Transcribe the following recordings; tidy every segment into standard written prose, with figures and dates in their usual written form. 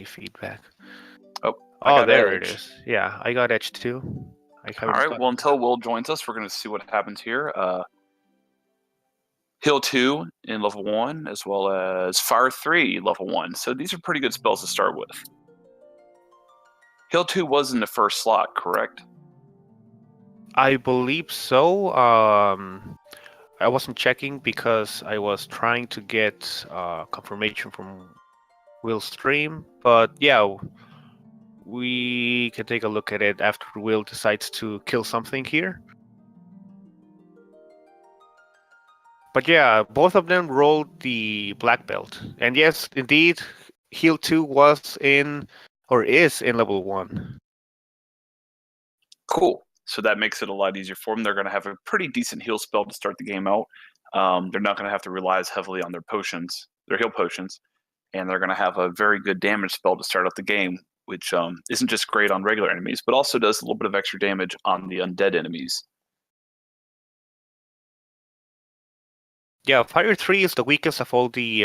any feedback. Oh, Oh, there Edge. it is. Yeah, I got Edge too. All right. Well, until Will joins us, we're going to see what happens here. Heal 2 in level 1, as well as Fire 3 level 1. So these are pretty good spells to start with. Heal 2 was in the first slot, correct? I believe so. I wasn't checking because I was trying to get confirmation from Will's stream, but yeah, we can take a look at it after Will decides to kill something here. But yeah, both of them rolled the black belt. And yes, indeed, Heal 2 was in, or is in level 1. Cool. So that makes it a lot easier for them. They're going to have a pretty decent heal spell to start the game out. They're not going to have to rely as heavily on their potions, their heal potions. And they're going to have a very good damage spell to start out the game, which isn't just great on regular enemies, but also does a little bit of extra damage on the undead enemies. Yeah, Fire 3 is the weakest of all the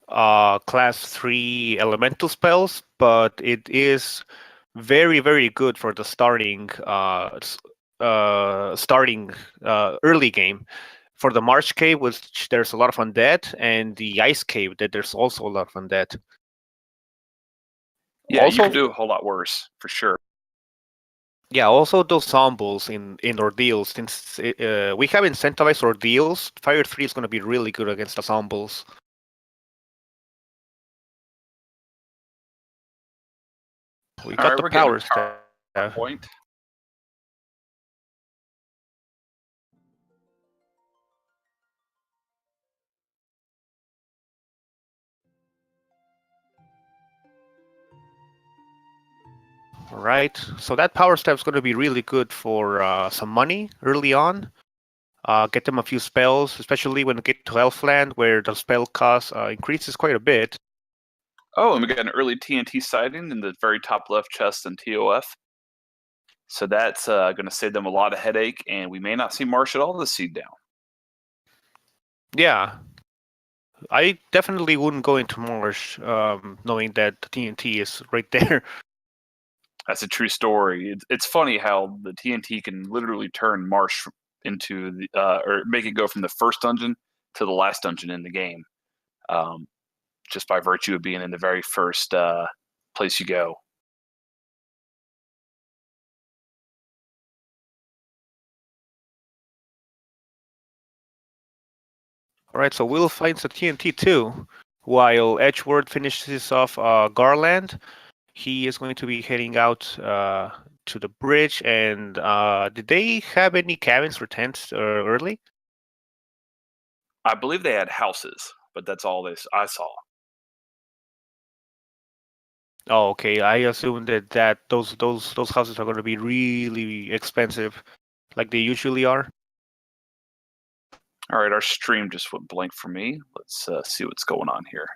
class 3 elemental spells, but it is very, very good for the starting early game. For the Marsh Cave, which there's a lot of undead, and the Ice Cave, that there's also a lot of undead. Yeah, also, you can do a whole lot worse, for sure. Yeah, also those zombies in ordeals. Since we have incentivized ordeals, Fire 3 is going to be really good against the zombies. We got the power staff. Point. All right, so that power step is going to be really good for some money early on. Get them a few spells, especially when we get to Elfland, where the spell cost increases quite a bit. Oh, and we got an early TNT sighting in the very top left chest in TOF. So that's going to save them a lot of headache, and we may not see Marsh at all this seed down. Yeah. I definitely wouldn't go into Marsh knowing that the TNT is right there. That's a true story. It's funny how the TNT can literally turn Marsh into the or make it go from the first dungeon to the last dungeon in the game, just by virtue of being in the very first place you go. All right, so Will finds the TNT too, while Edgeworth finishes off Garland. He is going to be heading out to the bridge. And did they have any cabins or tents early? I believe they had houses, but that's all I saw. Oh, okay. I assume that those houses are going to be really expensive, like they usually are. All right, our stream just went blank for me. Let's see what's going on here.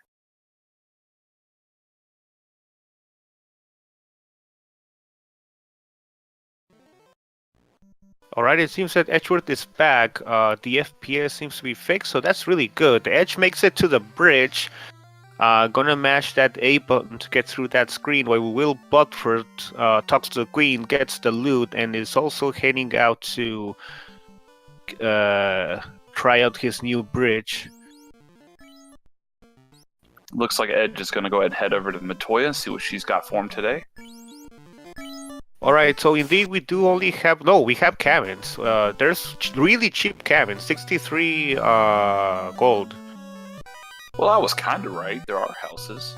All right, it seems that Edgeworth is back. The FPS seems to be fixed, so that's really good. The Edge makes it to the bridge. Gonna mash that A button to get through that screen while WillBloodworth talks to the Queen, gets the loot, and is also heading out to try out his new bridge. Looks like Edge is gonna go ahead and head over to Matoya and see what she's got for him today. Alright, so indeed we do only have... No, we have cabins. There's really cheap cabins, 63 gold. Well, I was kind of right. There are houses.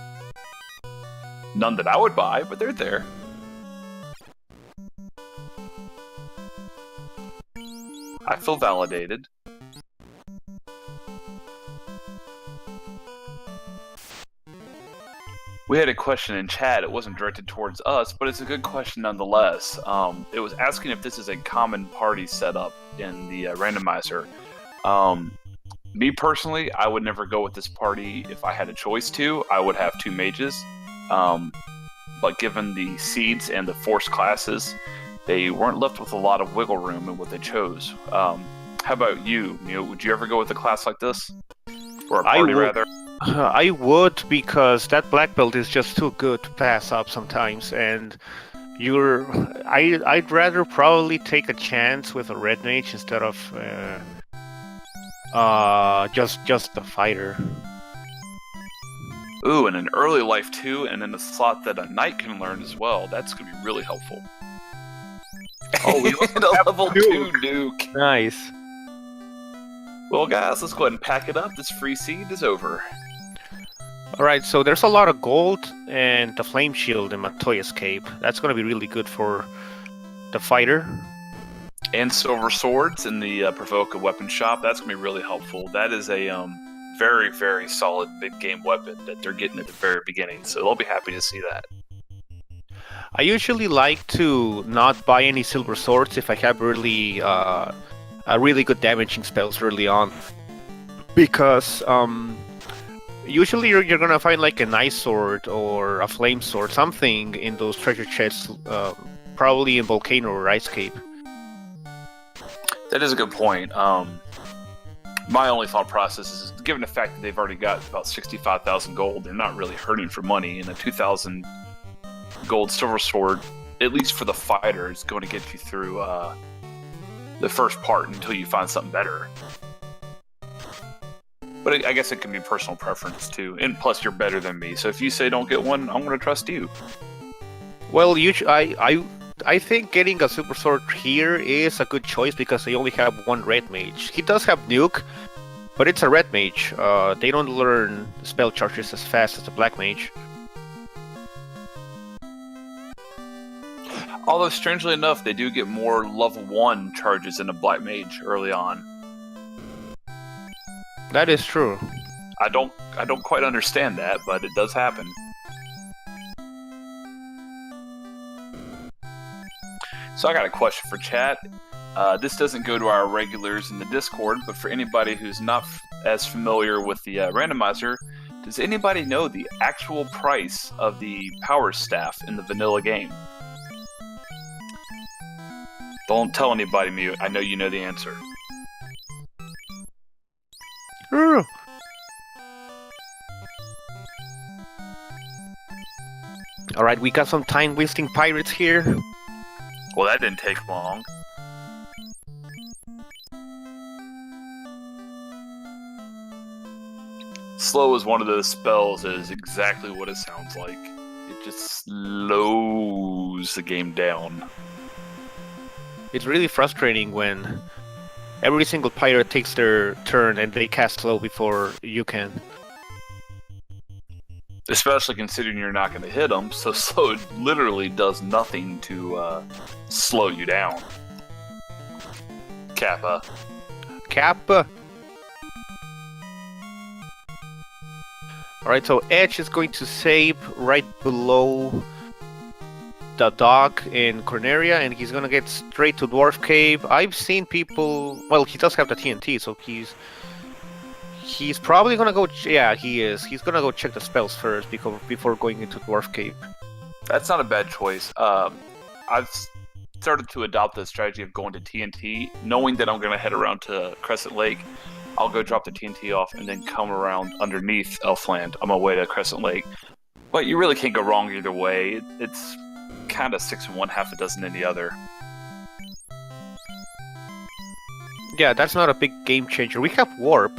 None that I would buy, but they're there. I feel validated. We had a question in chat. It wasn't directed towards us, but it's a good question nonetheless. It was asking if this is a common party setup in the randomizer. Me personally, I would never go with this party if I had a choice to. I would have 2 mages. But given the seeds and the force classes, they weren't left with a lot of wiggle room in what they chose. How about you? Would you ever go with a class like this? Or a party, rather? I would, because that black belt is just too good to pass up sometimes, and I'd rather probably take a chance with a red mage instead of just the fighter. Ooh, and an early life too, and then a slot that a knight can learn as well. That's gonna be really helpful. Oh, we land a level 2 nuke. Nice. Well, guys, let's go ahead and pack it up. This free seed is over. Alright, so there's a lot of gold and the flame shield in Montoya's cape. That's going to be really good for the fighter. And silver swords in the provoke a weapon shop. That's going to be really helpful. That is a very, very solid mid-game weapon that they're getting at the very beginning. So they'll be happy to see that. I usually like to not buy any silver swords if I have really good damaging spells early on. Because usually you're gonna find like an ice sword or a flame sword, something in those treasure chests, probably in Volcano or Ice Cape. That is a good point. My only thought process is, given the fact that they've already got about 65,000 gold, they're not really hurting for money, and a 2,000 gold silver sword, at least for the fighter, is going to get you through the first part until you find something better. But I guess it can be personal preference too, and plus you're better than me, so if you say don't get one, I'm going to trust you. Well, I think getting a super sword here is a good choice because they only have one red mage. He does have nuke, but it's a red mage. They don't learn spell charges as fast as the black mage. Although strangely enough, they do get more level 1 charges in a black mage early on. That is true. I don't quite understand that, but it does happen. So I got a question for chat. This doesn't go to our regulars in the Discord, but for anybody who's not as familiar with the randomizer, does anybody know the actual price of the power staff in the vanilla game? Don't tell anybody, Mute. I know you know the answer. Alright, we got some time-wasting pirates here. Well, that didn't take long. Slow is one of those spells that is exactly what it sounds like. It just slows the game down. It's really frustrating when every single pirate takes their turn and they cast slow before you can. Especially considering you're not going to hit them, so slow literally does nothing to slow you down. Kappa. Kappa! Alright, so Edge is going to save right below the dock in Corneria, and he's gonna get straight to Dwarf Cave. I've seen people... Well, he does have the TNT, so he's probably gonna go... Yeah, he is. He's gonna go check the spells first before going into Dwarf Cave. That's not a bad choice. I've started to adopt the strategy of going to TNT, knowing that I'm gonna head around to Crescent Lake. I'll go drop the TNT off and then come around underneath Elfland on my way to Crescent Lake. But you really can't go wrong either way. It's kind of 6 in one, half a dozen in the other. Yeah, that's not a big game changer. We have Warp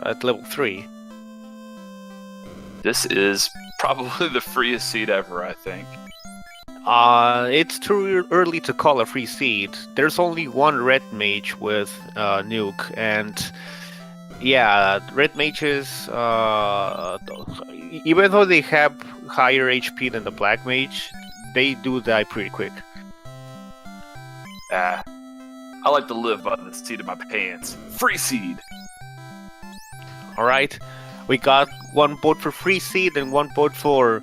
at level 3. This is probably the freest seed ever, I think. It's too early to call a free seed. There's only one red mage with nuke, and yeah, red mages, even though they have higher HP than the black mage, they do die pretty quick. I like to live by the seat of my pants. Free seed! Alright, we got one vote for free seed and one vote for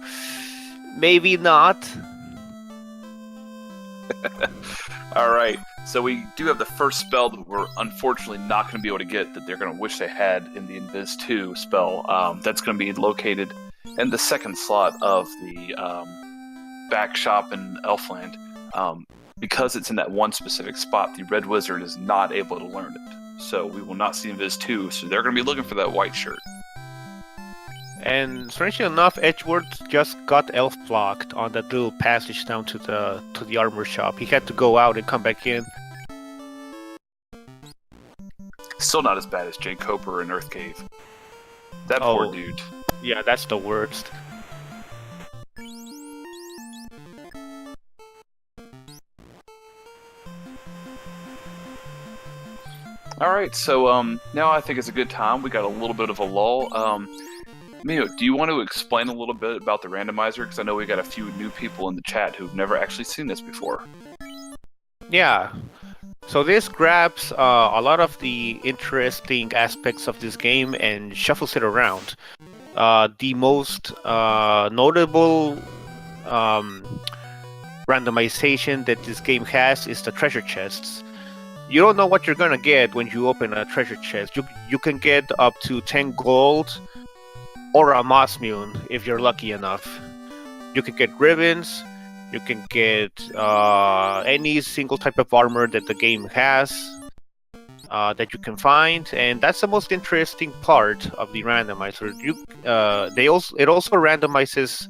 maybe not. Alright, so we do have the first spell that we're unfortunately not going to be able to get, that they're going to wish they had in the Invis 2 spell. That's going to be located in the second slot of the back shop in Elfland. Because it's in that one specific spot, the Red Wizard is not able to learn it. So we will not see Invis 2, so they're going to be looking for that white shirt. And strangely enough, Edgeworth just got elf blocked on that little passage down to the armor shop. He had to go out and come back in. Still not as bad as Jake Coper in Earth Cave. That poor dude. Yeah, that's the worst. Alright, so now I think it's a good time. We got a little bit of a lull. Mio, do you want to explain a little bit about the randomizer? Because I know we got a few new people in the chat who've never actually seen this before. Yeah. So this grabs a lot of the interesting aspects of this game and shuffles it around. The most notable randomization that this game has is the treasure chests. You don't know what you're gonna get when you open a treasure chest. You can get up to 10 gold or a moss mune if you're lucky enough. You can get ribbons. You can get any single type of armor that the game has that you can find, and that's the most interesting part of the randomizer. It also randomizes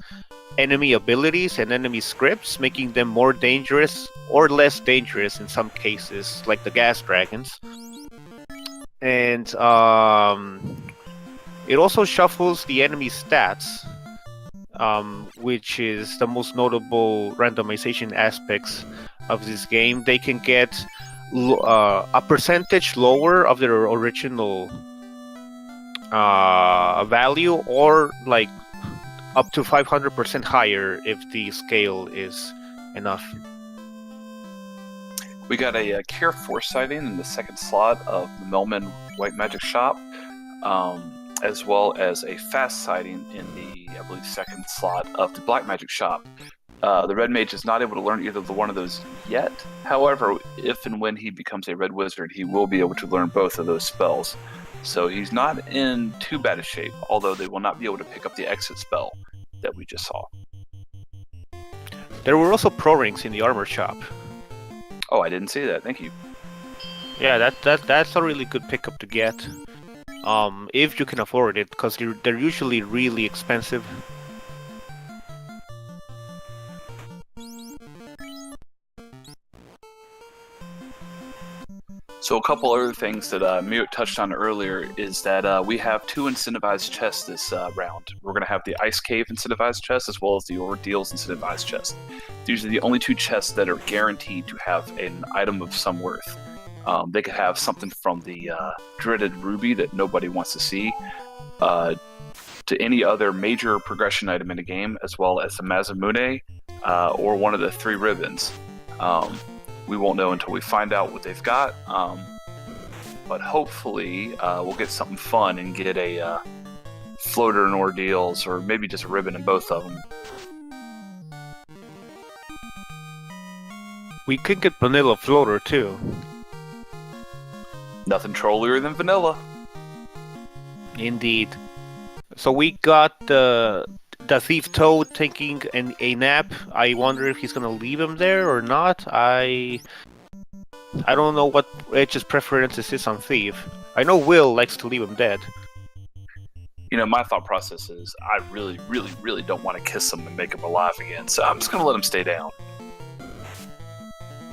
enemy abilities and enemy scripts, making them more dangerous or less dangerous in some cases, like the gas dragons. And it also shuffles the enemy stats, which is the most notable randomization aspects of this game. They can get a percentage lower of their original value, or like up to 500% higher if the scale is enough. We got a Care Force sighting in the second slot of the Melman White Magic Shop, as well as a fast sighting in the, I believe, second slot of the Black Magic Shop. The Red Mage is not able to learn either one of those yet. However, if and when he becomes a Red Wizard, he will be able to learn both of those spells. So he's not in too bad a shape, although they will not be able to pick up the exit spell that we just saw. There were also pro rings in the armor shop. Oh, I didn't see that. Thank you. Yeah, that's a really good pickup to get, if you can afford it, because they're usually really expensive. So a couple other things that Mute touched on earlier is that we have 2 incentivized chests this round. We're going to have the Ice Cave incentivized chest as well as the Ordeals incentivized chest. These are the only 2 chests that are guaranteed to have an item of some worth. They could have something from the dreaded ruby that nobody wants to see, to any other major progression item in the game, as well as the Mazamune, or one of the 3 ribbons. We won't know until we find out what they've got, but hopefully we'll get something fun and get a floater in Ordeals, or maybe just a ribbon in both of them. We could get vanilla floater too. Nothing trollier than vanilla. Indeed. So we got the Thief Toad taking a nap. I wonder if he's gonna leave him there or not. I don't know what Edge's preferences is on Thief. I know Will likes to leave him dead. You know, my thought process is I really, really, really don't want to kiss him and make him alive again, so I'm just gonna let him stay down.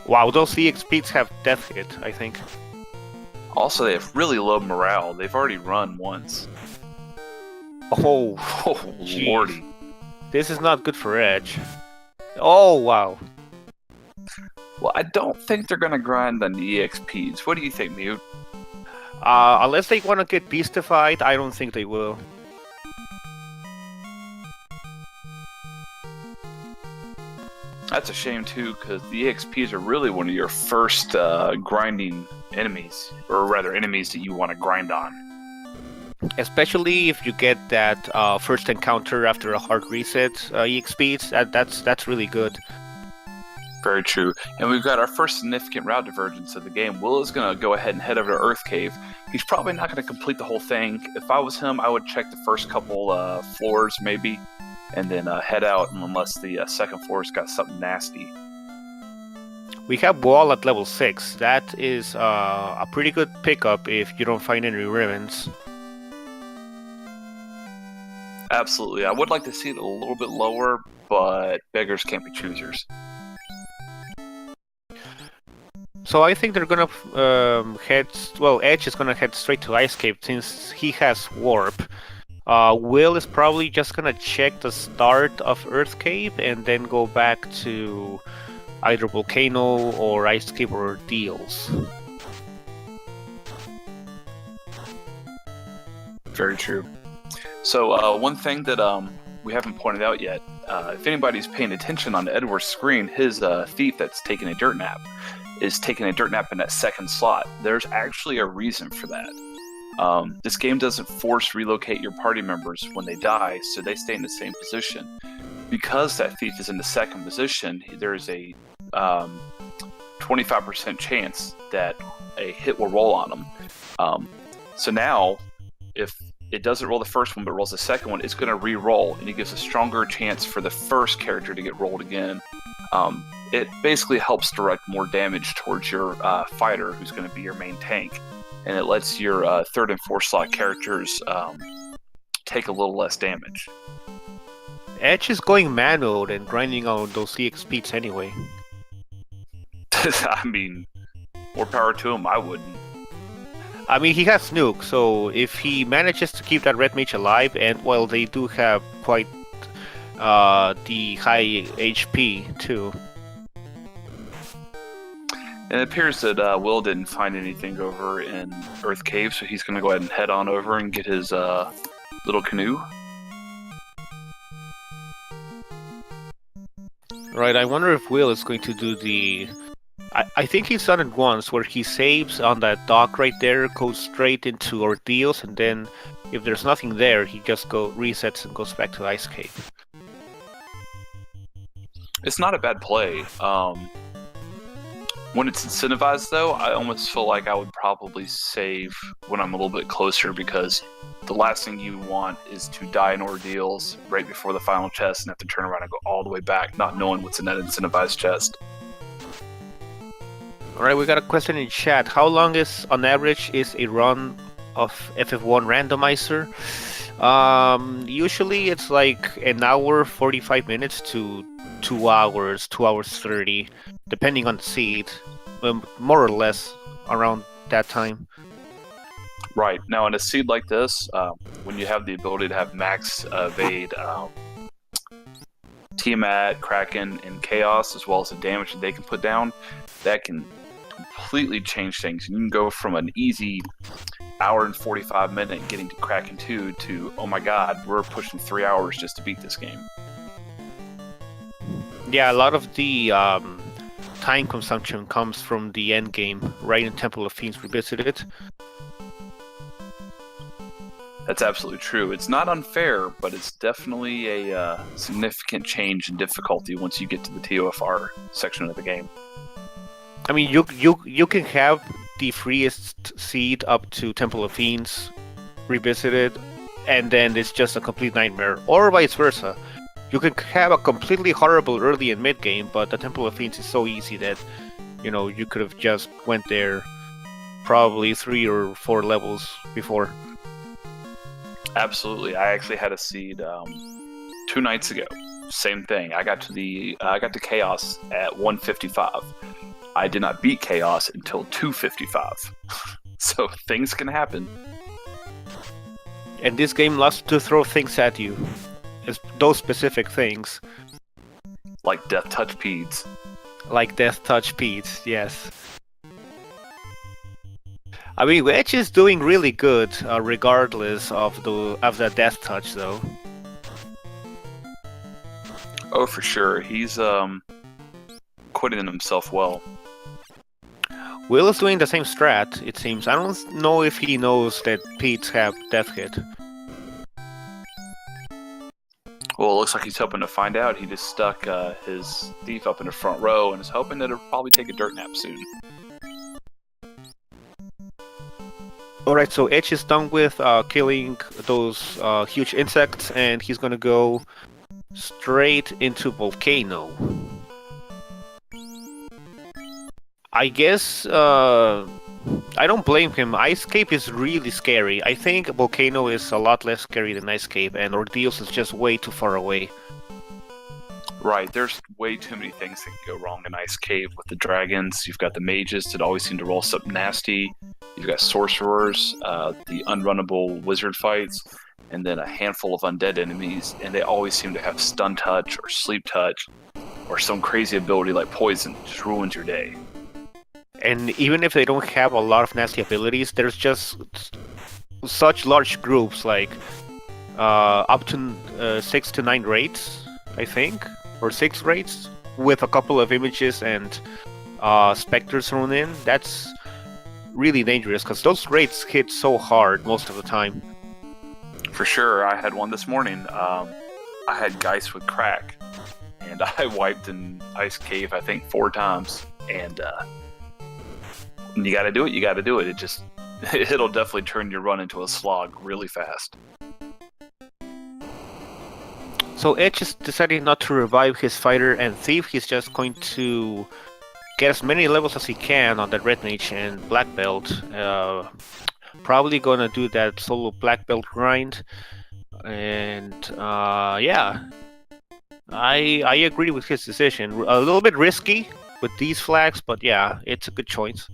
Wow, those EXPs have death hit, I think. Also, they have really low morale. They've already run once. Oh, lordy. This is not good for Edge. Oh, wow. Well, I don't think they're going to grind on the EXPs. What do you think, Mute? Unless they want to get beastified, I don't think they will. That's a shame, too, because the EXPs are really one of your first grinding enemies, or rather, enemies that you want to grind on. Especially if you get that first encounter after a hard reset EXPs, that's really good. Very true. And we've got our first significant route divergence of the game. Will is going to go ahead and head over to Earth Cave. He's probably not going to complete the whole thing. If I was him, I would check the first couple floors, maybe, and then head out, unless the second floor's got something nasty. We have Wall at level 6. That is a pretty good pickup if you don't find any ribbons. Absolutely. I would like to see it a little bit lower, but beggars can't be choosers. So I think they're gonna head. Well, Edge is gonna head straight to Ice Cave since he has warp. Will is probably just gonna check the start of Earth Cave and then go back to either Volcano or Ice Cave or Deals. Very true. So one thing that we haven't pointed out yet, if anybody's paying attention on Edward's screen, his thief that's taking a dirt nap is taking a dirt nap in that second slot. There's actually a reason for that. This game doesn't force relocate your party members when they die, so they stay in the same position. Because that thief is in the second position, there's a 25% chance that a hit will roll on them. So now, if it doesn't roll the first one but rolls the second one, it's going to re-roll, and it gives a stronger chance for the first character to get rolled again. It basically helps direct more damage towards your fighter, who's going to be your main tank, and it lets your third and fourth slot characters take a little less damage. Edge is going man mode and grinding on those EX beats anyway. I mean, more power to him. I wouldn't. I mean, he has Nuke, so if he manages to keep that red mage alive, and well, they do have quite the high HP too. And it appears that Will didn't find anything over in Earth Cave, so he's going to go ahead and head on over and get his little canoe. Right, I wonder if Will is going to do the... I think he's done it once, where he saves on that dock right there, goes straight into Ordeals, and then if there's nothing there, he just resets and goes back to Ice Cave. It's not a bad play. When it's incentivized, though, I almost feel like I would probably save when I'm a little bit closer, because the last thing you want is to die in Ordeals right before the final chest and have to turn around and go all the way back, not knowing what's in that incentivized chest. Alright, we got a question in chat. How long is, on average, is a run of FF1 Randomizer? Usually it's like an hour, 45 minutes to 2 hours, 2 hours 30, depending on the seed, more or less around that time. Right. Now, in a seed like this, when you have the ability to have max evade Tiamat, Kraken, and Chaos, as well as the damage that they can put down, that can completely change things. You can go from an easy hour and 45 minute getting to Kraken 2 to, oh my god, we're pushing 3 hours just to beat this game. Yeah, a lot of the time consumption comes from the end game, right in Temple of Fiends Revisited. That's absolutely true. It's not unfair, but it's definitely a significant change in difficulty once you get to the TOFR section of the game. I mean, you can have the freest seed up to Temple of Fiends Revisited, and then it's just a complete nightmare, or vice versa. You can have a completely horrible early and mid game, but the Temple of Fiends is so easy that, you know, you could have just went there probably 3 or 4 levels before. Absolutely. I actually had a seed 2 nights ago. Same thing. I got to Chaos at 155. I did not beat Chaos until 255. So things can happen. And this game loves to throw things at you. It's those specific things. Like Death Touch Peds. Like Death Touch Peds, yes. I mean, Wedge is doing really good, regardless of the Death Touch, though. Oh, for sure. He's acquitting himself well. Will is doing the same strat, it seems. I don't know if he knows that Peds have Death Hit. Well, it looks like he's hoping to find out. He just stuck his thief up in the front row and is hoping that it'll probably take a dirt nap soon. Alright, so Edge is done with killing those huge insects, and he's gonna go straight into Volcano. I guess I don't blame him. Ice Cape is really scary. I think Volcano is a lot less scary than Ice Cape, and Ordeals is just way too far away. Right, there's way too many things that can go wrong in Ice Cave with the dragons. You've got the mages that always seem to roll something nasty. You've got sorcerers, the unrunnable wizard fights, and then a handful of undead enemies, and they always seem to have stun touch or sleep touch or some crazy ability like poison. Just ruins your day. And even if they don't have a lot of nasty abilities, there's just such large groups, like up to 6 to 9 raids, I think, or 6 raids, with a couple of images and specters thrown in. That's really dangerous, because those raids hit so hard most of the time. For sure, I had one this morning. I had Geist with Crack, and I wiped an Ice Cave, I think, 4 times, and when you gotta do it, you gotta do it. It'll definitely turn your run into a slog really fast. So Edge is deciding not to revive his fighter and thief. He's just going to get as many levels as he can on that red mage and black belt. Probably gonna do that solo black belt grind. And yeah, I agree with his decision. A little bit risky with these flags, but yeah, it's a good choice.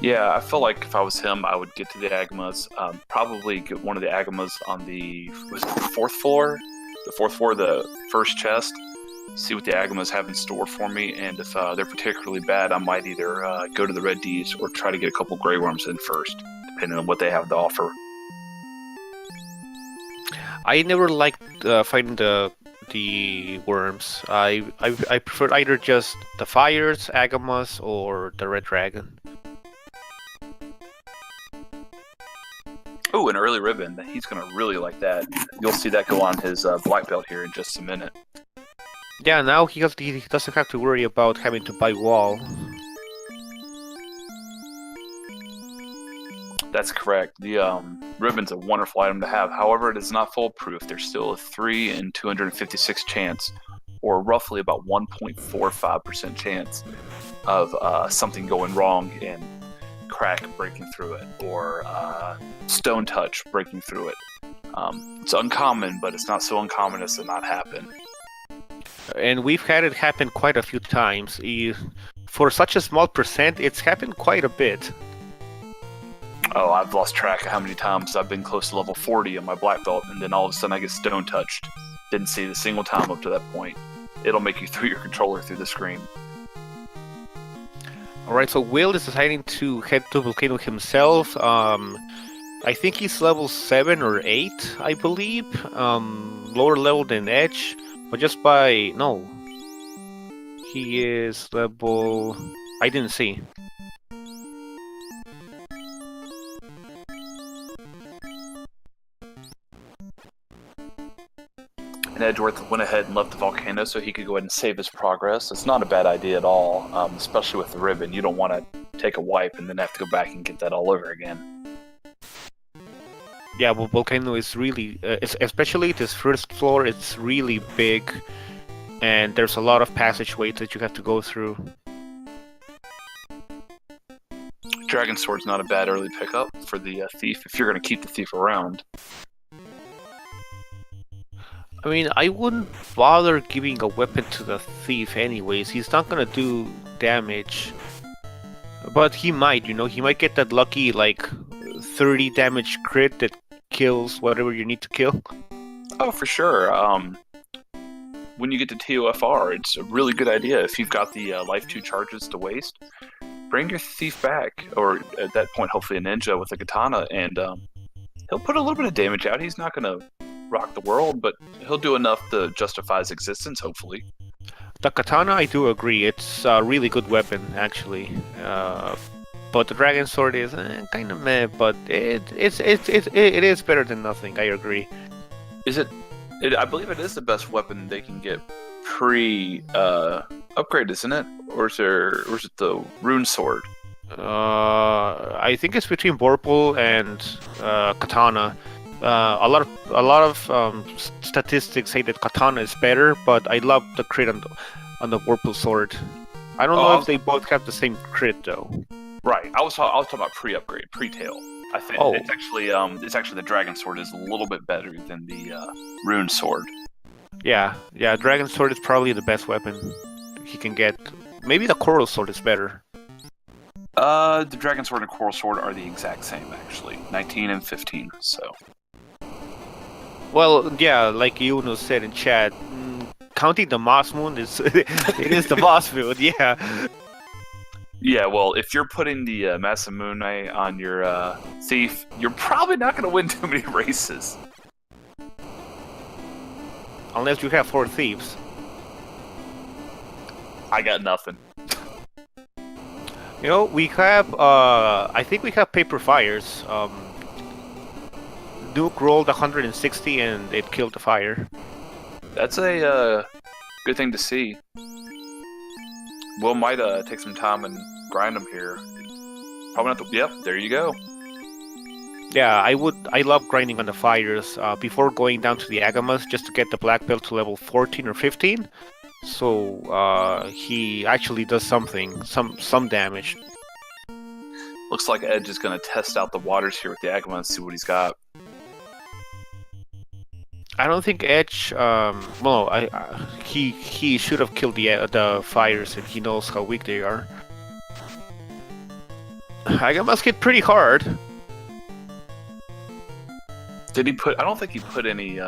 Yeah, I feel like if I was him, I would get to the Agamas. Probably get one of the Agamas on the 4th floor? The 4th floor, the first chest. See what the Agamas have in store for me, and if they're particularly bad, I might either go to the Red D's or try to get a couple Grey Worms in first, depending on what they have to offer. I never liked fighting the worms. I preferred either just the fires, Agamas, or the red dragon. Oh, an early ribbon. He's going to really like that. You'll see that go on his black belt here in just a minute. Yeah, now he doesn't have to worry about having to buy wall. That's correct. The ribbon's a wonderful item to have. However, it is not foolproof. There's still a 3 in 256 chance, or roughly about 1.45% chance of something going wrong and Crack breaking through it, or Stone Touch breaking through it. It's uncommon, but it's not so uncommon as to not happen. And we've had it happen quite a few times. For such a small percent, it's happened quite a bit. Oh, I've lost track of how many times I've been close to level 40 on my black belt, and then all of a sudden I get Stone Touched. Didn't see it a single time up to that point. It'll make you throw your controller through the screen. Alright, so Will is deciding to head to Volcano himself. I think he's level 7 or 8, I believe. Lower level than Edge, but just by... No. He is level... I didn't see. And Edgeworth went ahead and left the volcano so he could go ahead and save his progress. It's not a bad idea at all, especially with the ribbon. You don't want to take a wipe and then have to go back and get that all over again. Yeah, well, Volcano is really, especially this first floor, it's really big, and there's a lot of passageways that you have to go through. Dragon Sword's not a bad early pickup for the thief, if you're going to keep the thief around. I mean, I wouldn't bother giving a weapon to the thief anyways. He's not gonna do damage. But he might, he might get that lucky, 30 damage crit that kills whatever you need to kill. Oh, for sure. When you get to TOFR, it's a really good idea. If you've got the Life 2 charges to waste, bring your thief back, or at that point, hopefully a ninja with a katana, and he'll put a little bit of damage out. He's not gonna rock the world, but he'll do enough to justify his existence, hopefully. The katana, I do agree. It's a really good weapon, actually. But the dragon sword is kind of meh, but it is better than nothing. I agree. Is it? I believe it is the best weapon they can get upgrade, isn't it? Or is it the rune sword? I think it's between Vorpal and katana. A lot of statistics say that katana is better, but I love the crit on the Vorpal sword. I don't know if they both have the same crit though. Right. I was talking about pre-upgrade, pre-tail. I think Oh. it's actually the dragon sword is a little bit better than the rune sword. Yeah, Dragon Sword is probably the best weapon he can get. Maybe the Coral Sword is better. The dragon sword and coral sword are the exact same actually, 19 and 15. So. Well, yeah, like Yuno said in chat, counting the Moss Moon is it is the boss moon. Yeah. Yeah, well, if you're putting the Masamune on your thief, you're probably not going to win too many races. Unless you have 4 thieves. I got nothing. You know, we have, I think we have Paper Fires. Nuke rolled 160 and it killed the fire. That's a good thing to see. Will might take some time and grind them here. Probably not. Yep, there you go. Yeah, I love grinding on the fires before going down to the Agamas just to get the black belt to level 14 or 15. So he actually does something, some damage. Looks like Edge is going to test out the waters here with the Agama and see what he's got. I don't think Edge. Well, he should have killed the fires if he knows how weak they are. Agamas hit pretty hard. Did he put? I don't think he put any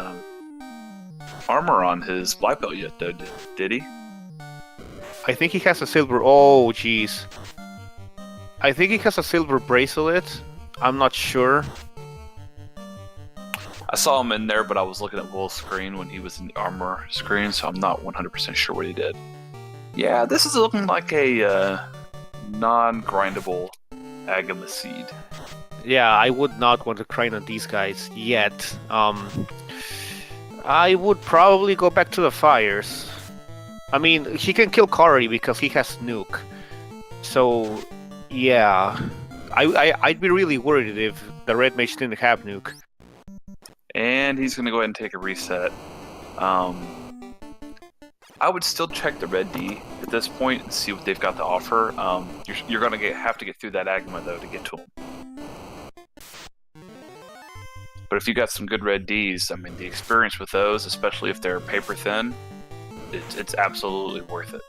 armor on his black belt yet, though. Did he? I think he has a silver. Oh, jeez. I think he has a silver bracelet. I'm not sure. I saw him in there, but I was looking at Will's screen when he was in the armor screen, so I'm not 100% sure what he did. Yeah, this is looking like a non-grindable Agama seed. Yeah, I would not want to grind on these guys yet. I would probably go back to the fires. I mean, he can kill Kari because he has nuke. So, yeah, I'd be really worried if the red mage didn't have nuke. And he's going to go ahead and take a reset. I would still check the red D at this point and see what they've got to offer. You're going to have to get through that Agama, though, to get to him. But if you got some good red Ds, I mean, the experience with those, especially if they're paper thin, it's absolutely worth it.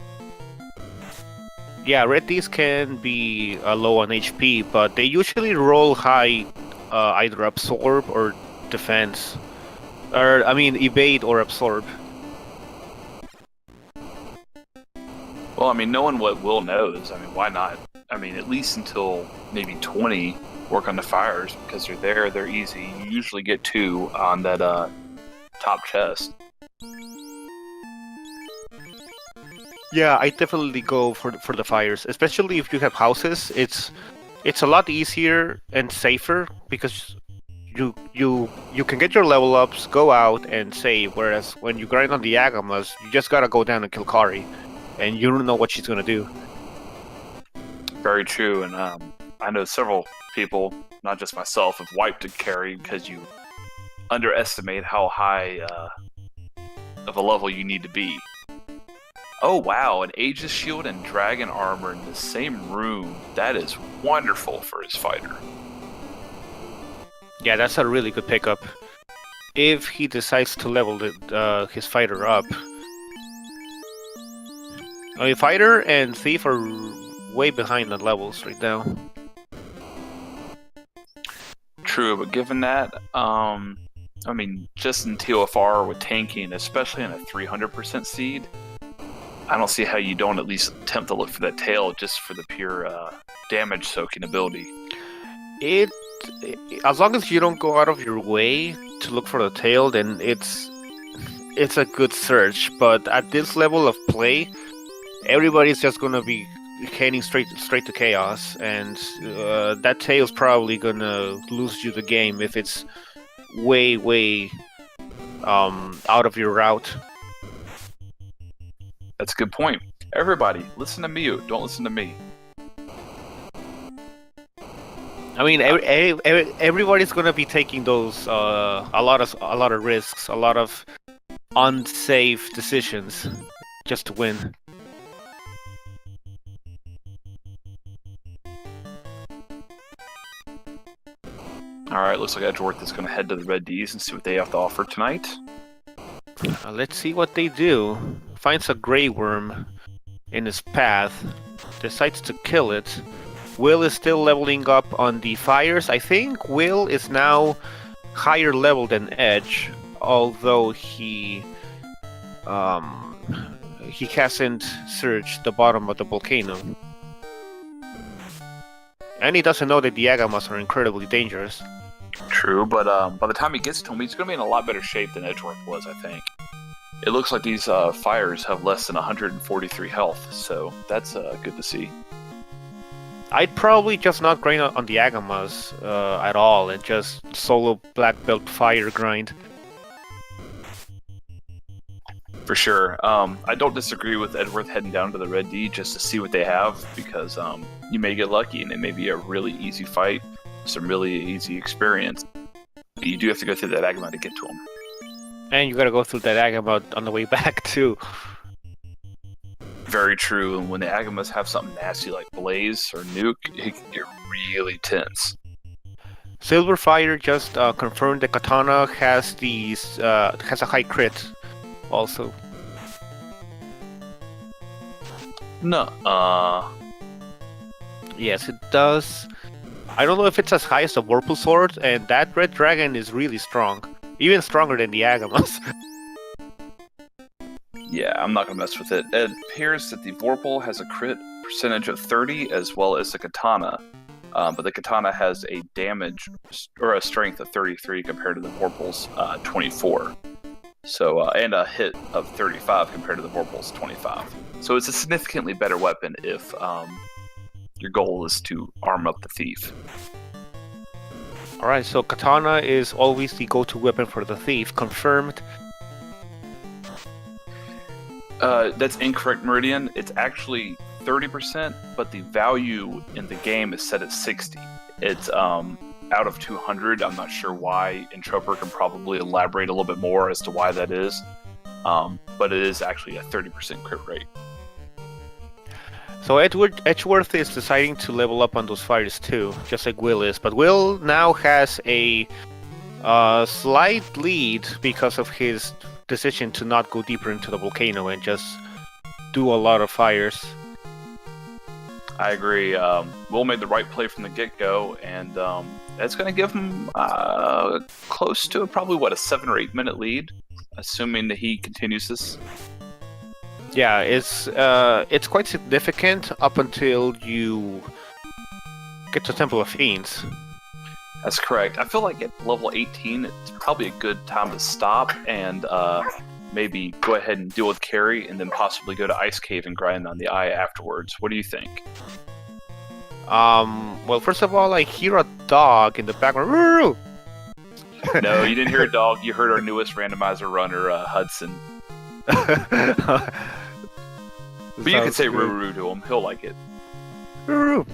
Yeah, red Ds can be low on HP, but they usually roll high, either absorb or defense. Or, I mean, evade or absorb. Well, I mean, knowing what Will knows, I mean, why not? I mean, at least until maybe 20, work on the fires, because they're easy. You usually get 2 on that top chest. Yeah, I definitely go for the fires, especially if you have houses. It's a lot easier and safer because you can get your level ups, go out and save. Whereas when you grind on the Agamas, you just gotta go down and kill Kari, and you don't know what she's gonna do. Very true, and I know several people, not just myself, have wiped a carry because you underestimate how high of a level you need to be. Oh wow, an Aegis shield and dragon armor in the same room. That is wonderful for his fighter. Yeah, that's a really good pickup. If he decides to level his fighter up. I mean, fighter and thief are way behind on levels right now. True, but given that, I mean, just in TOFR with tanking, especially in a 300% seed, I don't see how you don't at least attempt to look for that tail just for the pure damage soaking ability. As long as you don't go out of your way to look for the tail, then it's a good search. But at this level of play, everybody's just gonna be heading straight to chaos, and that tail's probably gonna lose you the game if it's way out of your route. That's a good point. Everybody, listen to me. Don't listen to me. I mean, everybody's gonna be taking those a lot of risks, a lot of unsafe decisions, just to win. All right, looks like Edgeworth is going to head to the Red D's and see what they have to offer tonight. Let's see what they do. Finds a gray worm in his path. Decides to kill it. Will is still leveling up on the fires. I think Will is now higher level than Edge, although he hasn't searched the bottom of the volcano. And he doesn't know that the Agamas are incredibly dangerous. True, but by the time he gets to him, he's going to be in a lot better shape than Edgeworth was, I think. It looks like these fires have less than 143 health, so that's good to see. I'd probably just not grind on the Agamas at all and just solo black belt fire grind. For sure. I don't disagree with Edgeworth heading down to the Red D just to see what they have, because you may get lucky and it may be a really easy fight, some really easy experience. But you do have to go through that Agama to get to them. And you gotta go through that Agama on the way back too. Very true, and when the Agamas have something nasty like Blaze or Nuke, it can get really tense. Silverfire just confirmed the Katana has has a high crit also. No, Yes, it does. I don't know if it's as high as the Whirlpool Sword, and that Red Dragon is really strong. Even stronger than the Agamas. yeah, I'm not going to mess with it. It appears that the Vorpal has a crit percentage of 30 as well as the Katana. But the Katana has a damage or a strength of 33 compared to the Vorpal's 24. So, and a hit of 35 compared to the Vorpal's 25. So it's a significantly better weapon if your goal is to arm up the thief. Alright, so Katana is always the go-to weapon for the thief. Confirmed. That's incorrect, Meridian. It's actually 30%, but the value in the game is set at 60. It's out of 200. I'm not sure why. Introper can probably elaborate a little bit more as to why that is. But it is actually a 30% crit rate. So Edgeworth is deciding to level up on those fires too, just like Will is. But Will now has a slight lead because of his decision to not go deeper into the volcano and just do a lot of fires. I agree. Will made the right play from the get-go, and that's going to give him close to probably, a 7 or 8 minute lead, assuming that he continues this. Yeah, it's quite significant up until you get to Temple of Fiends. That's correct. I feel like at level 18, it's probably a good time to stop and maybe go ahead and deal with Carrie, and then possibly go to Ice Cave and grind on the eye afterwards. What do you think? Well, first of all, I hear a dog in the background. No, you didn't hear a dog. You heard our newest randomizer runner, Hudson. But you can say Ruru to him. He'll like it. Ruru.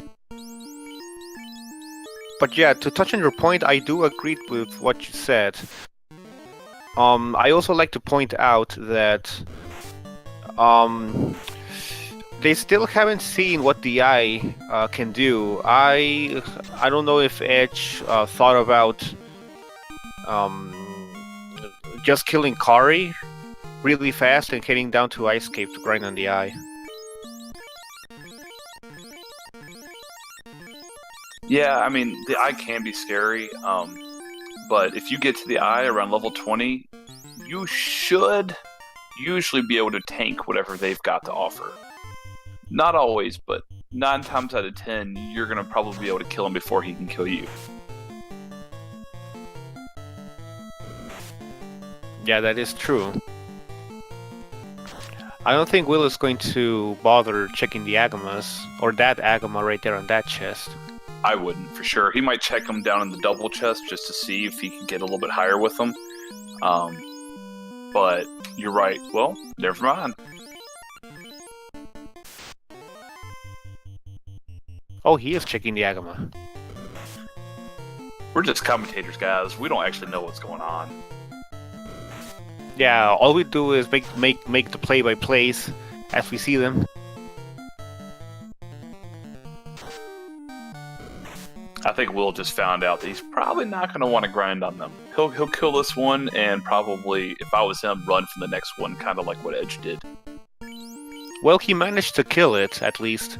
But yeah, to touch on your point, I do agree with what you said. I also like to point out that they still haven't seen what the eye can do. I don't know if Edge thought about just killing Kari really fast and heading down to Ice Cave to grind on the eye. Yeah, I mean, the eye can be scary, but if you get to the eye around level 20, you should usually be able to tank whatever they've got to offer. Not always, but 9 times out of 10, you're going to probably be able to kill him before he can kill you. Yeah, that is true. I don't think Will is going to bother checking the Agamas, or that Agama right there on that chest. I wouldn't, for sure. He might check him down in the double chest just to see if he can get a little bit higher with them. But you're right. Well, never mind. Oh, he is checking the Agama. We're just commentators, guys. We don't actually know what's going on. Yeah, all we do is make the play-by-plays as we see them. I think Will just found out that he's probably not going to want to grind on them. He'll kill this one and probably, if I was him, run from the next one, kind of like what Edge did. Well, he managed to kill it, at least.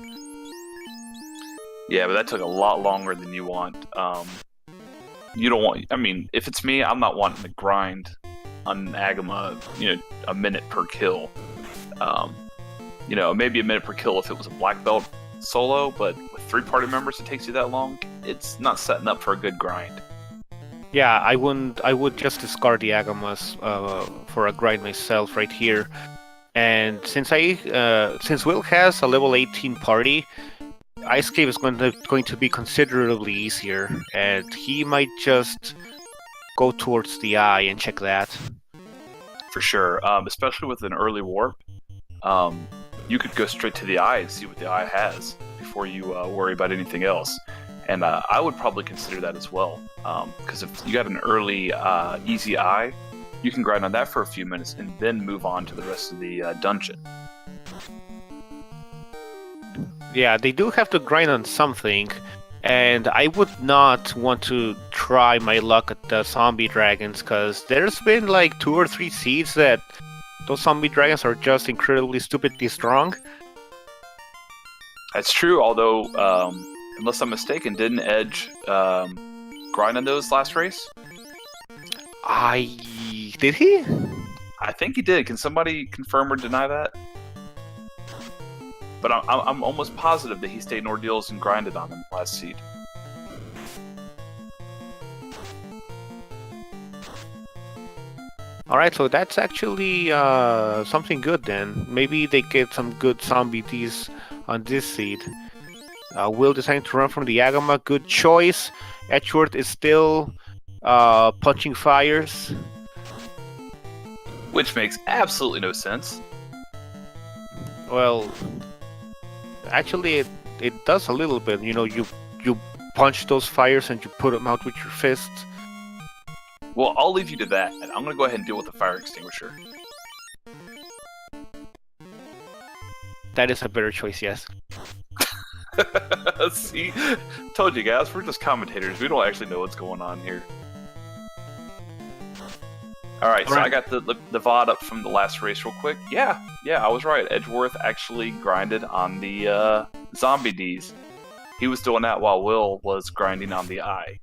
Yeah, but that took a lot longer than you want. You don't want... I mean, if it's me, I'm not wanting to grind on Agama, a minute per kill. Maybe a minute per kill if it was a black belt solo, but with 3 party members it takes you that long, it's not setting up for a good grind. Yeah, I would just discard the Agamas for a grind myself right here. And since Will has a level 18 party, Ice Cave is going to be considerably easier, and he might just go towards the eye and check that. For sure, especially with an early warp. You could go straight to the eye and see what the eye has before you worry about anything else. And I would probably consider that as well. Because if you got an early easy eye, you can grind on that for a few minutes and then move on to the rest of the dungeon. Yeah, they do have to grind on something. And I would not want to try my luck at the zombie dragons, because there's been like 2 or 3 seeds that those zombie dragons are just incredibly stupidly strong. That's true, although, unless I'm mistaken, didn't Edge grind on those last race? Did he? I think he did. Can somebody confirm or deny that? But I'm almost positive that he stayed in ordeals and grinded on them last seed. Alright, so that's actually something good then. Maybe they get some good zombie Ds on this seed. Will deciding to run from the Agama, good choice. Edgeworth is still punching fires. Which makes absolutely no sense. Well, actually it does a little bit. You punch those fires and you put them out with your fists. Well, I'll leave you to that, and I'm going to go ahead and deal with the fire extinguisher. That is a better choice, yes. See? Told you guys, we're just commentators. We don't actually know what's going on here. Alright, so I got the VOD up from the last race real quick. Yeah, I was right. Edgeworth actually grinded on the zombie Ds. He was doing that while Will was grinding on the eye.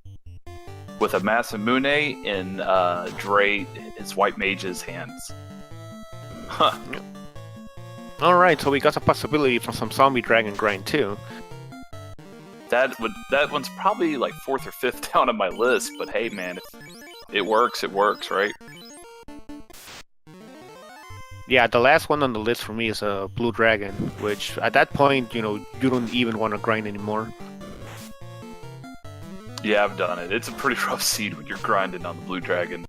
With a Masamune in Dre, his white mage's hands. Huh. Alright, so we got a possibility for some zombie dragon grind too. That one's probably like 4th or 5th down on my list, but hey man, if it works, right? Yeah, the last one on the list for me is a blue dragon, which at that point, you don't even want to grind anymore. Yeah, I've done it. It's a pretty rough seed when you're grinding on the blue dragon.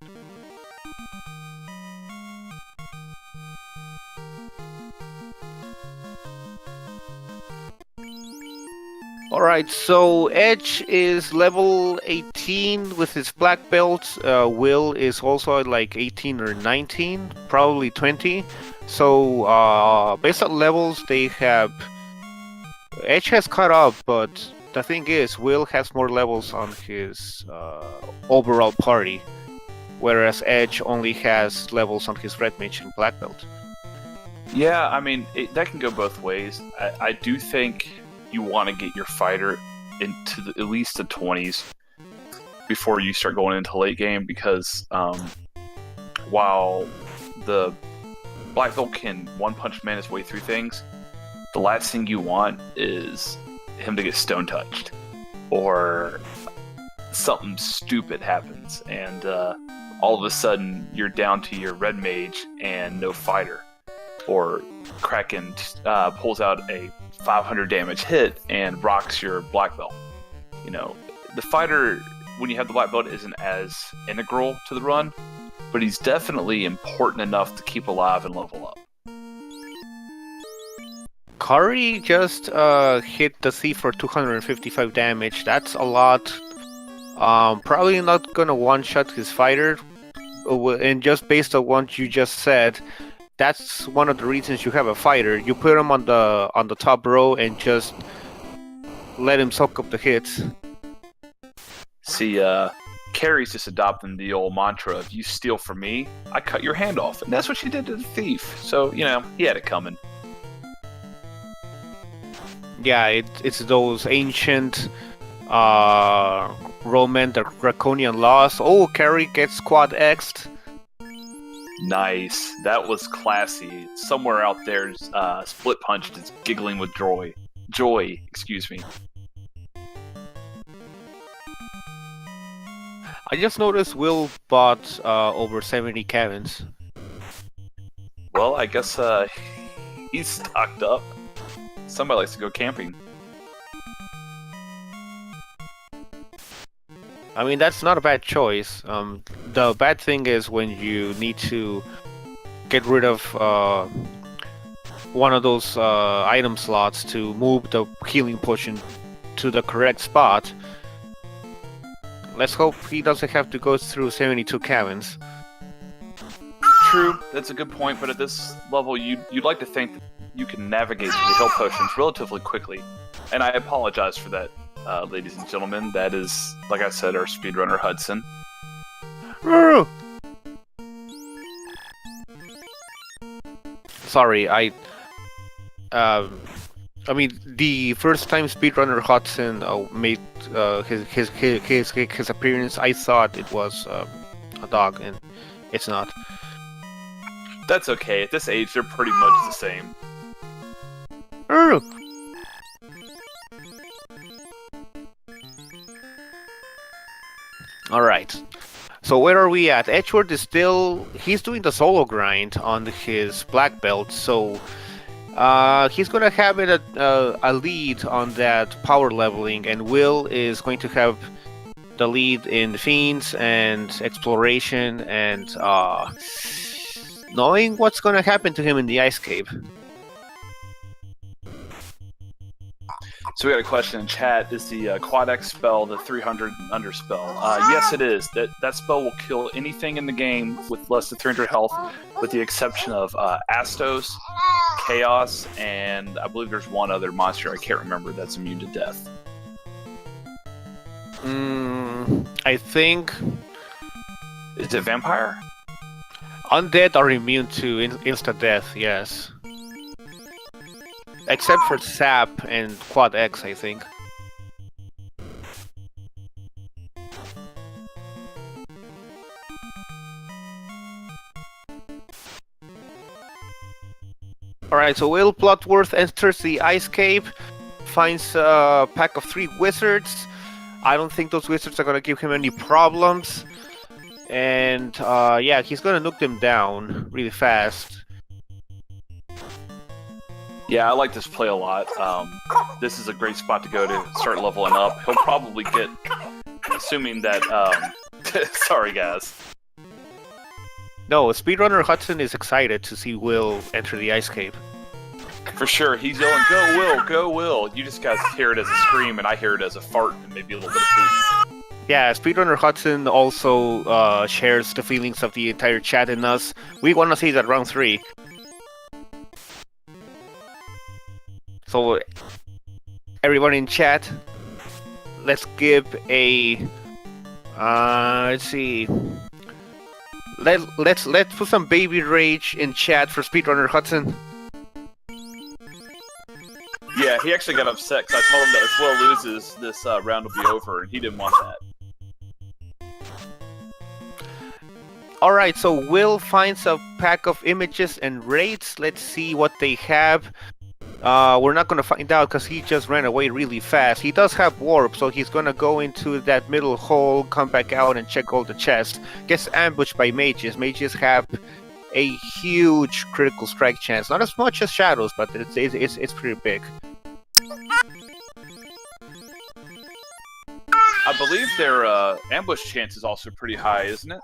Alright, so Edge is level 18 with his black belt. Will is also at like 18 or 19, probably 20. So, based on levels, they have... Edge has caught up, but the thing is, Will has more levels on his overall party, whereas Edge only has levels on his red mage and black belt. Yeah, I mean, that can go both ways. I do think you want to get your fighter into at least the 20s before you start going into late game, because while the black belt can one-punch man his way through things, the last thing you want is him to get stone touched, or something stupid happens, and all of a sudden you're down to your red mage and no fighter, or Kraken pulls out a 500 damage hit and rocks your black belt. The fighter, when you have the black belt, isn't as integral to the run, but he's definitely important enough to keep alive and level up. Kari just hit the thief for 255 damage. That's a lot. Probably not gonna one-shot his fighter. And just based on what you just said, that's one of the reasons you have a fighter. You put him on the top row and just let him soak up the hits. See, Carrie's just adopting the old mantra of "you steal from me, I cut your hand off," and that's what she did to the thief. So he had it coming. Yeah, it's those ancient Roman draconian laws. Oh, Carrie gets quad X'd. Nice. That was classy. Somewhere out there, Split Punch is giggling with joy. Joy, excuse me. I just noticed Will bought over 70 cabins. Well, I guess he's stocked up. Somebody likes to go camping. I mean, that's not a bad choice. The bad thing is when you need to get rid of one of those item slots to move the healing potion to the correct spot. Let's hope he doesn't have to go through 72 cabins. True, that's a good point, but at this level, you'd like to think that you can navigate through the heal potions relatively quickly. And I apologize for that, ladies and gentlemen. That is, like I said, our speedrunner Hudson. Sorry, I mean, the first time speedrunner Hudson made his appearance, I thought it was a dog, and it's not. That's okay. At this age, they're pretty much the same. Alright. So where are we at? Edgeworth is he's doing the solo grind on his black belt, so he's gonna have it a lead on that power leveling, and Will is going to have the lead in Fiends and Exploration and knowing what's gonna happen to him in the Ice Cave. So we got a question in chat. Is the Quad X spell the 300 under spell? Yes, it is. That spell will kill anything in the game with less than 300 health, with the exception of Astos, Chaos, and I believe there's one other monster I can't remember that's immune to death. I think... Is it Vampire? Undead are immune to insta-death, yes. Except for Sap and Quad X, I think. Alright, so WillBloodworth enters the Ice Cave, finds a pack of 3 wizards. I don't think those wizards are gonna give him any problems. And yeah, he's gonna nuke them down really fast. Yeah, I like this play a lot. This is a great spot to go to start leveling up. He'll probably get, assuming that, sorry guys. No, speedrunner Hudson is excited to see Will enter the Ice Cave. For sure, he's yelling, "Go Will, go Will!" You just guys hear it as a scream, and I hear it as a fart and maybe a little bit of poop. Yeah, speedrunner Hudson also shares the feelings of the entire chat in us. We want to see that round 3. So, everyone in chat, let's give a let's see. Let's put some baby rage in chat for speedrunner Hudson. Yeah, he actually got upset because I told him that if Will loses, this round will be over, and he didn't want that. Alright, so Will finds a pack of images and raids. Let's see what they have. We're not going to find out because he just ran away really fast. He does have warp, so he's going to go into that middle hole, come back out, and check all the chests. Gets ambushed by mages. Mages have a huge critical strike chance. Not as much as shadows, but it's pretty big. I believe their ambush chance is also pretty high, isn't it?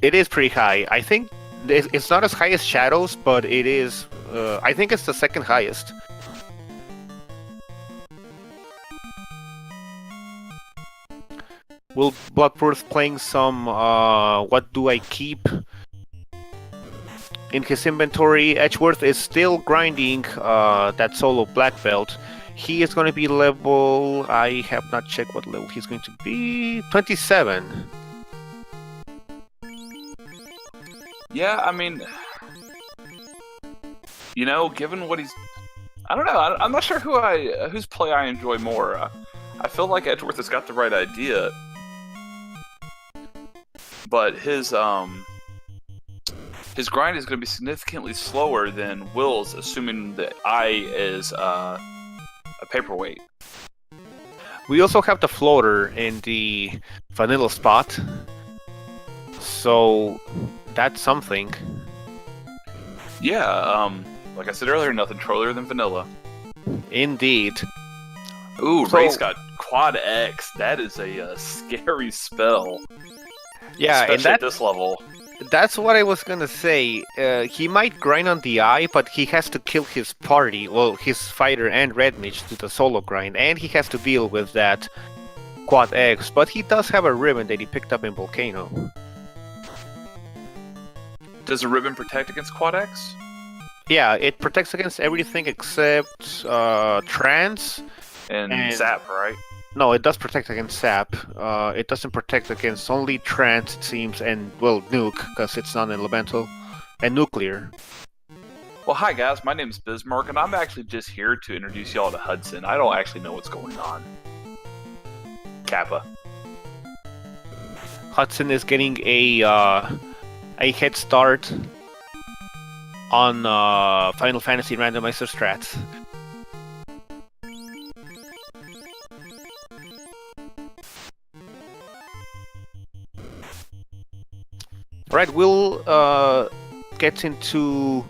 It is pretty high. I think it's not as high as shadows, but it is. I think it's the second highest. WillBloodworth playing some What Do I Keep in his inventory. Edgeworth is still grinding that solo black belt. He is going to be level. I have not checked what level he's going to be. 27. Yeah, I mean, given what he's, I don't know. I'm not sure whose play I enjoy more. I feel like Edgeworth has got the right idea, but his grind is going to be significantly slower than Will's, assuming that I is a paperweight. We also have the floater in the vanilla spot, so that's something. Yeah, like I said earlier, nothing trollier than vanilla. Indeed. Ooh, Ray's got Quad X. That is a scary spell. Yeah, especially and that, at this level. That's what I was gonna say. He might grind on the eye, but he has to kill his party, well, his fighter and red mage to the solo grind, and he has to deal with that Quad X, but he does have a ribbon that he picked up in Volcano. Does a ribbon protect against Quad X? Yeah, it protects against everything except trance and Zap, right? No, it does protect against Zap. It doesn't protect against only trance, it seems, and, well, nuke, because it's non-elemental, and nuclear. Well, hi guys, my name is Bismarck, and I'm actually just here to introduce y'all to Hudson. I don't actually know what's going on. Kappa. Hudson is getting a head start on Final Fantasy Randomizer strats. Alright, Will gets into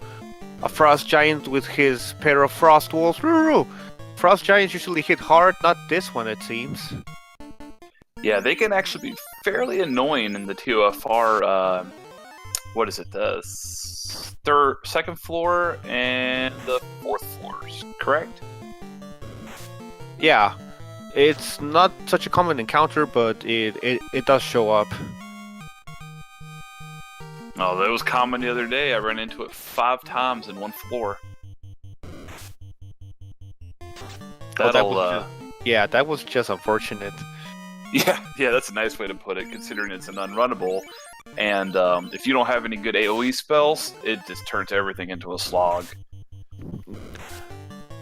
a Frost Giant with his pair of Frost Walls. Frost Giants usually hit hard, not this one it seems. Yeah, they can actually be fairly annoying in the TOFR, what is it, the second floor and the fourth floors, correct? Yeah, it's not such a common encounter, but it does show up. Oh, that was common the other day. I ran into it 5 times in one floor. Yeah, that was just unfortunate. Yeah, that's a nice way to put it, considering it's an unrunnable. And if you don't have any good AoE spells, it just turns everything into a slog.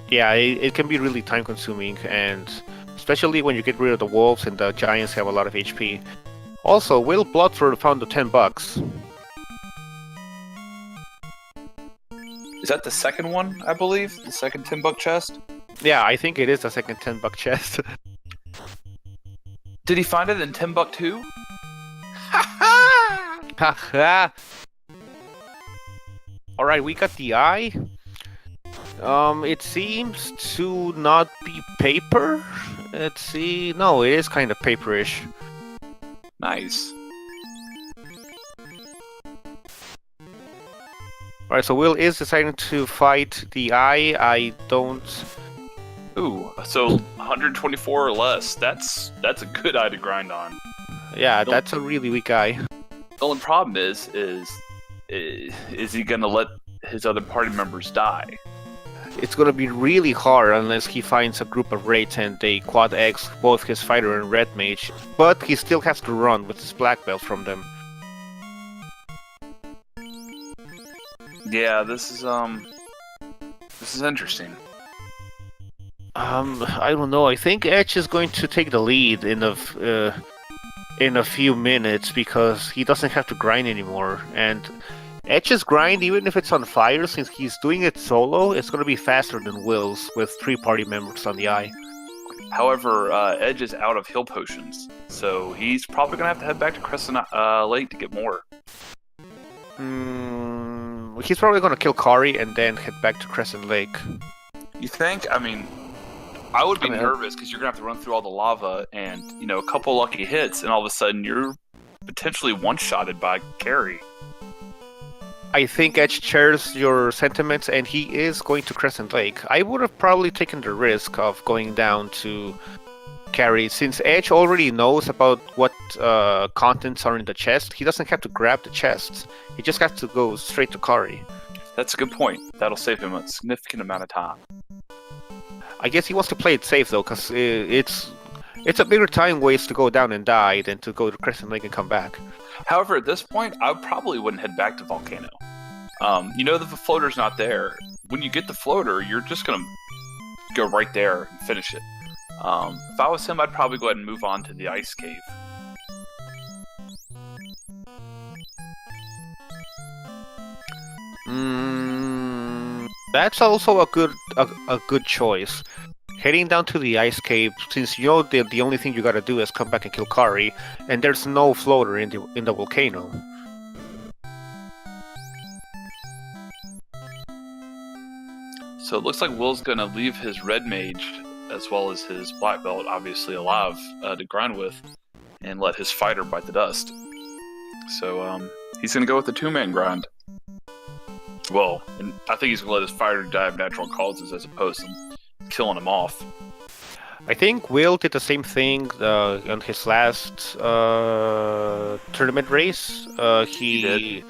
Yeah, it can be really time consuming, and especially when you get rid of the wolves and the giants have a lot of HP. Also, WillBloodworth found the $10. Is that the second one, I believe? The second $10 chest? Yeah, I think it is the second $10 chest. Did he find it in $10 too? Haha! Alright, we got the eye. It seems to not be paper. Let's see. No, it is kind of paperish. Nice. Alright, so Will is deciding to fight the eye. I don't... Ooh, so 124 or less. That's a good eye to grind on. Yeah, that's a really weak eye. The only problem is he gonna let his other party members die? It's gonna be really hard unless he finds a group of raids and they quad X both his fighter and red mage, but he still has to run with his black belt from them. Yeah, this is interesting. I don't know. I think Edge is going to take the lead in a few minutes because he doesn't have to grind anymore. And Edge's grind, even if it's on fire, since he's doing it solo, it's going to be faster than Will's with 3 party members on the eye. However, Edge is out of heal potions, so he's probably going to have to head back to Crescent Lake to get more. He's probably going to kill Kari and then head back to Crescent Lake. You think? I mean, I would be nervous because you're going to have to run through all the lava and, a couple lucky hits, and all of a sudden you're potentially one-shotted by Carrie. I think Edge shares your sentiments, and he is going to Crescent Lake. I would have probably taken the risk of going down to Carrie, since Edge already knows about what contents are in the chest. He doesn't have to grab the chests. He just has to go straight to Kari. That's a good point. That'll save him a significant amount of time. I guess he wants to play it safe though, because it's a bigger time waste to go down and die than to go to Crescent Lake and come back. However, at this point, I probably wouldn't head back to Volcano. You know that the floater's not there. When you get the floater, you're just gonna go right there and finish it. If I was him, I'd probably go ahead and move on to the ice cave. That's also a good choice. Heading down to the ice cave, since you know the only thing you gotta do is come back and kill Kari, and there's no floater in the volcano. So it looks like Will's gonna leave his red mage as well as his black belt, obviously alive, to grind with, and let his fighter bite the dust. So he's gonna go with the 2-man grind. Well, and I think he's gonna let his fighter die of natural causes as opposed to killing him off. I think Will did the same thing on his last tournament race. He did.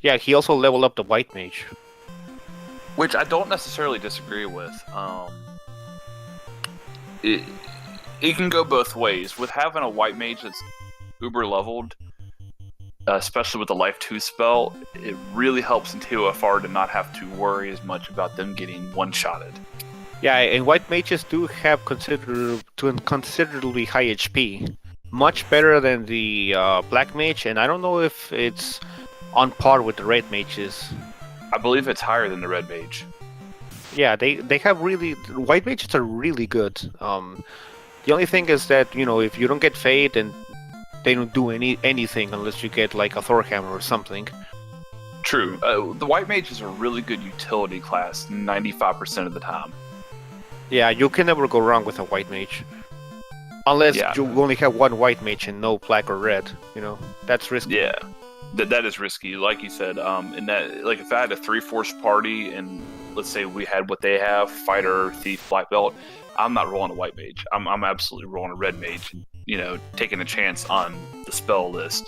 Yeah, he also leveled up the white mage. Which I don't necessarily disagree with. It can go both ways. With having a white mage that's uber leveled, especially with the Life 2 spell, it really helps in TOFR to not have to worry as much about them getting one-shotted. Yeah, and white mages do have considerably high HP. Much better than the black mage, and I don't know if it's on par with the red mages. I believe it's higher than the red mage. Yeah, they have really... White mages are really good. The only thing is that, you know, if you don't get Fade, then they don't do anything unless you get, like, a Thor Hammer or something. True. The white mage is a really good utility class 95% of the time. Yeah, you can never go wrong with a white mage. Unless you only have one white mage and no black or red, you know. That's risky. Yeah. That is risky, like you said. And that, like, if I had a 3-force party and let's say we had what they have, fighter, thief, black belt, I'm not rolling a white mage. I'm absolutely rolling a red mage. You know, taking a chance on the spell list.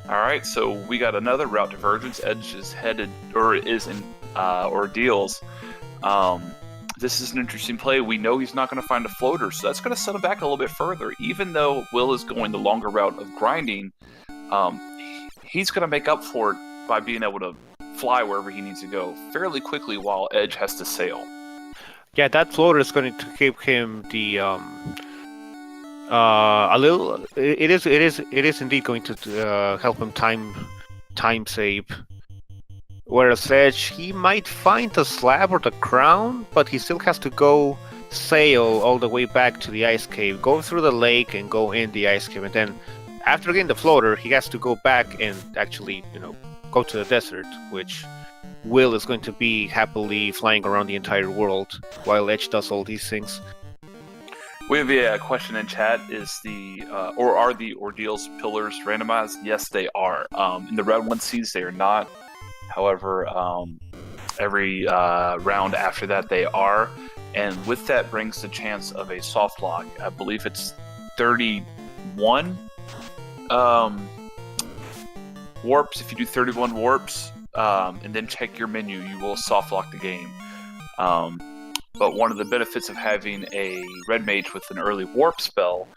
All right, so we got another route divergence. Edge is headed or is in ordeals. This is an interesting play. We know he's not going to find a floater, so that's going to set him back a little bit further. Even though Will is going the longer route of grinding, he's going to make up for it by being able to fly wherever he needs to go fairly quickly while Edge has to sail. Yeah, that floater is going to give him the a little. It is indeed going to help him time save. Whereas Edge, he might find the slab or the crown, but he still has to go sail all the way back to the ice cave, go through the lake and go in the ice cave, and then after getting the floater, he has to go back and actually, you know, go to the desert, which Will is going to be happily flying around the entire world while Edge does all these things. We have a question in chat. Is or are the ordeals pillars randomized? Yes, they are. In the Red 1Cs, they are not. However, every round after that, they are. And with that brings the chance of a soft lock. I believe it's 31 warps. If you do 31 warps, and then check your menu, you will soft lock the game. But one of the benefits of having a red mage with an early warp spell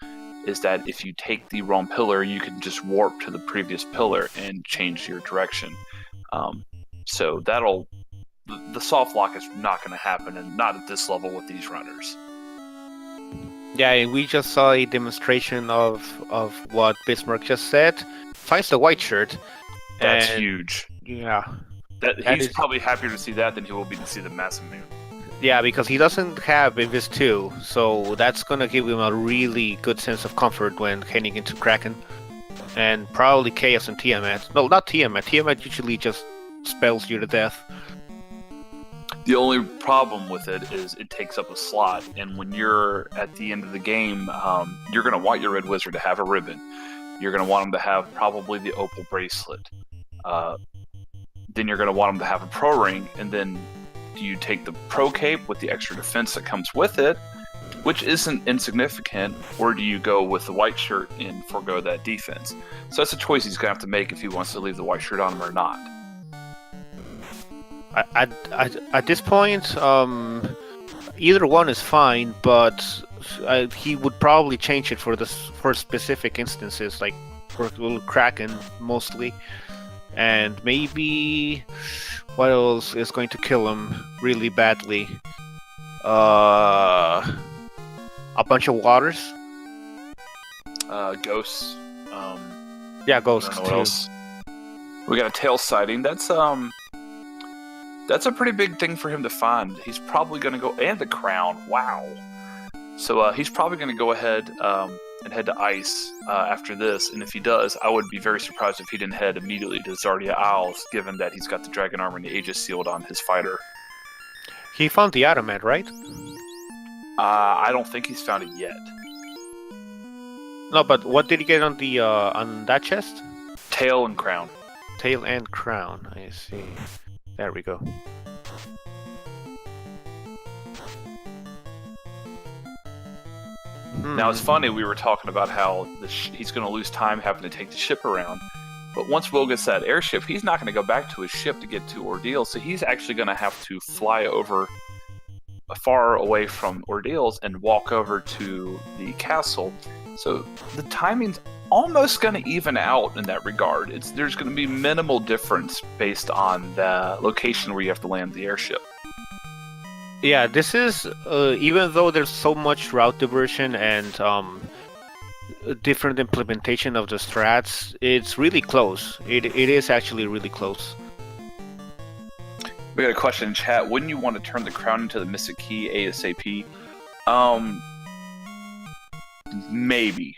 is that if you take the wrong pillar, you can just warp to the previous pillar and change your direction. So the soft lock is not going to happen, and not at this level with these runners. Yeah, and we just saw a demonstration of what Bismarck just said. Finds the white shirt. That's huge. Yeah. He's probably happier to see that than he will be to see the massive moon. Yeah, because he doesn't have Invis 2, so that's going to give him a really good sense of comfort when heading into Kraken. And probably Chaos and Tiamat. No, not Tiamat. Tiamat usually just spells you to death. The only problem with it is it takes up a slot, and when you're at the end of the game, you're going to want your Red Wizard to have a ribbon. You're going to want him to have probably the Opal Bracelet. Then you're going to want him to have a Pro Ring, and then do you take the Pro Cape with the extra defense that comes with it, which isn't insignificant, or do you go with the white shirt and forego that defense? So that's a choice he's going to have to make if he wants to leave the white shirt on him or not. At this point, either one is fine, but he would probably change it for specific instances, like for little Kraken mostly, and maybe what else is going to kill him really badly? A bunch of waters. Ghosts. Yeah, I ghosts don't know what too. else. We got a tail sighting. That's a pretty big thing for him to find. He's probably going to go, and the crown. Wow. So he's probably going to go ahead and head to ice after this. And if he does, I would be very surprised if he didn't head immediately to Zardia Isles, given that he's got the dragon armor and the Aegis sealed on his fighter. He found the Adamant, right? I don't think he's found it yet. No, but what did he get on the on that chest? Tail and crown. Tail and crown. I see. There we go. Now it's funny, we were talking about how he's going to lose time having to take the ship around. But once Will gets that airship, he's not going to go back to his ship to get to Ordeal, so he's actually going to have to fly over far away from Ordeals and walk over to the castle. So the timing's almost going to even out in that regard. There's going to be minimal difference based on the location where you have to land the airship. Yeah, this is even though there's so much route diversion and different implementation of the strats, it's really close. It is actually really close. We got a question in chat. Wouldn't you want to turn the crown into the Mystic Key ASAP? Maybe.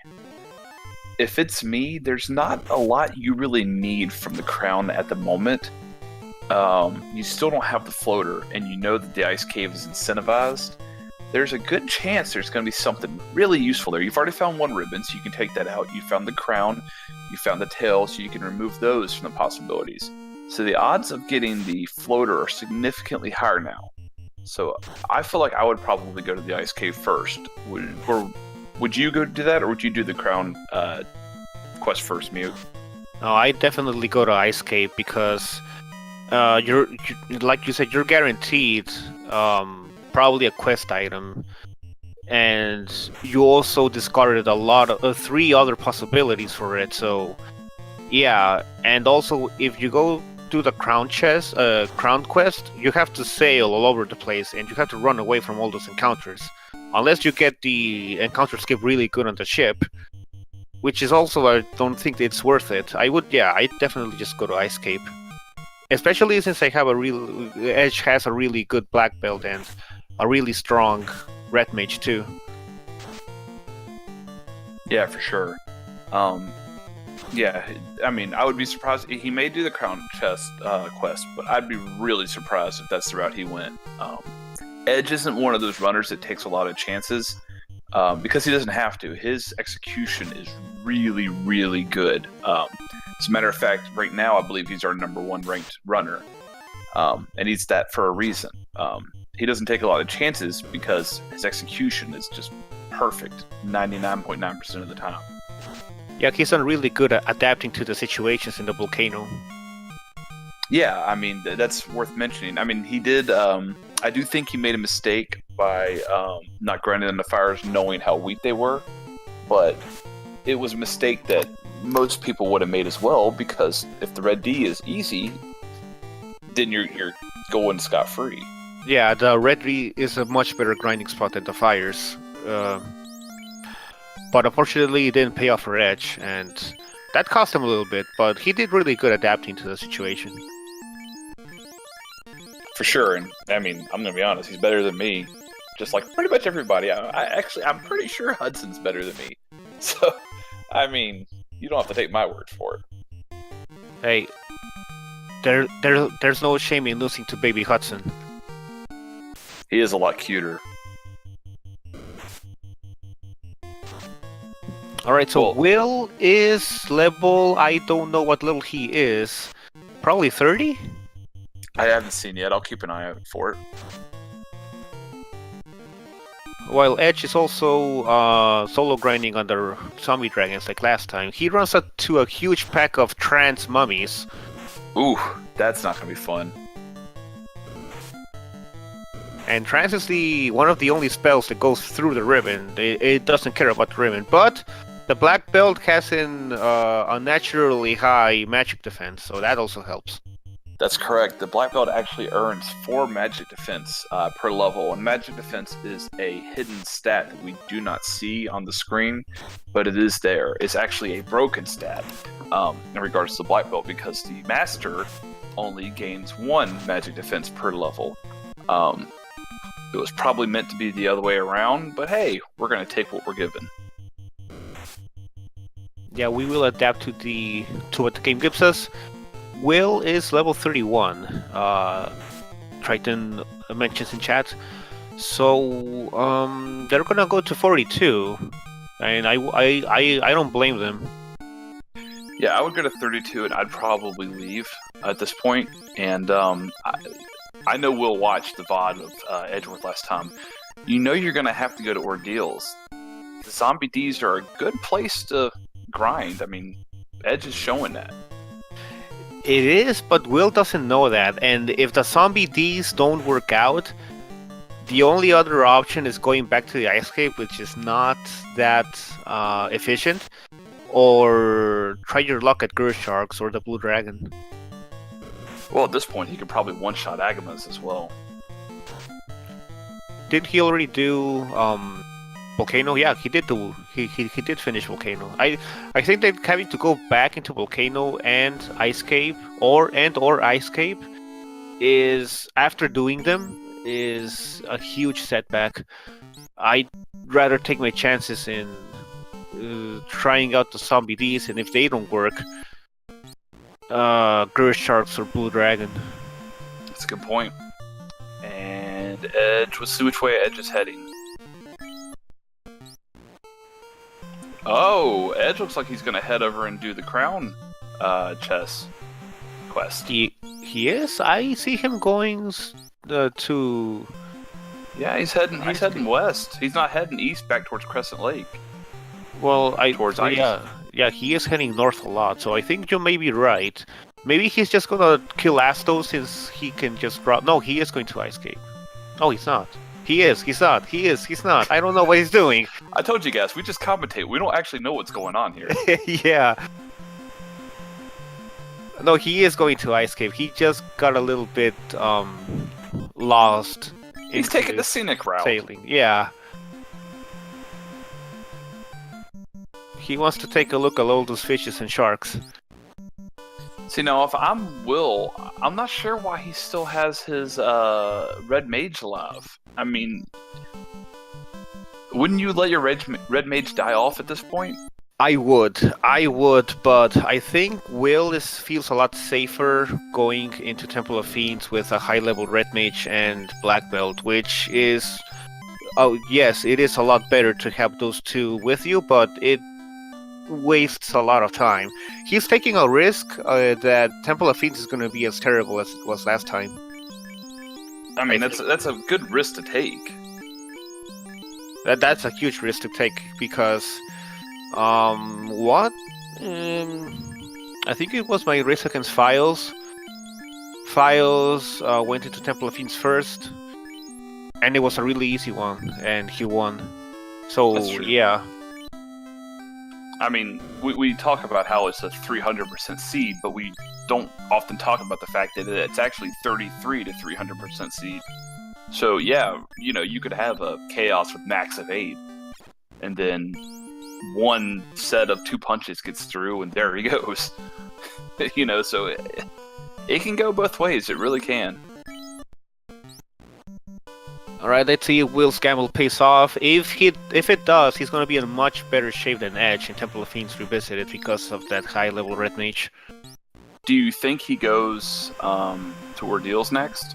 If it's me, there's not a lot you really need from the crown at the moment. You still don't have the floater, and you know that the ice cave is incentivized. There's a good chance there's going to be something really useful there. You've already found one ribbon, so you can take that out. You found the crown, you found the tail, so you can remove those from the possibilities. So the odds of getting the floater are significantly higher now. So I feel like I would probably go to the ice cave first. Would you go do that, or would you do the crown quest first, Mute? No, I definitely go to Ice Cave because you're like you said, you're guaranteed probably a quest item, and you also discarded a lot of 3 other possibilities for it. So yeah, and also if you go do the crown quest, you have to sail all over the place, and you have to run away from all those encounters. Unless you get the encounter skip really good on the ship, which is also, I don't think it's worth it. I'd definitely just go to Ice Cape. Especially since Edge has a really good black belt and a really strong red mage too. Yeah, for sure. Yeah, I mean, I would be surprised. He may do the crown chest quest, but I'd be really surprised if that's the route he went. Edge isn't one of those runners that takes a lot of chances because he doesn't have to. His execution is really, really good. As a matter of fact, right now I believe he's our #1 ranked runner, and he's that for a reason. He doesn't take a lot of chances because his execution is just perfect 99.9% of the time. Yeah, he's done really good at adapting to the situations in the volcano. Yeah, I mean, that's worth mentioning. I mean, he did... I do think he made a mistake by not grinding on the fires knowing how weak they were, but it was a mistake that most people would have made as well, because if the red D is easy, then you're going scot-free. Yeah, the red D is a much better grinding spot than the fires. But unfortunately it didn't pay off for Edge, and that cost him a little bit, but he did really good adapting to the situation. For sure, and I mean, I'm gonna be honest, he's better than me, just like pretty much everybody. I'm pretty sure Hudson's better than me. So, I mean, you don't have to take my word for it. Hey, there's no shame in losing to baby Hudson. He is a lot cuter. Alright, so Cool. Will is level, I don't know what level he is. Probably 30? I haven't seen yet. I'll keep an eye out for it. While Edge is also solo grinding under zombie dragons like last time. He runs to a huge pack of trans mummies. Ooh, that's not gonna be fun. And trance is one of the only spells that goes through the ribbon. It doesn't care about the ribbon, but the black belt has an unnaturally high magic defense, so that also helps. That's correct. The black belt actually earns 4 magic defense per level, and magic defense is a hidden stat that we do not see on the screen, but it is there. It's actually a broken stat in regards to the black belt because the master only gains 1 magic defense per level. It was probably meant to be the other way around, but hey, we're going to take what we're given. Yeah, we will adapt to what the game gives us. Will is level 31. Triton mentions in chat. So they're gonna go to 42, and I don't blame them. Yeah, I would go to 32, and I'd probably leave at this point. And I know Will watched the VOD of Edgeworth last time. You know you're gonna have to go to ordeals. The zombie Ds are a good place to grind. I mean, Edge is showing that. It is, but Will doesn't know that, and if the zombie Ds don't work out, the only other option is going back to the ice cape, which is not that efficient, or try your luck at Gurus Sharks or the Blue Dragon. Well, at this point, he could probably one-shot Agamas as well. Did he already do Volcano? Yeah, he did do. He did finish Volcano. I think that having to go back into Volcano and Ice Cape or Ice Cape is, after doing them, is a huge setback. I'd rather take my chances in trying out the zombie Ds, and if they don't work, Gurus Sharks or Blue Dragon. That's a good point. And Edge, let's see which way Edge is heading. Oh, Edge looks like he's gonna head over and do the crown chess quest. He is? I see him going to... Yeah, he's heading west. He's not heading east back towards Crescent Lake. Well, towards ice. Yeah, he is heading north a lot, so I think you may be right. Maybe he's just gonna kill Asto since he can just drop... No, he is going to Ice Cape. Oh, he's not. He is, he's not. He is, he's not. I don't know what he's doing. I told you guys, we just commentate. We don't actually know what's going on here. Yeah. No, he is going to Ice Cape. He just got a little bit lost. He's taking the scenic route. Sailing, yeah. He wants to take a look at all those fishes and sharks. See, now, if I'm Will, I'm not sure why he still has his Red Mage alive. I mean, wouldn't you let your Red Mage die off at this point? I would, but I think Will feels a lot safer going into Temple of Fiends with a high-level Red Mage and Black Belt, which is... Oh, yes, it is a lot better to have those two with you, but it wastes a lot of time. He's taking a risk that Temple of Fiends is going to be as terrible as it was last time. I mean, that's a good risk to take. That's a huge risk to take because what? I think it was my race against Files. Files went into Temple of Fiends first, and it was a really easy one, and he won. So yeah. I mean, we talk about how it's a 300% seed, but we don't often talk about the fact that it's actually 33 to 300% seed. So yeah, you know, you could have a Chaos with max of 8, and then one set of 2 punches gets through, and there he goes. You know, so it can go both ways. It really can. Alright, let's see if Will's gamble pays off. If it does, he's going to be in much better shape than Edge in Temple of Fiends Revisited because of that high-level Red Mage. Do you think he goes to Ordeals next?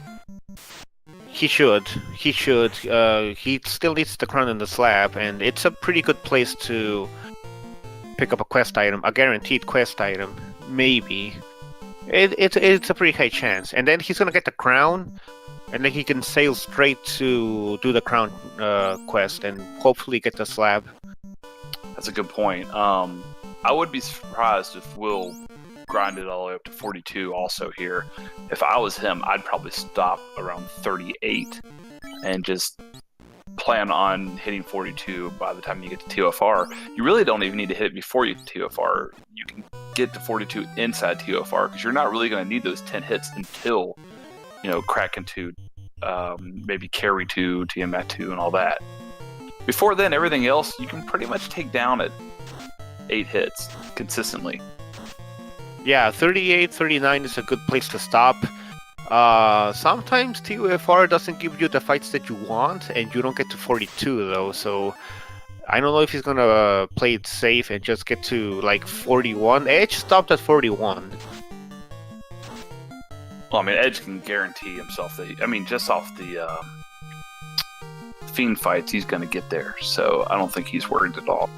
He should. He should. He still needs the crown and the slab, and it's a pretty good place to pick up a quest item, a guaranteed quest item, maybe. It's a pretty high chance. And then he's going to get the crown, and then he can sail straight to do the crown quest and hopefully get the slab. That's a good point. I would be surprised if Will grinded all the way up to 42 also here. If I was him, I'd probably stop around 38. and just plan on hitting 42 by the time you get to TOFR. You really don't even need to hit it before you get to TOFR. You can get to 42 inside TOFR because you're not really going to need those 10 hits until, Kraken 2, maybe Carry 2, Tiamat 2, and all that. Before then, everything else you can pretty much take down at 8 hits consistently. Yeah, 38, 39 is a good place to stop. Sometimes TOFR doesn't give you the fights that you want, and you don't get to 42 though, so I don't know if he's gonna play it safe and just get to like 41. Edge stopped at 41. Well, I mean, Edge can guarantee himself that, just off the Fiend fights, he's gonna get there, so I don't think he's worried at all.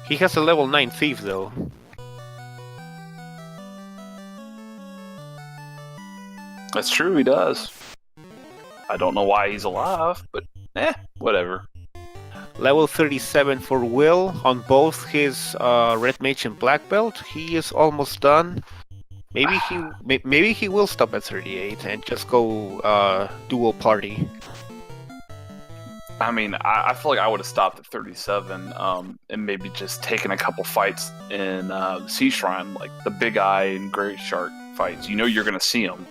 He has a level 9 Thief though. That's true, he does. I don't know why he's alive, but whatever. Level 37 for Will on both his Red Mage and Black Belt. He is almost done. Maybe he will stop at 38 and just go dual party. I mean, I feel like I would have stopped at 37 and maybe just taken a couple fights in Sea Shrine, like the Big Eye and Great Shark fights. You're going to see them.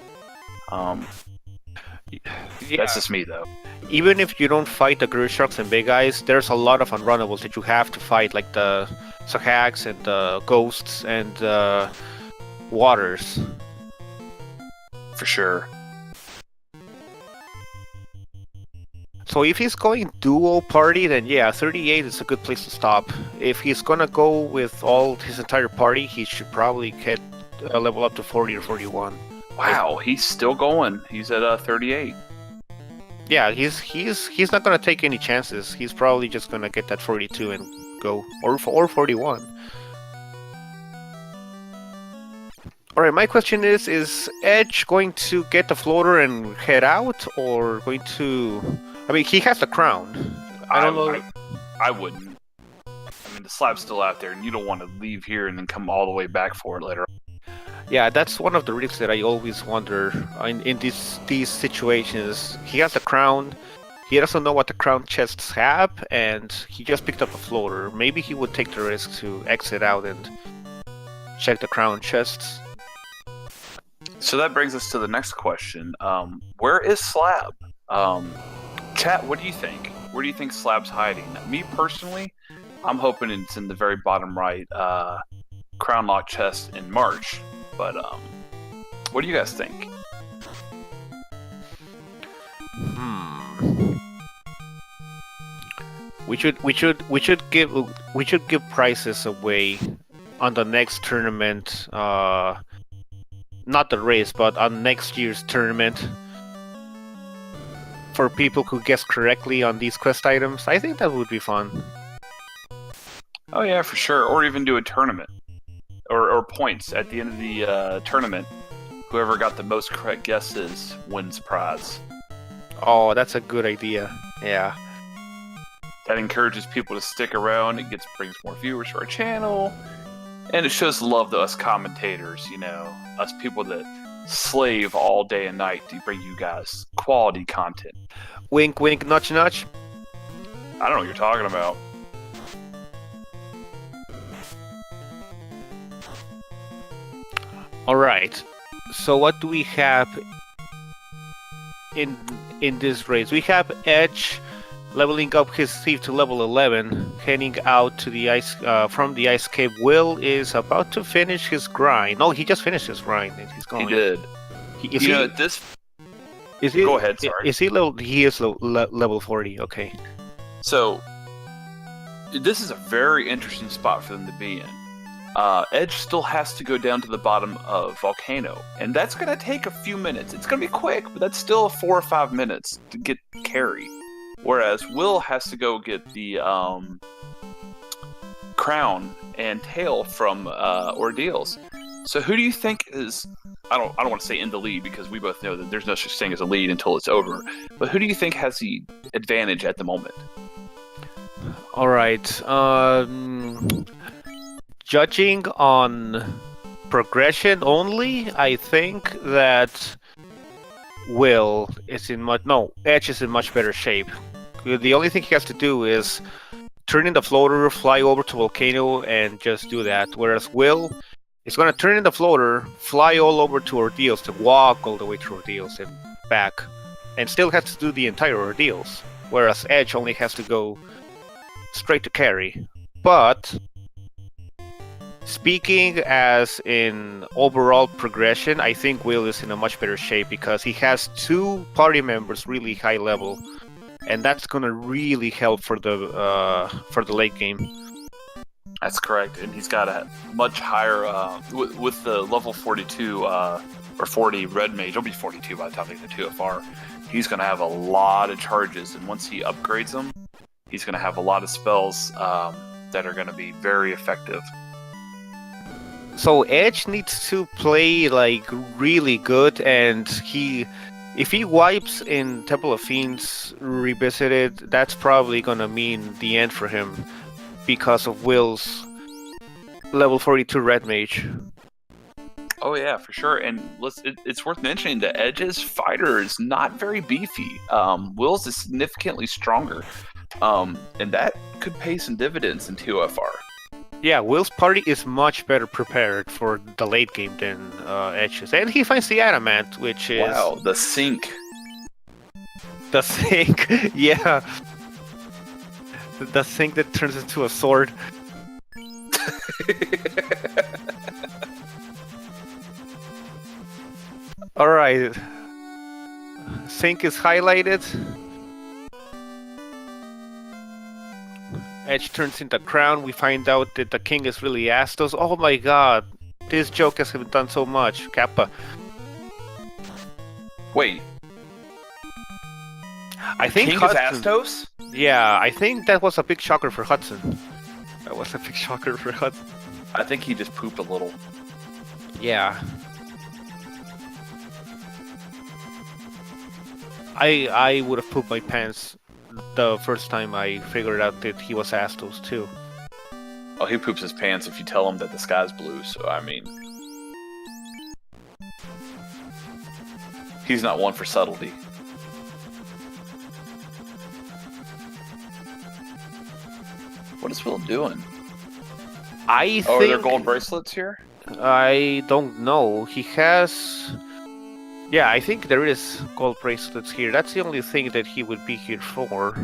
That's just me, though. Even if you don't fight the Great Sharks and Big Eyes, there's a lot of unrunnables that you have to fight, like the Sahags and the Ghosts and the Waters. For sure. So if he's going dual party, then yeah, 38 is a good place to stop. If he's gonna go with all his entire party, he should probably get a level up to 40 or 41. Wow, he's still going. He's at 38. Yeah, he's not gonna take any chances. He's probably just gonna get that 42 and go, or 41. All right, my question is Edge going to get the floater and head out, or going to? I mean, he has the crown. I don't know. I wouldn't. I mean, the slab's still out there, and you don't want to leave here and then come all the way back for it later on. Yeah, that's one of the risks that I always wonder in these situations. He has a crown. He doesn't know what the crown chests have, and he just picked up a floater. Maybe he would take the risk to exit out and check the crown chests. So that brings us to the next question. Where is Slab? Chat, what do you think? Where do you think Slab's hiding? Me personally, I'm hoping it's in the very bottom right crown lock chest in March. But what do you guys think? We should give prizes away on the next tournament. Not the race, but on next year's tournament. For people who guess correctly on these quest items, I think that would be fun. Oh yeah, for sure. Or even do a tournament. Or points at the end of the tournament. Whoever got the most correct guesses wins prize. Oh, that's a good idea. Yeah. That encourages people to stick around. It brings more viewers to our channel. And it shows love to us commentators, us people that slave all day and night to bring you guys quality content. Wink, wink, nudge, nudge. I don't know what you're talking about. Alright, so what do we have in this race? We have Edge leveling up his thief to level 11, heading out to the ice from the ice cave. Will is about to finish his grind. No, he just finished his grind and he's going. He did. Go ahead, sorry. Is he level? He is level 40. Okay. So this is a very interesting spot for them to be in. Edge still has to go down to the bottom of Volcano, and that's going to take a few minutes. It's going to be quick, but that's still 4 or 5 minutes to get carry. Whereas Will has to go get the crown and tail from Ordeals. So who do you think is? I don't want to say in the lead because we both know that there's no such thing as a lead until it's over. But who do you think has the advantage at the moment? All right. Judging on progression only, I think that Will is in much no Edge is in much better shape. The only thing he has to do is turn in the floater, fly over to Volcano, and just do that. Whereas Will is gonna turn in the floater, fly all over to Ordeals, to walk all the way to Ordeals and back, and still has to do the entire Ordeals. Whereas Edge only has to go straight to carry. But speaking as in overall progression, I think Will is in a much better shape because he has two party members really high level, and that's gonna really help for the late game. That's correct, and he's got a much higher with the level 42 or 40 red mage. He'll be 42 by the time they get to 2FR. He's gonna have a lot of charges, and once he upgrades them, he's gonna have a lot of spells that are gonna be very effective. So Edge needs to play like really good, and if he wipes in Temple of Fiends Revisited, that's probably gonna mean the end for him because of Will's level 42 red mage. Oh yeah, for sure. And it's worth mentioning that Edge's fighter is not very beefy. Will's is significantly stronger, and that could pay some dividends in 2FR. Yeah, Will's party is much better prepared for the late game than Edge's. And he finds the Adamant, which is... Wow, the sink. The sink, yeah. The sink that turns into a sword. Alright. Sink is highlighted. Edge turns into crown. We find out that the king is really Astos. Oh my god. This joke has been done so much. Kappa. Wait. I think King Hudson, is Astos? Yeah, I think that was a big shocker for Hudson. That was a big shocker for Hudson. I think he just pooped a little. Yeah. I would have pooped my pants the first time I figured out that he was Astos too. Oh, he poops his pants if you tell him that the sky's blue, so I mean... He's not one for subtlety. What is Will doing? I Oh, think... are there gold bracelets here? I don't know. He has... Yeah, I think there is gold bracelets here. That's the only thing that he would be here for.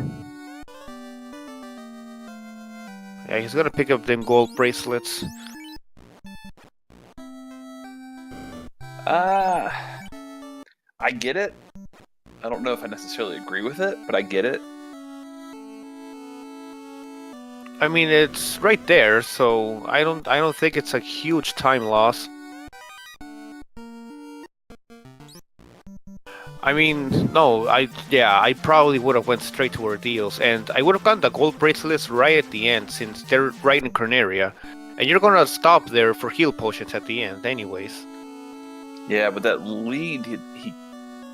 Yeah, he's gonna pick up them gold bracelets. I get it. I don't know if I necessarily agree with it, but I get it. I mean, it's right there, so I don't think it's a huge time loss. I mean, no, I probably would have went straight to Ordeals, and I would have gotten the gold bracelets right at the end, since they're right in Corneria, and you're gonna stop there for heal potions at the end, anyways. Yeah, but that lead he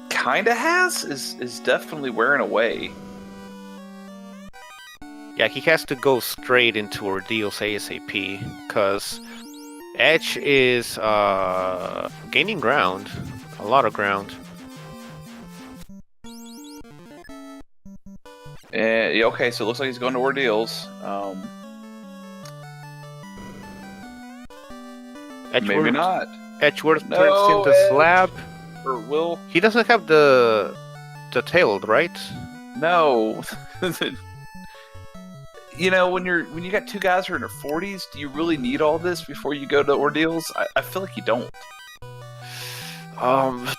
kind of has is definitely wearing away. Yeah, he has to go straight into Ordeals ASAP, because Edge is gaining ground, a lot of ground. Yeah, okay, so it looks like he's going to Ordeals. Maybe not. Edgeworth No, turns into Edge. slab. Or Will? He doesn't have the tail, right? No. You know, when you got two guys who are in their 40s, do you really need all this before you go to Ordeals? I feel like you don't.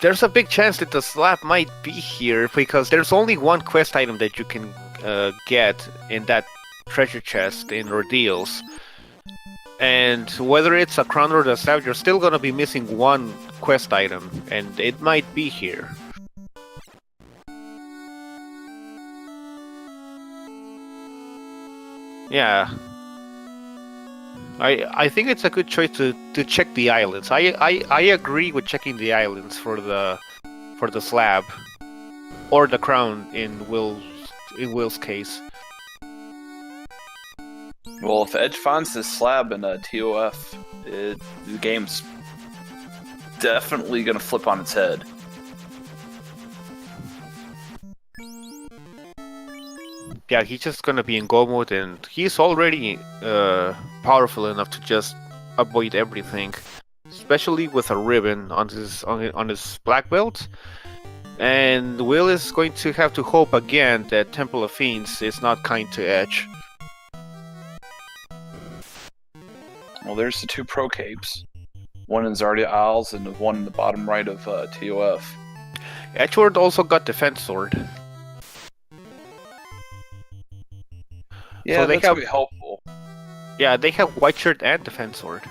There's a big chance that the slab might be here, because there's only one quest item that you can get in that treasure chest in Ordeals. And whether it's a crown or the slab, you're still gonna be missing one quest item, and it might be here. Yeah. I think it's a good choice to check the islands. I agree with checking the islands for the slab or the crown in Will's case. Well, if Edge finds this slab in a TOF, the game's definitely gonna flip on its head. Yeah, he's just gonna be in go mode, and he's already powerful enough to just avoid everything, especially with a ribbon on his black belt. And Will is going to have to hope again that Temple of Fiends is not kind to Edge. Well, there's the 2 pro capes. One in Zardia Isles and one in the bottom right of TOF. Edgeworth also got Defense Sword. Yeah, so that's gonna be helpful. Yeah, they have White Shirt and Defense Sword.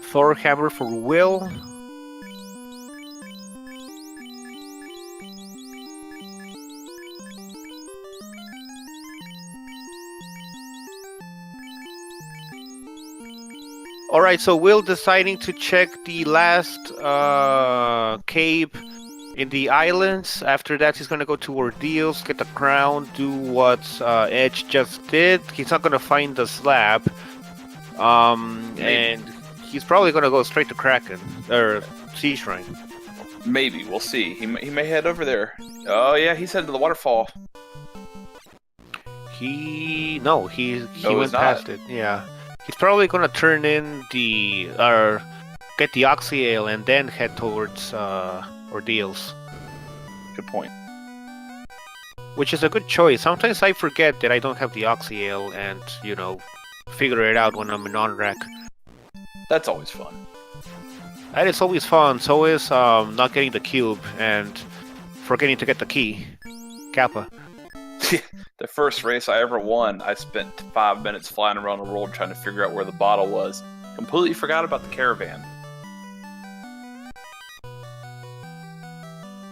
Thor Hammer for Will. Alright, so Will deciding to check the last cave in the islands. After that, he's gonna go to Ordeals, get the crown, do what Edge just did. He's not gonna find the slab. And he's probably gonna go straight to Kraken, or Sea Shrine. Maybe, we'll see. He may head over there. Oh yeah, he's headed to the waterfall. He No, went past it. Yeah. He's probably gonna turn in get the Oxy Ale and then head towards Ordeals. Good point. Which is a good choice. Sometimes I forget that I don't have the Oxy Ale and, figure it out when I'm in on-rack. That's always fun. That is always fun. So is not getting the cube and forgetting to get the key. Kappa. The first race I ever won, I spent 5 minutes flying around the world trying to figure out where the bottle was. Completely forgot about the caravan.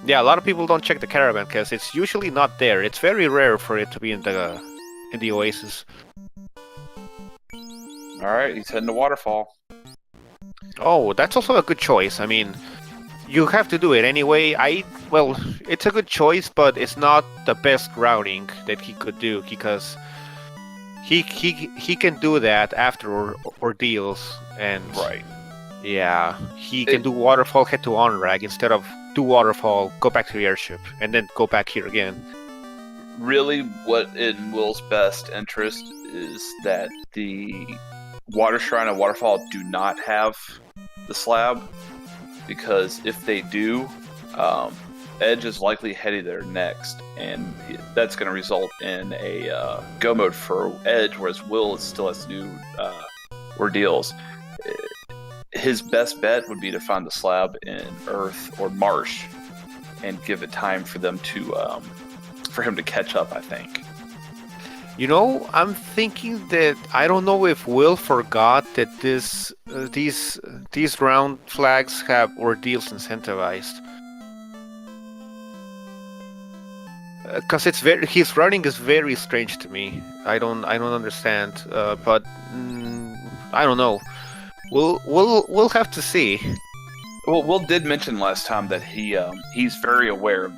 Yeah, a lot of people don't check the caravan because it's usually not there. It's very rare for it to be in the oasis. Alright, he's heading to waterfall. Oh, that's also a good choice. I mean, you have to do it anyway. It's a good choice, but it's not the best routing that he could do because he can do that after Ordeals and right. Yeah, he can do waterfall, head to on-rag instead of do waterfall, go back to the airship, and then go back here again. Really, what in Will's best interest is that the Water Shrine and Waterfall do not have the slab, because if they do, Edge is likely heading there next, and that's going to result in a go mode for Edge, whereas Will still has to do Ordeals. His best bet would be to find the slab in Earth or Marsh and give it time for them to for him to catch up, I think. I'm thinking that I don't know if Will forgot that these round flags have Ordeals incentivized. Because his running is very strange to me. I don't understand. But I don't know. We'll have to see. Well, Will did mention last time that he's very aware of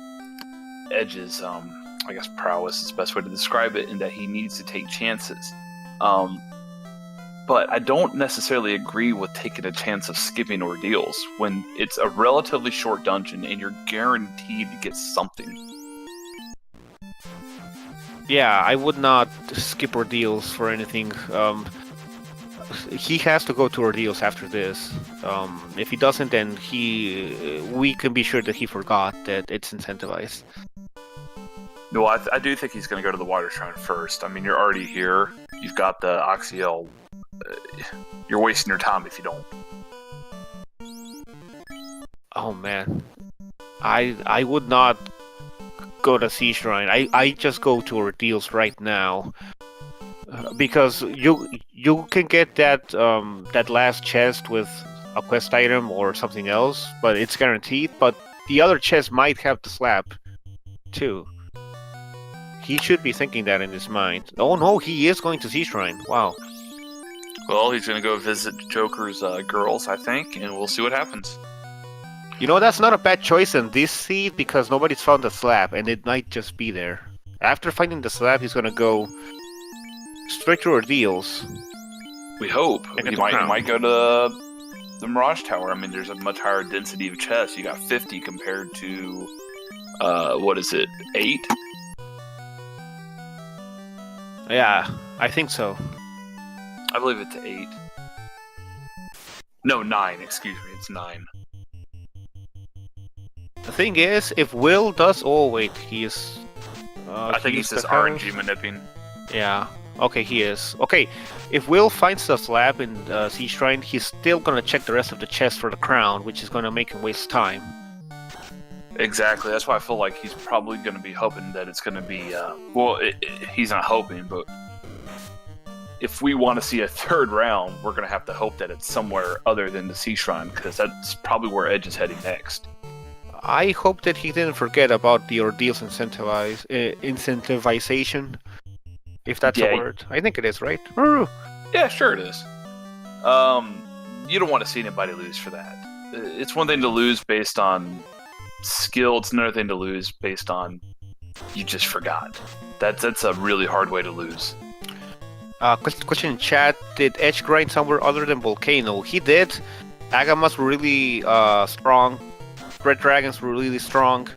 Edge's I guess prowess is the best way to describe it, in that he needs to take chances. But I don't necessarily agree with taking a chance of skipping Ordeals when it's a relatively short dungeon and you're guaranteed to get something. Yeah, I would not skip Ordeals for anything. He has to go to Ordeals after this. If he doesn't, then we can be sure that he forgot that it's incentivized. No, I do think he's going to go to the Water Shrine first. I mean, you're already here. You've got the Oxyel. You're wasting your time if you don't. Oh man, I would not go to Sea Shrine. I just go to Ordeals right now. Because you can get that last chest with a quest item or something else, but it's guaranteed. But the other chest might have the slab too. He should be thinking that in his mind. Oh no, he is going to Sea Shrine. Wow. Well, he's going to go visit Joker's girls, I think, and we'll see what happens. That's not a bad choice in this seed because nobody's found the slab, and it might just be there. After finding the slab, he's going to go straight to Ordeals. We hope. And get He the crown. might go to the Mirage Tower. I mean, there's a much higher density of chests. You got 50 compared to, what is it, 8? Yeah, I think so. I believe it's 8. No, 9, excuse me, it's 9. The thing is, if Will does... Oh, wait, he is... I think he's the just house. RNG manipulating. Yeah, okay, he is. Okay, if Will finds the slab in Sea Shrine, he's still gonna check the rest of the chest for the crown, which is gonna make him waste time. Exactly, that's why I feel like he's probably going to be hoping that it's going to be, he's not hoping, but if we want to see a third round, we're going to have to hope that it's somewhere other than the Sea Shrine, because that's probably where Edge is heading next. I hope that he didn't forget about the ordeals incentivization, if that's a word. I think it is, right? Yeah, sure it is. You don't want to see anybody lose for that. It's one thing to lose based on skill, it's another thing to lose based on you just forgot. That's a really hard way to lose. Question in chat, did Edge grind somewhere other than Volcano? He did. Agamas were really strong. Red Dragons were really strong.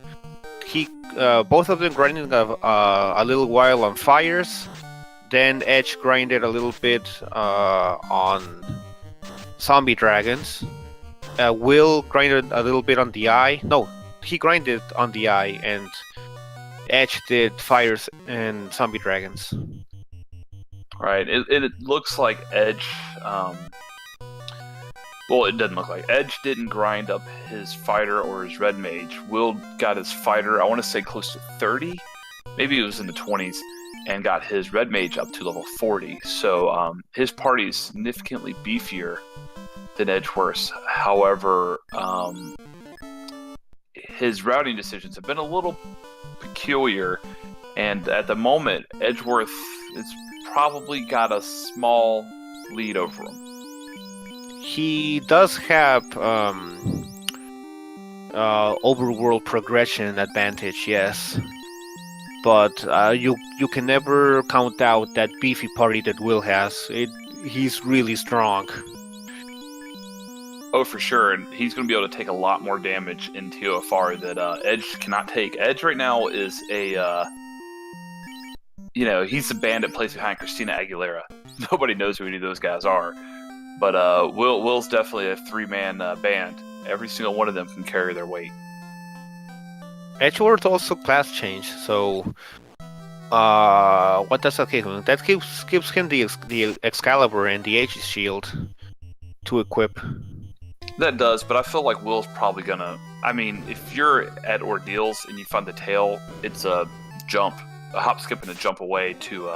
Both of them grinded a little while on Fires. Then Edge grinded a little bit on Zombie Dragons. Will grinded a little bit on the Eye. No, he grinded on the Eye, and Edge did Fires and Zombie Dragons. Right. It looks like Edge. Well, it doesn't look like Edge didn't grind up his fighter or his red mage. Will got his fighter, I want to say close to 30, maybe it was in the 20s, and got his red mage up to level 40. So his party is significantly beefier than Edgeworth's. However, his routing decisions have been a little peculiar, and at the moment, Edgeworth has probably got a small lead over him. He does have overworld progression advantage, yes. But you can never count out that beefy party that Will has. He's really strong. Oh, for sure, and he's going to be able to take a lot more damage in TOFR that Edge cannot take. Edge right now is a, he's the band that plays behind Christina Aguilera. Nobody knows who any of those guys are. But Will's definitely a 3-man band. Every single one of them can carry their weight. Edgeworth also class change, so what does that give him? That gives him the Excalibur and the Aegis shield to equip. That does, but I feel like Will's probably gonna. I mean, if you're at Ordeals and you find the tail, it's a jump, a hop, skip, and a jump away to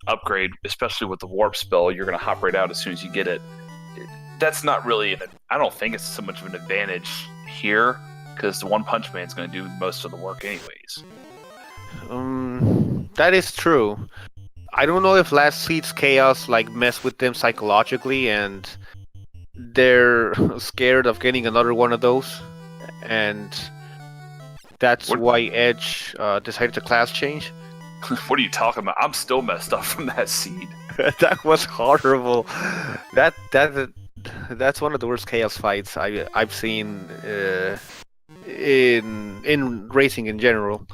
upgrade. Especially with the warp spell, you're gonna hop right out as soon as you get it. That's not really I don't think it's so much of an advantage here, because the One Punch Man's gonna do most of the work anyways. That is true. I don't know if Last Seed's Chaos mess with them psychologically, and they're scared of getting another one of those, and that's why Edge decided to class change. What are you talking about? I'm still messed up from that seed. That was horrible. That's one of the worst Chaos fights I've seen in racing in general.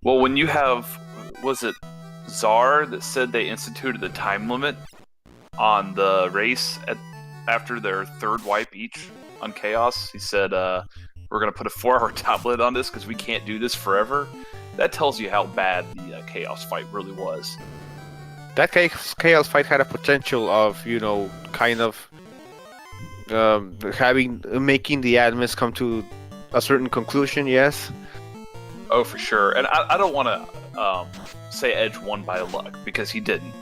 Well, when you have, was it Czar that said they instituted the time limit on the race after their third wipe each on Chaos? He said, we're going to put a 4-hour time limit on this because we can't do this forever. That tells you how bad the Chaos fight really was. That Chaos fight had a potential of, kind of making the admins come to a certain conclusion, yes. Oh, for sure. And I don't want to say Edge won by luck, because he didn't.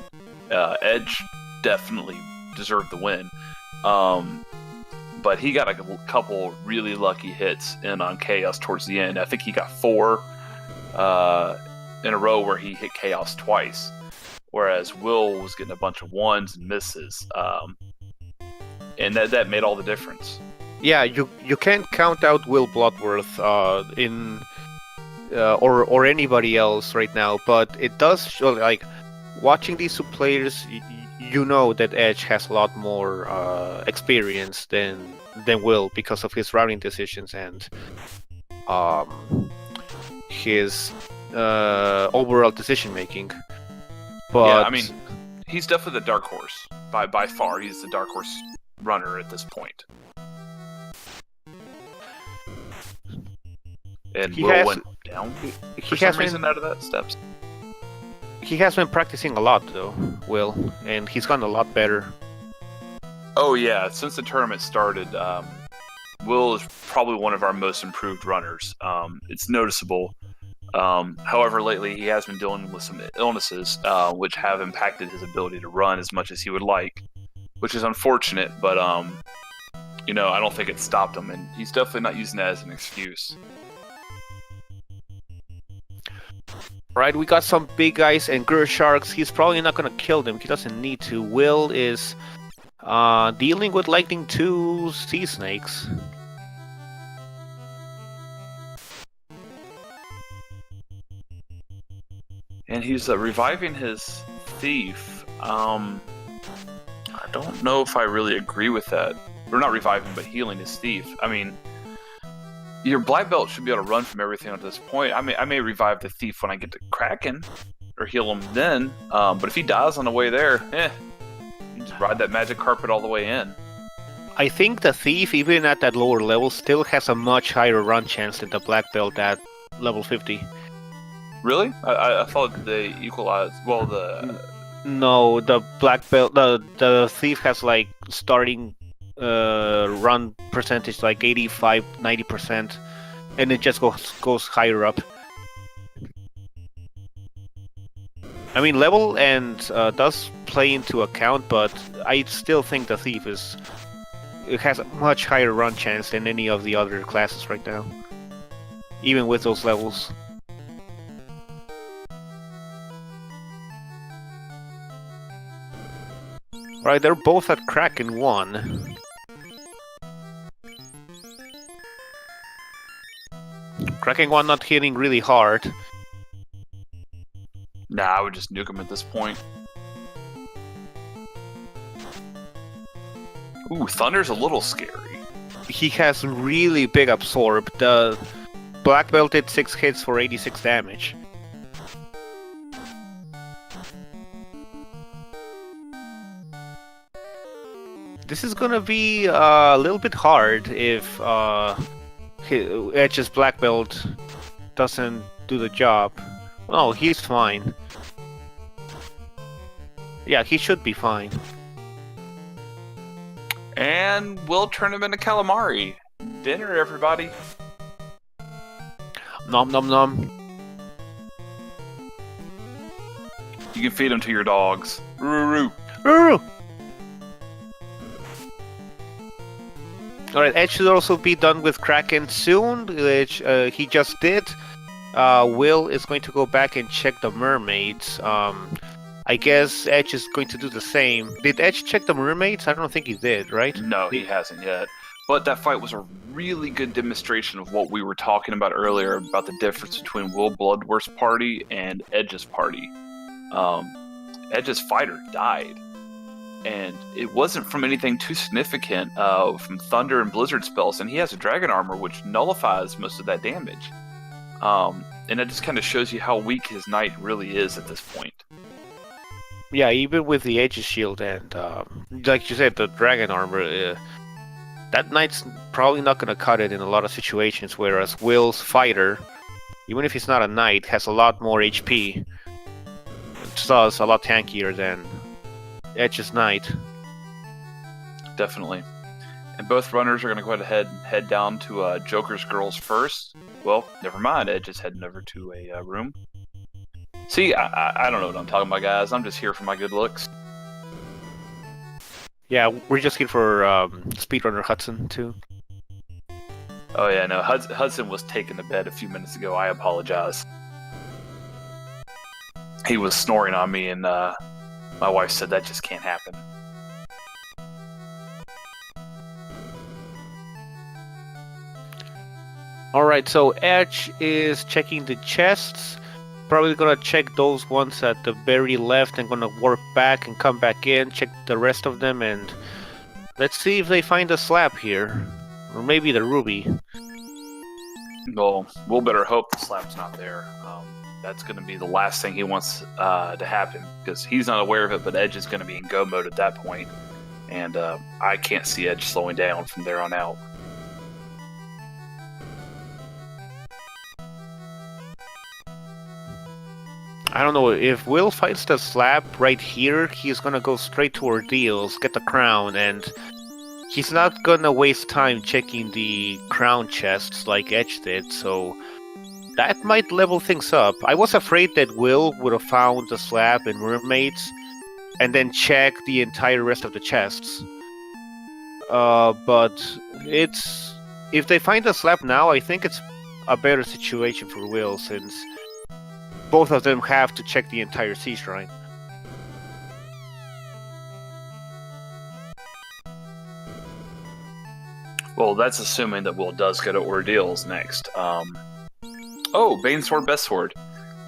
Edge definitely deserved the win. But he got a couple really lucky hits in on Chaos towards the end. I think he got 4 in a row where he hit Chaos twice, whereas Will was getting a bunch of 1s and misses. And that made all the difference. Yeah, you can't count out WillBloodworth or anybody else right now, but it does show, watching these two players, you know that Edge has a lot more experience than Will because of his routing decisions and his overall decision making. But Yeah, I mean, he's definitely the dark horse. By far, he's the dark horse runner at this point. And Will went down for some reason out of that steps. He has been practicing a lot, though, Will, and he's gotten a lot better. Oh, yeah. Since the tournament started, Will is probably one of our most improved runners. It's noticeable. However, lately he has been dealing with some illnesses, which have impacted his ability to run as much as he would like, which is unfortunate, but, I don't think it stopped him, and he's definitely not using that as an excuse. Right, we got some big guys and Gur Sharks. He's probably not going to kill them. He doesn't need to. Will is dealing with Lightning 2 Sea Snakes. And he's reviving his thief. I don't know if I really agree with that. Or not reviving, but healing his thief. I mean, your black belt should be able to run from everything at this point. I may revive the thief when I get to Kraken, or heal him then. But if he dies on the way there, you just ride that magic carpet all the way in. I think the thief, even at that lower level, still has a much higher run chance than the black belt at level 50. Really? I thought they equalized. Well, No, the black belt, the thief has like starting run percentage like 85, 90%, and it just goes higher up. I mean, level and does play into account, but I still think the thief has a much higher run chance than any of the other classes right now, even with those levels. Right, they're both at Kraken 1. Kraken 1 not hitting really hard. Nah, I would just nuke him at this point. Ooh, Thunder's a little scary. He has really big absorb. The black belt did 6 hits for 86 damage. This is gonna be a little bit hard if Edge's black belt doesn't do the job. No, he's fine. Yeah, he should be fine. And we'll turn him into calamari. Dinner, everybody. Nom nom nom. You can feed them to your dogs. Roo roo. Alright, Edge should also be done with Kraken soon, which he just did. Will is going to go back and check the mermaids. I guess Edge is going to do the same. Did Edge check the mermaids? I don't think he did, right? No, he hasn't yet. But that fight was a really good demonstration of what we were talking about earlier about the difference between WillBloodworth's party and Edge's party. Edge's fighter died. And it wasn't from anything too significant, from thunder and blizzard spells, and he has a dragon armor which nullifies most of that damage. And that just kind of shows you how weak his knight really is at this point. Yeah, even with the Edge's shield and, like you said, the dragon armor, that knight's probably not going to cut it in a lot of situations, whereas Will's fighter, even if he's not a knight, has a lot more HP. So it's a lot tankier than Edge's knight. Definitely. And both runners are going to go ahead and head down to Joker's Girls first. Well, never mind. Edge is heading over to a room. See, I don't know what I'm talking about, guys. I'm just here for my good looks. Yeah, we're just here for Speedrunner Hudson, too. Oh, yeah, no. Hudson was taken to bed a few minutes ago. I apologize. He was snoring on me, and my wife said that just can't happen. Alright, so Edge is checking the chests. probably gonna check those ones at the very left and gonna warp back and come back in, check the rest of them, and let's see if they find a slab here. Or maybe the ruby. Well, we'll better hope the slab's not there. That's going to be the last thing he wants to happen, because he's not aware of it, but Edge is going to be in go mode at that point, and I can't see Edge slowing down from there on out. I don't know, if Will finds the slab right here, he's gonna go straight to Ordeals, get the crown, and he's not gonna waste time checking the crown chests like Edge did, so that might level things up. I was afraid that Will would have found the slab in Mermaids and then check the entire rest of the chests. But if they find the slab now, I think it's a better situation for Will, since both of them have to check the entire sea shrine. Well, that's assuming that Will does go to Ordeals next. Oh, Bane Sword, Best Sword.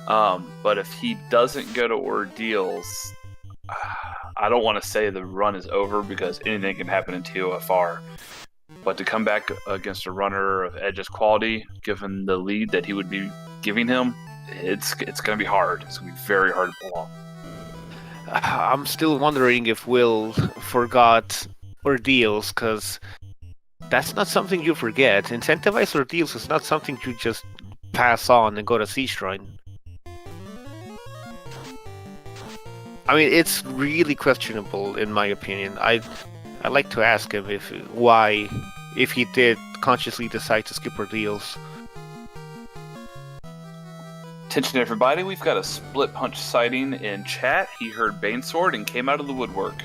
But if he doesn't go to Ordeals, I don't want to say the run is over, because anything can happen in TOFR. But to come back against a runner of Edge's quality, given the lead that he would be giving him, it's going to be hard. It's going to be very hard to pull off. I'm still wondering if Will forgot Ordeals, because that's not something you forget. Incentivized Ordeals is not something you just pass on and go to Sea Shrine. I mean, it's really questionable in my opinion. I'd like to ask him if he did consciously decide to skip Ordeals. Attention everybody, we've got a split punch sighting in chat. He heard Bane Sword and came out of the woodwork.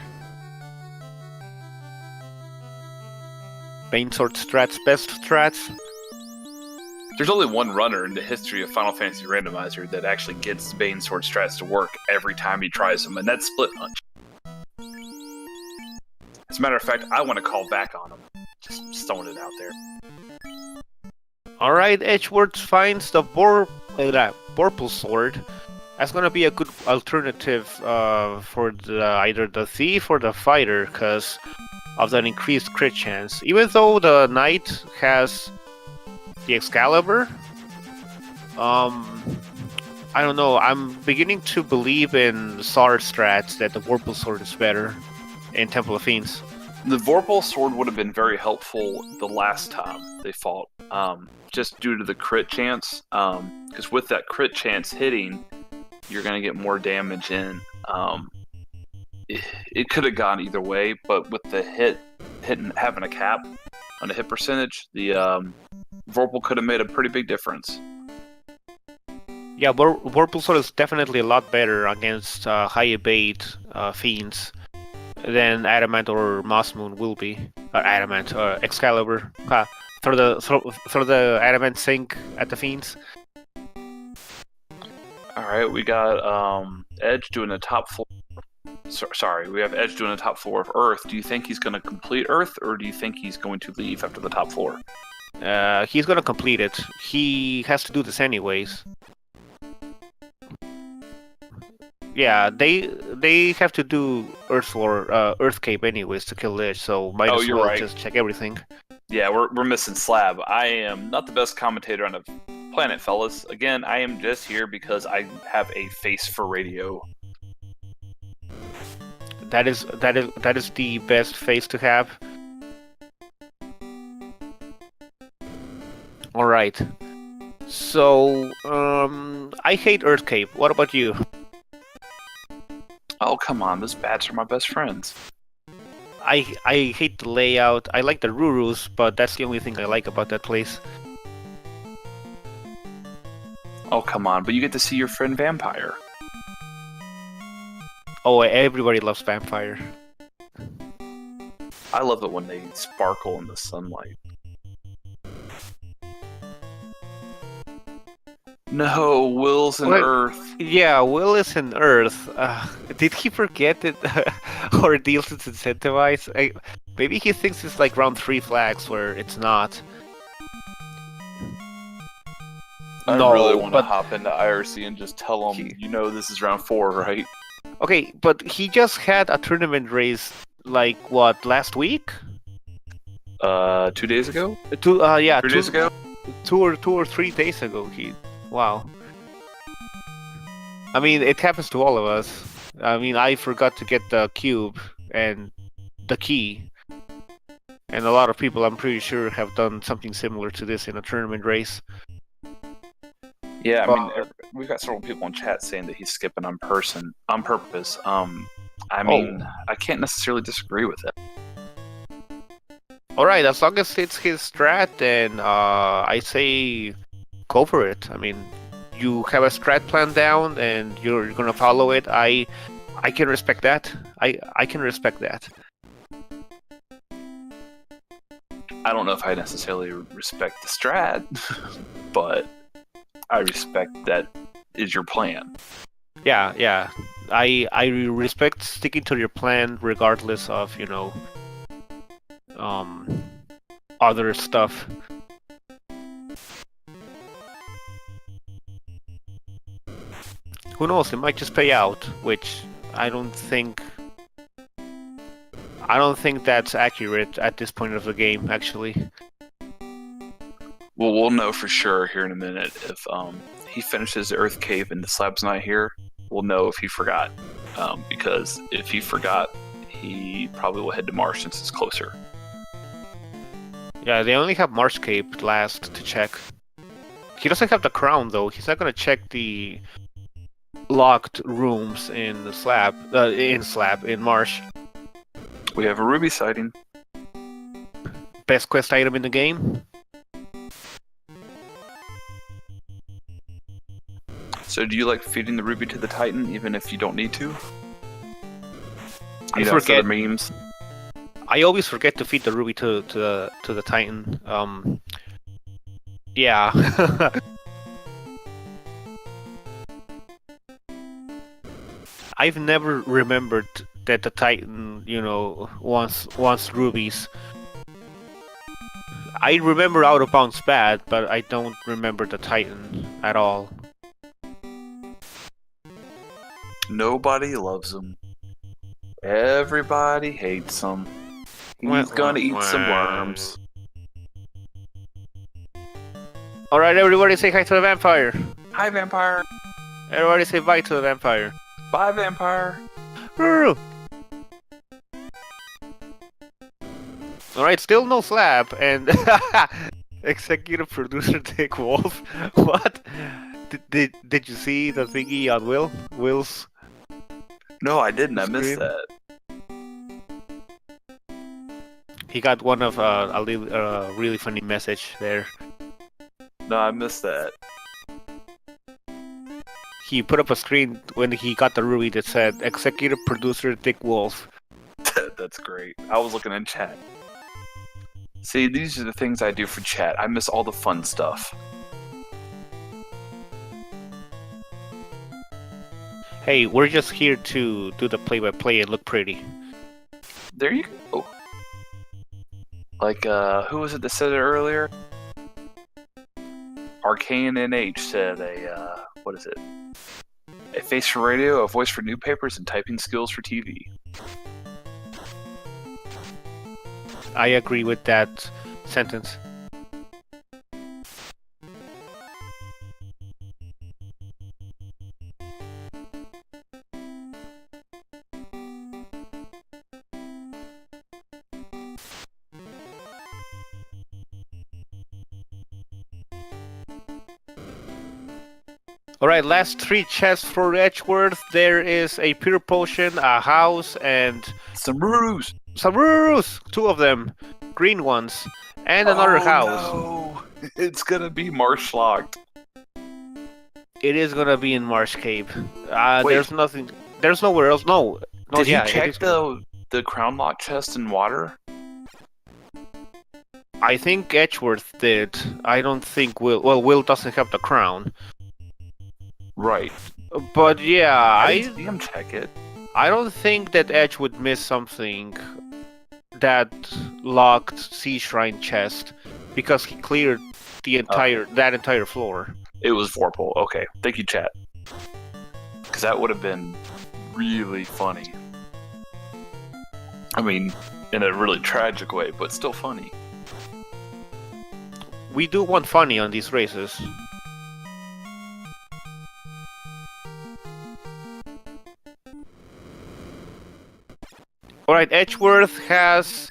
Bane Sword strats, best strats. There's only one runner in the history of Final Fantasy Randomizer that actually gets Bane Sword strats to work every time he tries them, and that's Split Punch. As a matter of fact, I want to call back on him. Just throwing it out there. Alright, Edgeworth finds the Vorpal Sword. That's gonna be a good alternative for either the Thief or the Fighter, because of that increased crit chance. Even though the Knight has the Excalibur, I don't know, I'm beginning to believe in SAR strats that the Vorpal Sword is better in Temple of Fiends. The Vorpal Sword would have been very helpful the last time they fought, just due to the crit chance, because with that crit chance hitting, you're going to get more damage in. It could have gone either way, but with the hitting having a cap on the hit percentage, the Vorpal could have made a pretty big difference. Yeah, Vorpal Sword is definitely a lot better against high evade fiends than Adamant or Moss Moon will be. Adamant, Excalibur. Throw the Adamant sink at the fiends. Alright, we got Edge doing the top floor. Sorry, we have Edge doing the top floor of Earth. Do you think he's going to complete Earth, or do you think he's going to leave after the top floor? He's going to complete it. He has to do this anyways. Yeah, they have to do Earth floor, Earth Cape anyways to kill Edge, so might as well just check everything. Yeah, we're missing Slab. I am not the best commentator on the planet, fellas. Again, I am just here because I have a face for radio. That is the best face to have. All right. So, I hate Earth Cape. What about you? Oh, come on. Those bats are my best friends. I hate the layout. I like the Rurus, but that's the only thing I like about that place. Oh, come on. But you get to see your friend Vampire. Oh, everybody loves Vampire. I love it when they sparkle in the sunlight. No, Will's in Earth. Yeah, Will is in Earth. Did he forget that Ordeals is incentivized? Maybe he thinks it's like round 3 flags where it's not. I No, really want to but hop into IRC and just tell him, this is round 4, right? okay, but he just had a tournament race like what, last week? 2 days ago? Yeah, 3 days ago? 2 or 3 days ago. Wow. I mean, it happens to all of us. I mean, I forgot to get the cube and the key, and a lot of people, I'm pretty sure, have done something similar to this in a tournament race. Yeah, I mean, we've got several people in chat saying that he's skipping on purpose. I mean, I can't necessarily disagree with it. All right, as long as it's his strat, then I say go for it. I mean, you have a strat plan down and you're gonna follow it. I can respect that. I can respect that. I don't know if I necessarily respect the strat, but I respect that is your plan. Yeah. I respect sticking to your plan regardless of, other stuff. Who knows, it might just pay out, which I don't think that's accurate at this point of the game, actually. Well, we'll know for sure here in a minute if he finishes the Earth Cave and the slab's not here. We'll know if he forgot, because if he forgot, he probably will head to Mars since it's closer. Yeah, they only have Mars Cape last to check. He doesn't have the crown though. He's not gonna check the locked rooms in the slab, in Marsh. We have a ruby sighting. Best quest item in the game. So do you like feeding the ruby to the Titan even if you don't need to? I forget. For memes. I always forget to feed the ruby to the Titan. Yeah. I've never remembered that the Titan, wants rubies. I remember Out of Bounds bad, but I don't remember the Titan at all. Nobody loves him. Everybody hates him. He's gonna eat some worms. Alright, everybody say hi to the vampire. Hi, vampire. Everybody say bye to the vampire. Bye, vampire. Alright, still no slab, and executive producer Dick Wolf. What? Did you see the thingy on Will's? No, I didn't. I missed that. He got one of a really funny message there. No, I missed that. He put up a screen when he got the ruby that said executive producer Dick Wolf. That's great. I was looking in chat. See, these are the things I do for chat. I miss all the fun stuff. Hey, we're just here to do the play-by-play and look pretty. There you go. Like, who was it that said it earlier? Arcane NH said what is it? A face for radio, a voice for newspapers, and typing skills for TV. I agree with that sentence. Alright, last 3 chests for Edgeworth. There is a pure potion, a house, and some rurus. 2 of them. Green ones. And another house. No. It's gonna be marsh locked. It is gonna be in Marsh Cave. There's nothing. There's nowhere else. No. Did you check the crown lock chest in water? I think Edgeworth did. I don't think Will. Well, Will doesn't have the crown. Right. But yeah, I didn't see him check it. I don't think that Edge would miss something that locked Sea Shrine chest because he cleared the entire floor. It was Vorpal. Okay, thank you, chat. Because that would have been really funny. I mean, in a really tragic way, but still funny. We do want funny on these races. Alright, Edgeworth has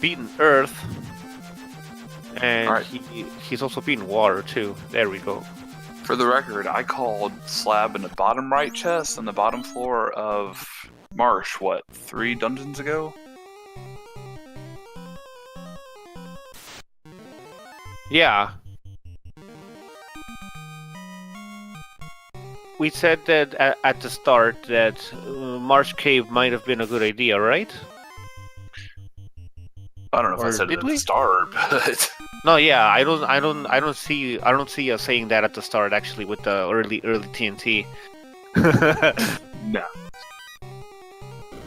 beaten Earth. And Alright. he's also beaten Water too. There we go. For the record, I called Slab in the bottom right chest on the bottom floor of Marsh, 3 dungeons ago? Yeah. We said that at the start that Marsh Cave might have been a good idea, right? I don't know if I said it at the start, but no, yeah, I don't see us saying that at the start actually with the early TNT. no.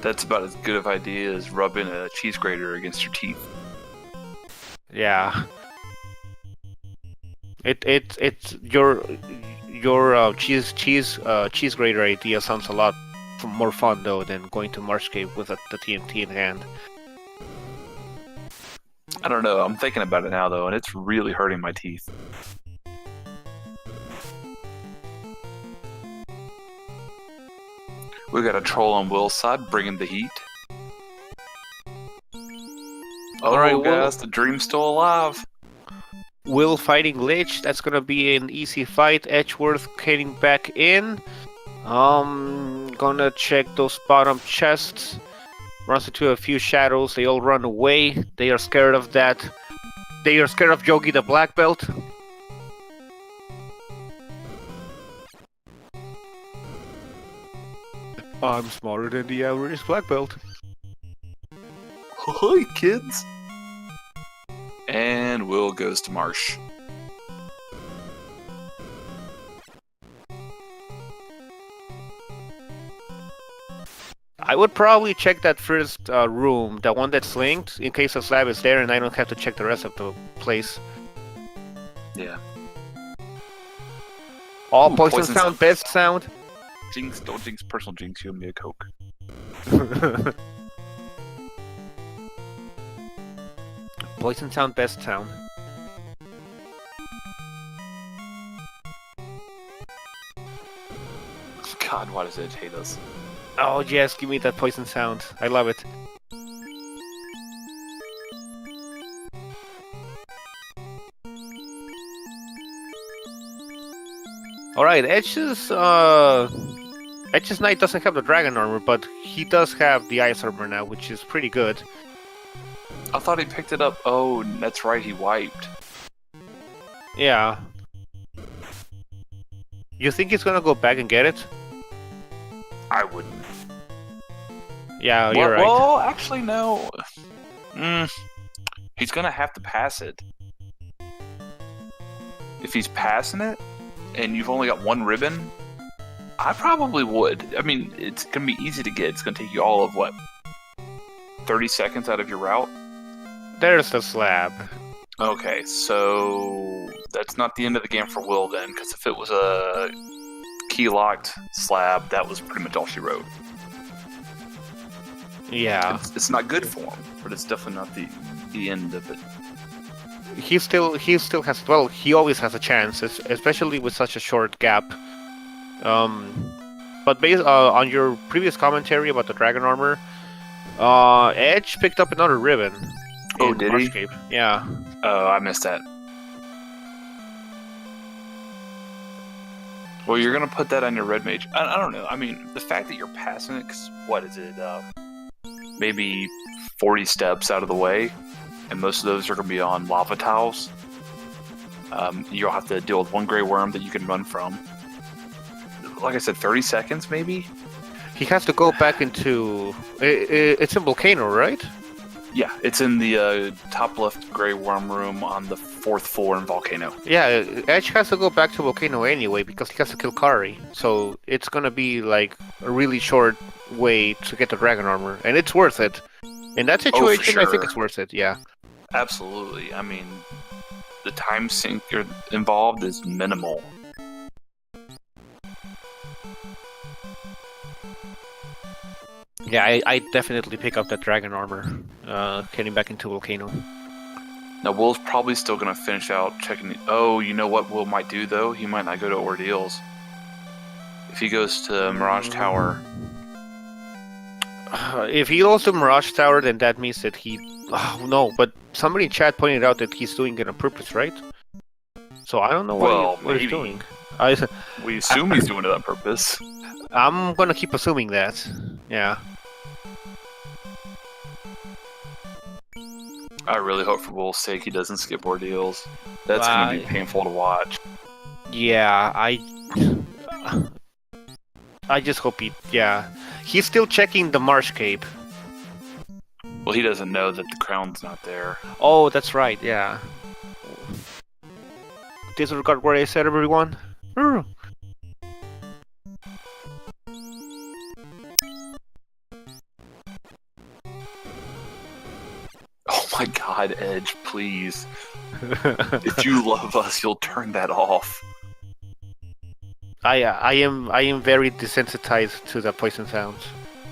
That's about as good of an idea as rubbing a cheese grater against your teeth. Yeah. It's your cheese grater idea sounds a lot more fun though than going to Marsh Cave with the TNT in hand. I don't know. I'm thinking about it now though, and it's really hurting my teeth. We got a troll on Will's side, bringing the heat. Alright, guys, the dream's still alive. Will fighting Lich, that's gonna be an easy fight. Edgeworth getting back in. Gonna check those bottom chests. Runs into a few shadows, they all run away. They are scared of that. They are scared of Yogi the Black Belt. I'm smarter than the average Black Belt. Hi, kids! And Will goes to Marsh. I would probably check that first room, the one that's linked, in case the slab is there and I don't have to check the rest of the place. Yeah. All poison sound, best sound. Jinx, don't jinx, personal jinx, you owe me a Coke. Poison sound, best sound. God, why does Edge hate us? Oh yes, give me that poison sound. I love it. Alright, Edge's Knight doesn't have the dragon armor, but he does have the ice armor now, which is pretty good. I thought he picked it up. Oh, that's right, he wiped. Yeah. You think he's gonna go back and get it? I wouldn't. Yeah, you're right. Well, actually, no. He's gonna have to pass it. If he's passing it, and you've only got one ribbon, I probably would. I mean, it's gonna be easy to get. It's gonna take you all of, 30 seconds out of your route? There's the slab. Okay, so that's not the end of the game for Will then, because if it was a key-locked slab, that was pretty much all she wrote. Yeah. It's not good for him, but it's definitely not the end of it. He still has, well, he always has a chance, especially with such a short gap. But based on your previous commentary about the dragon armor, Edge picked up another ribbon. Oh, did he? Cape. Yeah. Oh, I missed that. Well, you're gonna put that on your red mage. I don't know. I mean, the fact that you're passing it, 'cause what is it? Maybe 40 steps out of the way, and most of those are gonna be on lava tiles. You'll have to deal with one gray worm that you can run from. Like I said, 30 seconds maybe. He has to go back into. It's in Volcano, right? Yeah, it's in the top left gray worm room on the 4th floor in Volcano. Yeah, Edge has to go back to Volcano anyway because he has to kill Kari. So it's gonna be like a really short way to get the dragon armor, and it's worth it. In that situation, sure. I think it's worth it. Yeah. Absolutely. I mean, the time sink involved is minimal. Yeah, I definitely pick up that dragon armor, getting back into Volcano. Now, Will's probably still going to finish out checking. Oh, you know what Will might do, though? He might not go to Ordeals. If he goes to Mirage Tower... If he goes to Mirage Tower, then that means that he... Oh, no, but somebody in chat pointed out that he's doing it on purpose, right? So I don't know what he's doing. We assume he's doing it on purpose. I'm gonna keep assuming that. Yeah. I really hope for Will's sake he doesn't skip Ordeals. That's going to be painful to watch. Yeah, I just hope he... Yeah. He's still checking the Marsh Cape. Well, he doesn't know that the crown's not there. Oh, that's right, yeah. Disregard what I said, everyone. Oh my god, Edge, please. If you love us, you'll turn that off. I am very desensitized to the poison sounds.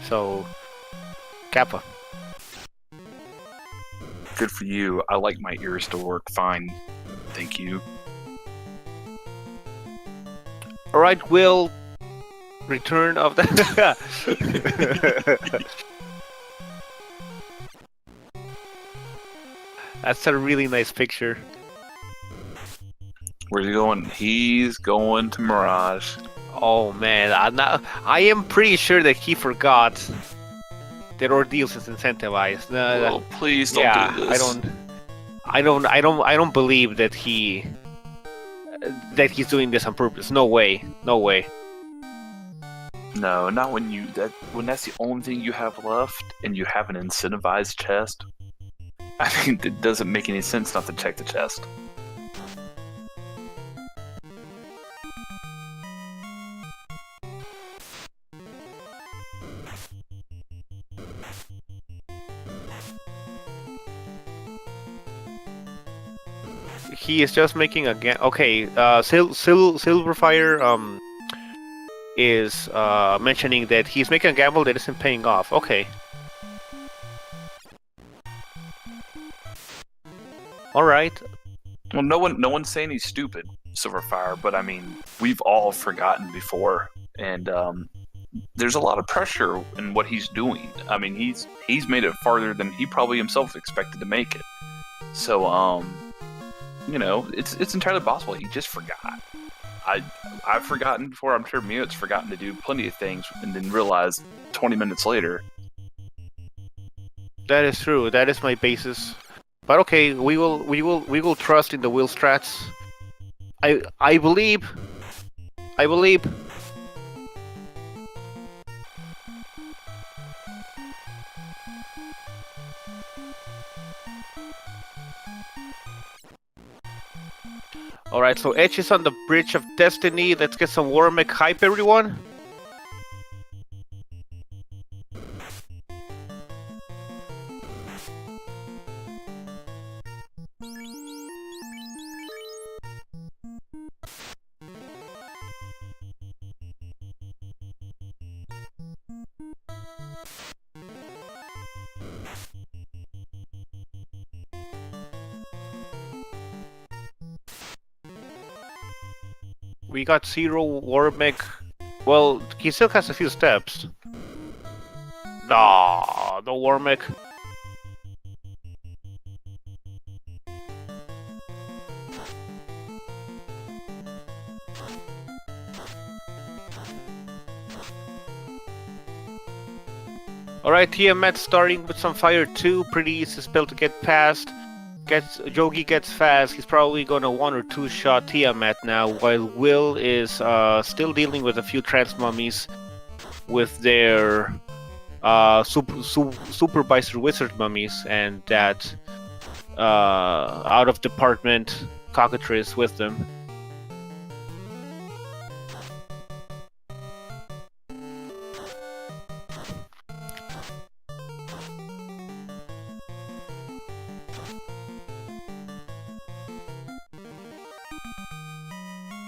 So Kappa. Good for you. I like my ears to work fine. Thank you. Alright, Will. Return of the... That's a really nice picture. Where's he going? He's going to Mirage. Oh man, I am pretty sure that he forgot that Ordeals is incentivized. Well, please don't do this. I don't believe that he's doing this on purpose. No way. No way. No, not when that's the only thing you have left and you have an incentivized chest. I think it doesn't make any sense not to check the chest. He is just making a okay. Silverfire is mentioning that he's making a gamble that isn't paying off. Okay. All right. Well, no one's saying he's stupid, Silverfire, but I mean, we've all forgotten before, and there's a lot of pressure in what he's doing. I mean, he's made it farther than he probably himself expected to make it. So, you know, it's entirely possible he just forgot. I've forgotten before. I'm sure Mewt's forgotten to do plenty of things, and then realized 20 minutes later. That is true. That is my basis. But okay, we will trust in the Will strats. I believe. Alright, so Edge is on the Bridge of Destiny. Let's get some Warmech hype, everyone. We got 0 Warmech. Well, he still has a few steps. Nah, no Warmech. Alright, Tiamat starting with some fire too. Pretty easy spell to get past. Jogi gets fast. He's probably gonna 1 or 2 shot Tiamat now, while Will is still dealing with a few trans mummies with their supervisor wizard mummies and that out of department cockatrice with them.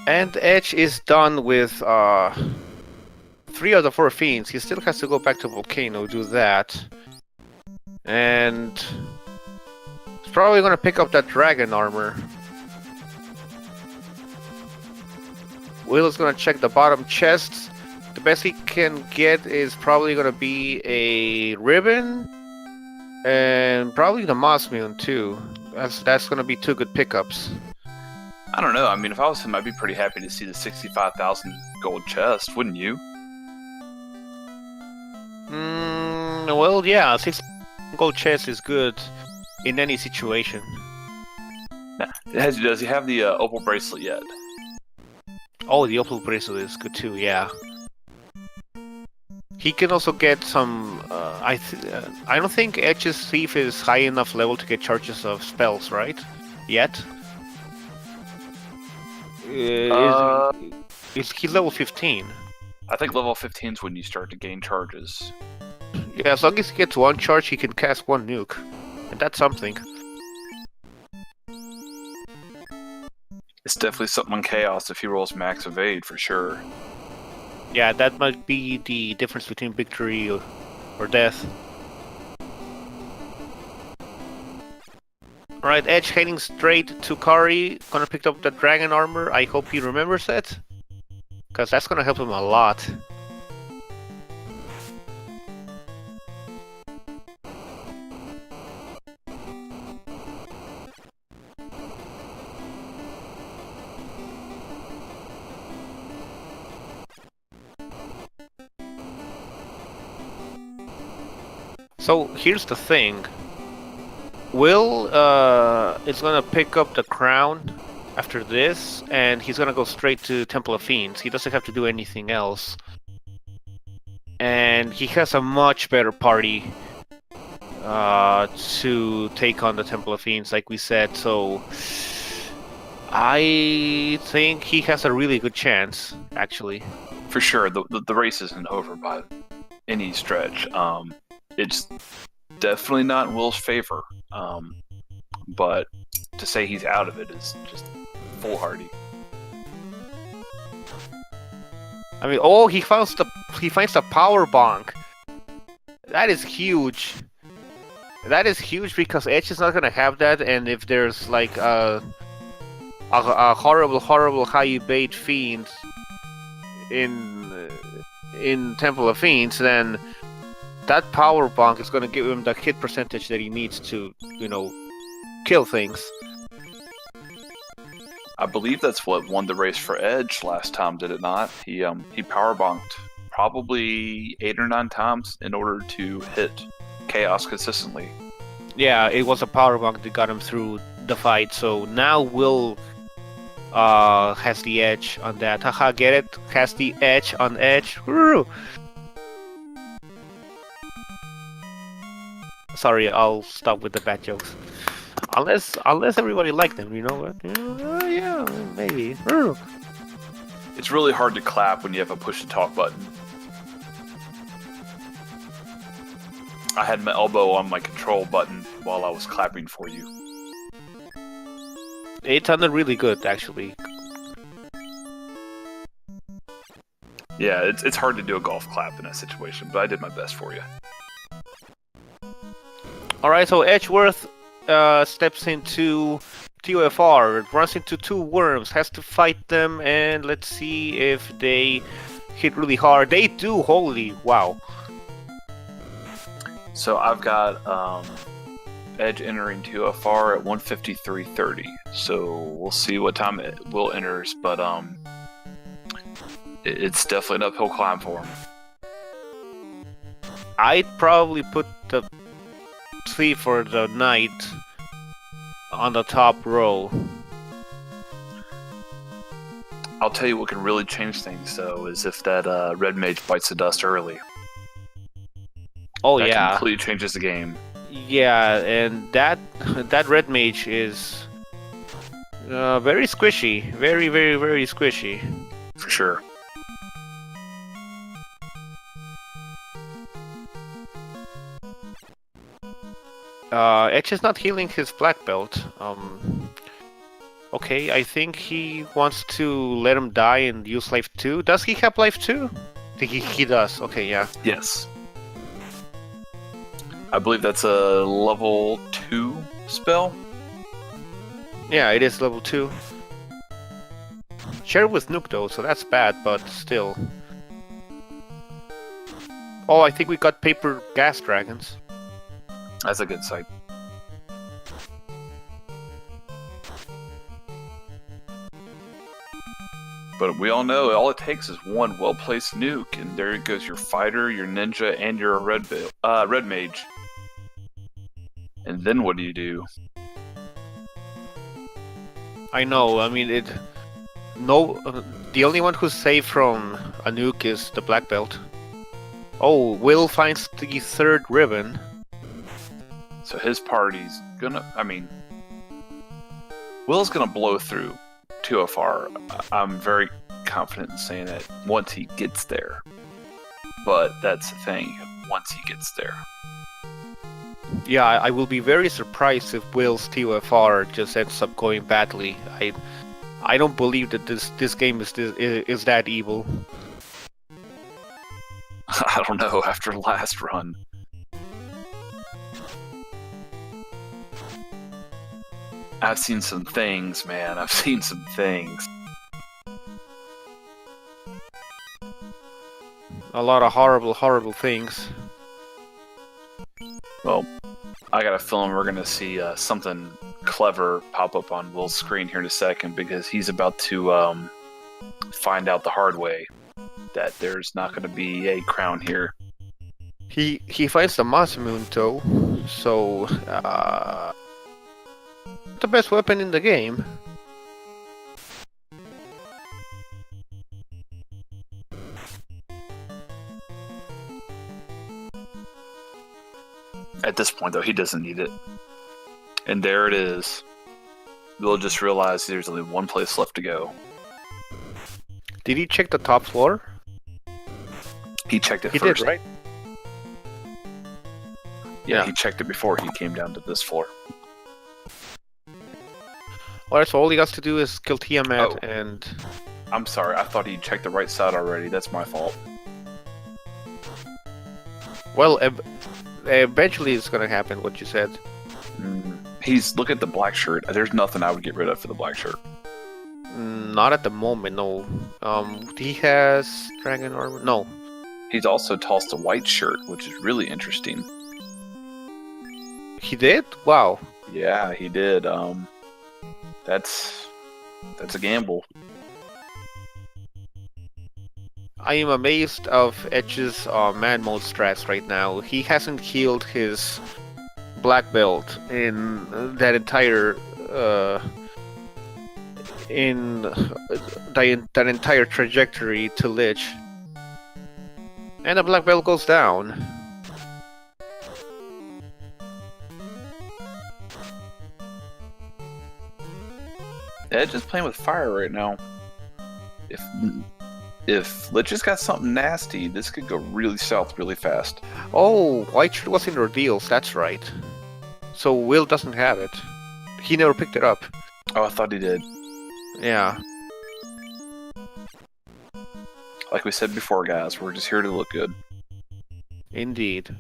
And Edge is done with 3 out of 4 fiends. He still has to go back to Volcano, do that. And he's probably gonna pick up that dragon armor. Will is gonna check the bottom chests. The best he can get is probably gonna be a ribbon and probably the Mossmoon too. That's gonna be 2 good pickups. I don't know. I mean, if I was him, I'd be pretty happy to see the 65,000 gold chest, wouldn't you? Well, yeah, 6 gold chest is good in any situation. Does he have the opal bracelet yet? Oh, the opal bracelet is good too. Yeah. He can also get some. I don't think Edge's thief is high enough level to get charges of spells, right? Yet. Is he level 15? I think level 15 is when you start to gain charges. Yeah, as long as he gets 1 charge, he can cast 1 nuke, and that's something. It's definitely something on Chaos if he rolls max evade for sure. Yeah, that might be the difference between victory or death. Alright, Edge heading straight to Kari, gonna pick up the dragon armor. I hope he remembers it, because that's gonna help him a lot. So here's the thing. Will is gonna pick up the crown after this, and he's gonna go straight to Temple of Fiends. He doesn't have to do anything else. And he has a much better party to take on the Temple of Fiends, like we said, so I think he has a really good chance, actually. For sure, the race isn't over by any stretch. It's definitely not in Will's favor. But to say he's out of it is just foolhardy. I mean, oh, he finds the power bonk. That is huge. That is huge because Edge is not gonna have that, and if there's like a horrible high bait fiend in Temple of Fiends, then that power bonk is gonna give him the hit percentage that he needs to, kill things. I believe that's what won the race for Edge last time, did it not? He power bonked probably 8 or 9 times in order to hit Chaos consistently. Yeah, it was a power bonk that got him through the fight. So now Will has the edge on that. Haha, get it? Has the edge on Edge. Woo! Sorry, I'll stop with the bad jokes. Unless everybody liked them, you know what? Yeah, maybe. It's really hard to clap when you have a push to talk button. I had my elbow on my control button while I was clapping for you. It sounded really good, actually. Yeah, it's hard to do a golf clap in that situation, but I did my best for you. Alright, so Edgeworth steps into TOFR, runs into 2 worms, has to fight them, and let's see if they hit really hard. They do, holy wow. So I've got Edge entering TOFR at 153.30. So we'll see what time it will enters, but it's definitely an uphill climb for him. I'd probably put the Thief for the Knight on the top row. I'll tell you what can really change things, though, is if that red mage bites the dust early. Oh, that yeah. completely changes the game. Yeah, and that red mage is very squishy. Very, very, very squishy. For sure. Edge is not healing his black belt. Okay, I think he wants to let him die and use life 2. Does he have life 2? I think he does. Okay, yeah. Yes. I believe that's a level 2 spell. Yeah, it is level 2. Share with Nuke though, so that's bad, but still. Oh, I think we got paper gas dragons. That's a good sight. But we all know all it takes is one well-placed nuke, and there goes your fighter, your ninja, and your red mage. And then what do you do? I know. I mean, the only one who's safe from a nuke is the black belt. Oh, Will finds the 3rd ribbon. So his party's gonna. I mean, Will's gonna blow through 2FR. I'm very confident in saying that once he gets there. But that's the thing. Once he gets there. Yeah, I will be very surprised if Will's TOFR just ends up going badly. I don't believe that this game is that evil. I don't know, after last run. I've seen some things, man. I've seen some things. A lot of horrible, horrible things. Well, I got a feeling we're going to see something clever pop up on Will's screen here in a second, because he's about to find out the hard way that there's not going to be a crown here. He finds the Masamune though, so the best weapon in the game. At this point, though, he doesn't need it. And there it is. Will just realize there's only one place left to go. Did he check the top floor? He checked it He first. did, right? Yeah, he checked it before he came down to this floor. Alright, so all he has to do is kill Tiamat Oh. and... I'm sorry, I thought he checked the right side already. That's my fault. Well, eventually it's gonna happen, what you said. Look at the black shirt. There's nothing I would get rid of for the black shirt. Not at the moment, no. He has dragon armor? No. He's also tossed a white shirt, which is really interesting. He did? Wow. Yeah, he did. That's a gamble. I am amazed of Edge's man mode strats right now. He hasn't healed his black belt in that entire that entire trajectory to Lich. And the black belt goes down. Edge is playing with fire right now. If Lich has got something nasty, this could go really south really fast. Oh, White Shirt was in Reveals, that's right. So Will doesn't have it. He never picked it up. Oh, I thought he did. Yeah. Like we said before, guys, we're just here to look good. Indeed.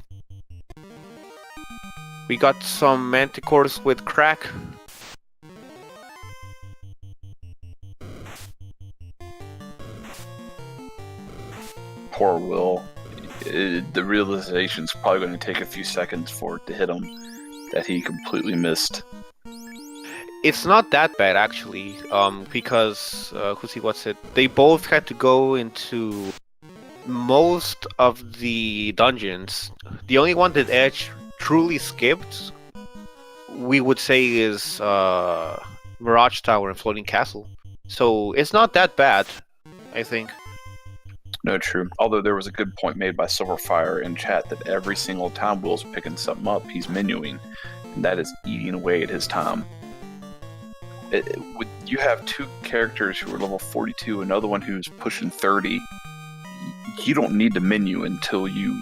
We got some manticores with crack. Poor Will. The realization's probably going to take a few seconds for it to hit him that he completely missed. It's not that bad actually, because they both had to go into most of the dungeons. The only one that Edge truly skipped, we would say, is Mirage Tower and Floating Castle. So it's not that bad, I think. No, true. Although there was a good point made by Silverfire in chat that every single time Will's picking something up, he's menuing, and that is eating away at his time. You have two characters who are level 42, another one who's pushing 30. You don't need to menu until you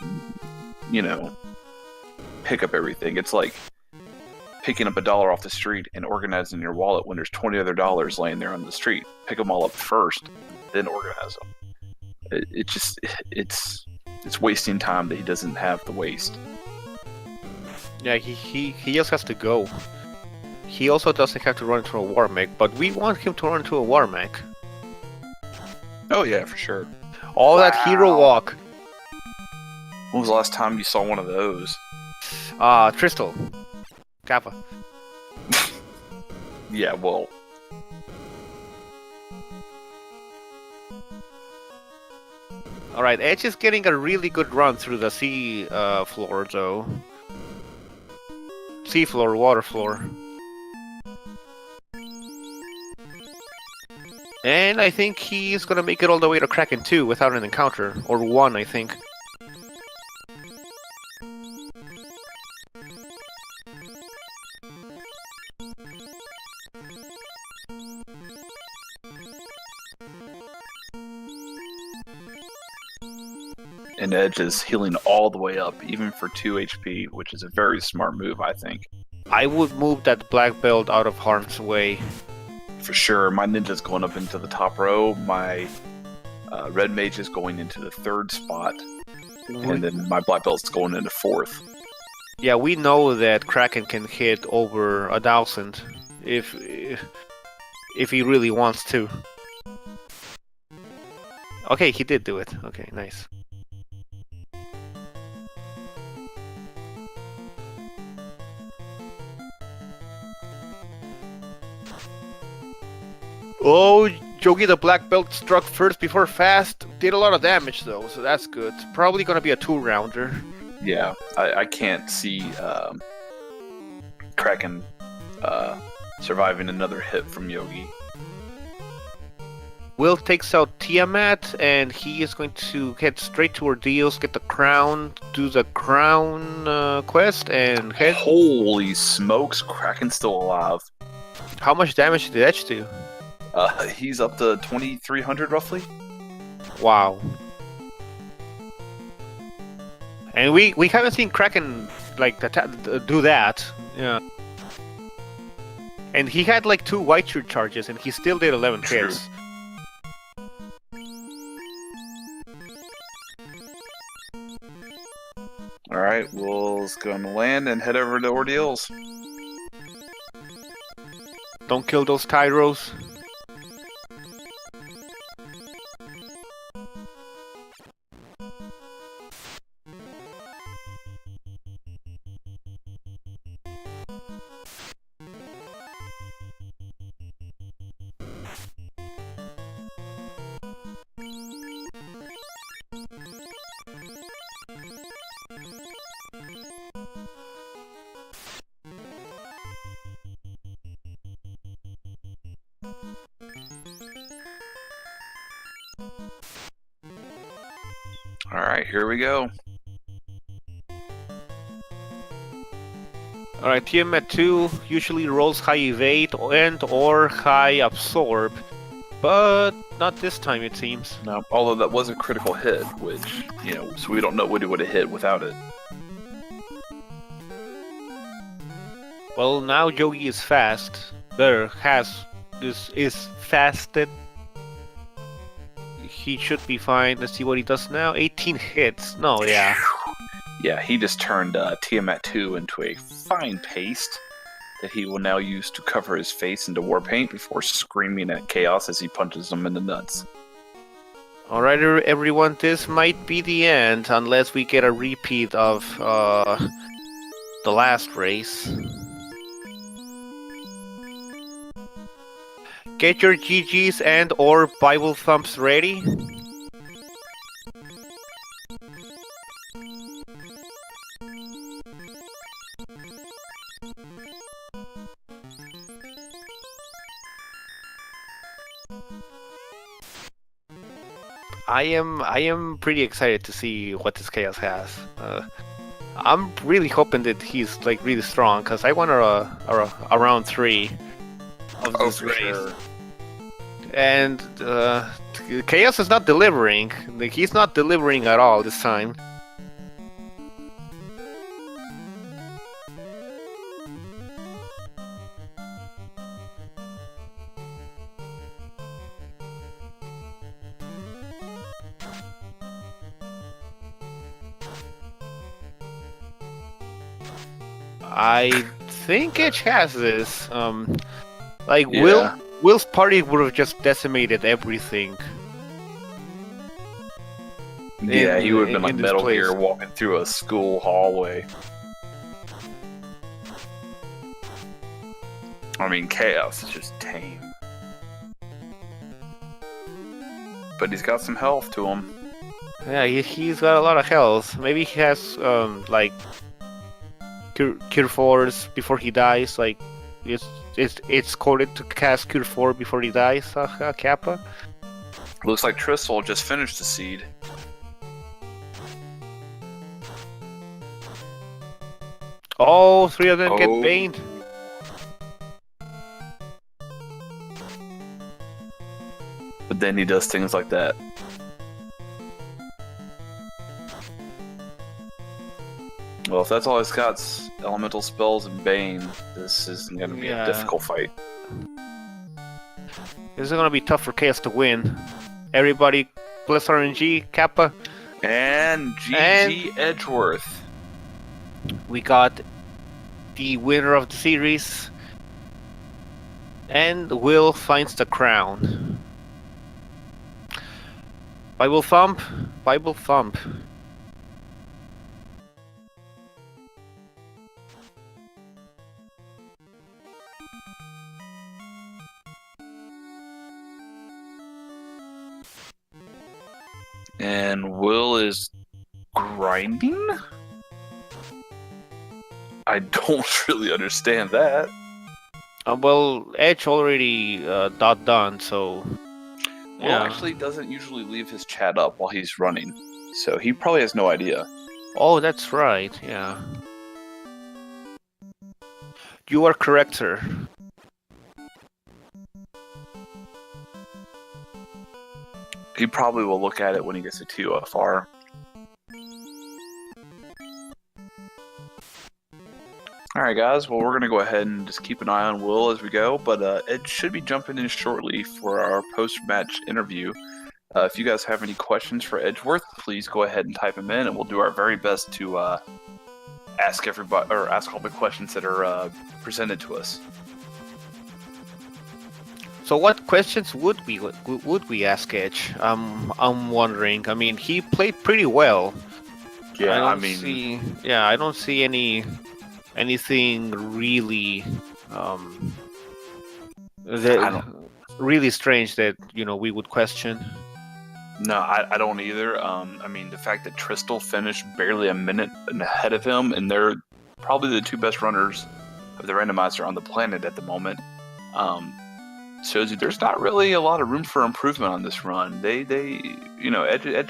pick up everything. It's like picking up $1 off the street and organizing your wallet when there's 20 other dollars laying there on the street. Pick them all up first, then organize them. It's wasting time that he doesn't have to waste. Yeah, he just has to go. He also doesn't have to run into a war mech, but we want him to run into a war mech. Oh yeah, for sure. All that hero walk. When was the last time you saw one of those? Tristal. Kappa. Yeah, well. Alright, Edge is getting a really good run through the sea floor, though. Sea floor, water floor. And I think he's gonna make it all the way to Kraken 2 without an encounter. Or 1, I think. And Edge is healing all the way up, even for 2 HP, which is a very smart move, I think. I would move that black belt out of harm's way. For sure. My ninja's going up into the top row. My red mage is going into the 3rd spot. And then my black belt's going into 4th. Yeah, we know that Kraken can hit over 1,000 if he really wants to. Okay, he did do it. Okay, nice. Oh, Yogi the black belt struck first before fast. Did a lot of damage though, so that's good. Probably gonna be a 2-rounder. Yeah, I can't see Kraken surviving another hit from Yogi. Will takes out Tiamat, and he is going to head straight to Ordeals, get the crown, do the crown quest, and head... Holy smokes, Kraken's still alive. How much damage did Edge do? He's up to 2,300 roughly. Wow. And we haven't seen Kraken like do that. Yeah. And he had like 2 white shirt charges, and he still did 11 hits. Alright, we'll go on the land and head over to Ordeals. Don't kill those Tyros. Alright, here we go. Alright, Tiamat 2 usually rolls high evade and or high absorb, but not this time it seems. No, although that was a critical hit, which, you know, so we don't know what it would have hit without it. Well, now Yogi is fast. Is fasted. He should be fine. Let's see what he does now. 18 hits. No, yeah. Yeah, he just turned Tiamat 2 into a fine paste that he will now use to cover his face into war paint before screaming at Chaos as he punches him in the nuts. Alright, everyone, this might be the end unless we get a repeat of the last race. Get your GGs and or Bible thumps ready. I am pretty excited to see what this Chaos has. I'm really hoping that he's like really strong, because I want a round 3 of this race. Sure. And Chaos is not delivering. Like, he's not delivering at all this time. I think Edge has this. Like Yeah. Will's party would have just decimated everything. Yeah, he would have been like in this Metal place. Gear walking through a school hallway. I mean, Chaos is just tame. But he's got some health to him. Yeah, he's got a lot of health. Maybe he has like cure 4s before he dies. Like it's coded to cast cure 4 before he dies. Kappa. Looks like Tristle just finished the seed. All 3 of them get baned. But then he does things like that. Well, if that's all he's got, elemental spells and Bane, this isn't going to be a difficult fight. This is going to be tough for Chaos to win. Everybody, bless RNG, Kappa. And GG Edgeworth. We got the winner of the series. And Will finds the crown. Bible thump, Bible thump. And Will is grinding? I don't really understand that. Well, Edge already done, so... Will actually doesn't usually leave his chat up while he's running, so he probably has no idea. Oh, that's right, yeah. You are correct, sir. He probably will look at it when he gets to TOFR. Alright guys, well we're going to go ahead and just keep an eye on Will as we go, but Ed should be jumping in shortly for our post-match interview. If you guys have any questions for Edgeworth, please go ahead and type them in, and we'll do our very best to ask everybody, or ask all the questions that are presented to us. So what questions would we ask Edge? I'm wondering. I mean, he played pretty well. Yeah, I don't see anything really really strange that we would question. No, I don't either. I mean, the fact that Tristle finished barely a minute ahead of him, and they're probably the 2 best runners of the randomizer on the planet at the moment, shows you there's not really a lot of room for improvement on this run. Edge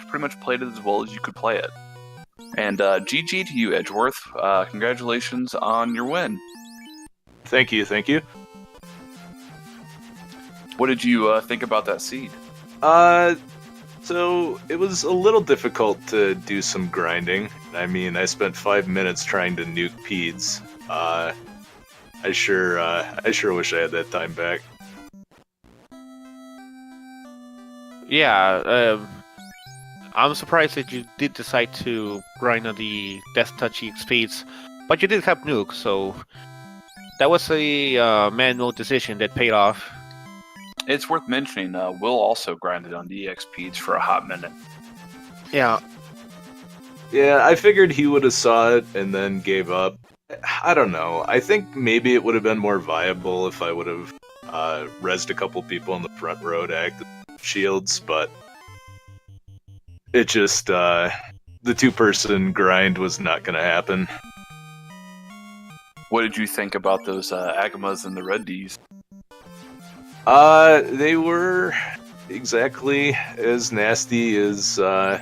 pretty much played it as well as you could play it. And GG to you, Edgeworth. Congratulations on your win. Thank you. What did you think about that seed? So it was a little difficult to do some grinding. I mean, I spent 5 minutes trying to nuke Peds. I sure wish I had that time back. Yeah, I'm surprised that you did decide to grind on the Death Touchy speeds, but you did have nuke, so that was a manual decision that paid off. It's worth mentioning, Will also grinded on the EXPs for a hot minute. Yeah. Yeah, I figured he would have saw it and then gave up. I don't know. I think maybe it would have been more viable if I would have rezzed a couple people in the front row to act as shields, but it just, the 2-person grind was not going to happen. What did you think about those Agamas and the Red Ds? They were exactly as nasty as I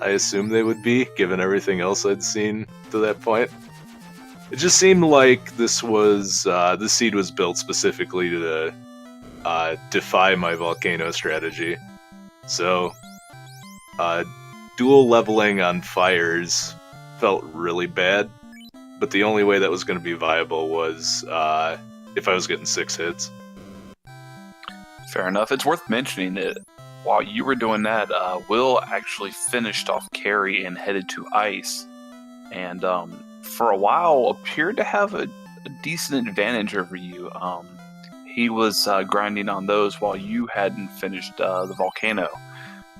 assumed they would be, given everything else I'd seen to that point. It just seemed like this seed was built specifically to defy my volcano strategy. So, dual leveling on fires felt really bad, but the only way that was going to be viable was if I was getting 6 hits. Fair enough. It's worth mentioning that while you were doing that, Will actually finished off carry and headed to ice. And for a while, appeared to have a decent advantage over you. He was grinding on those while you hadn't finished the volcano.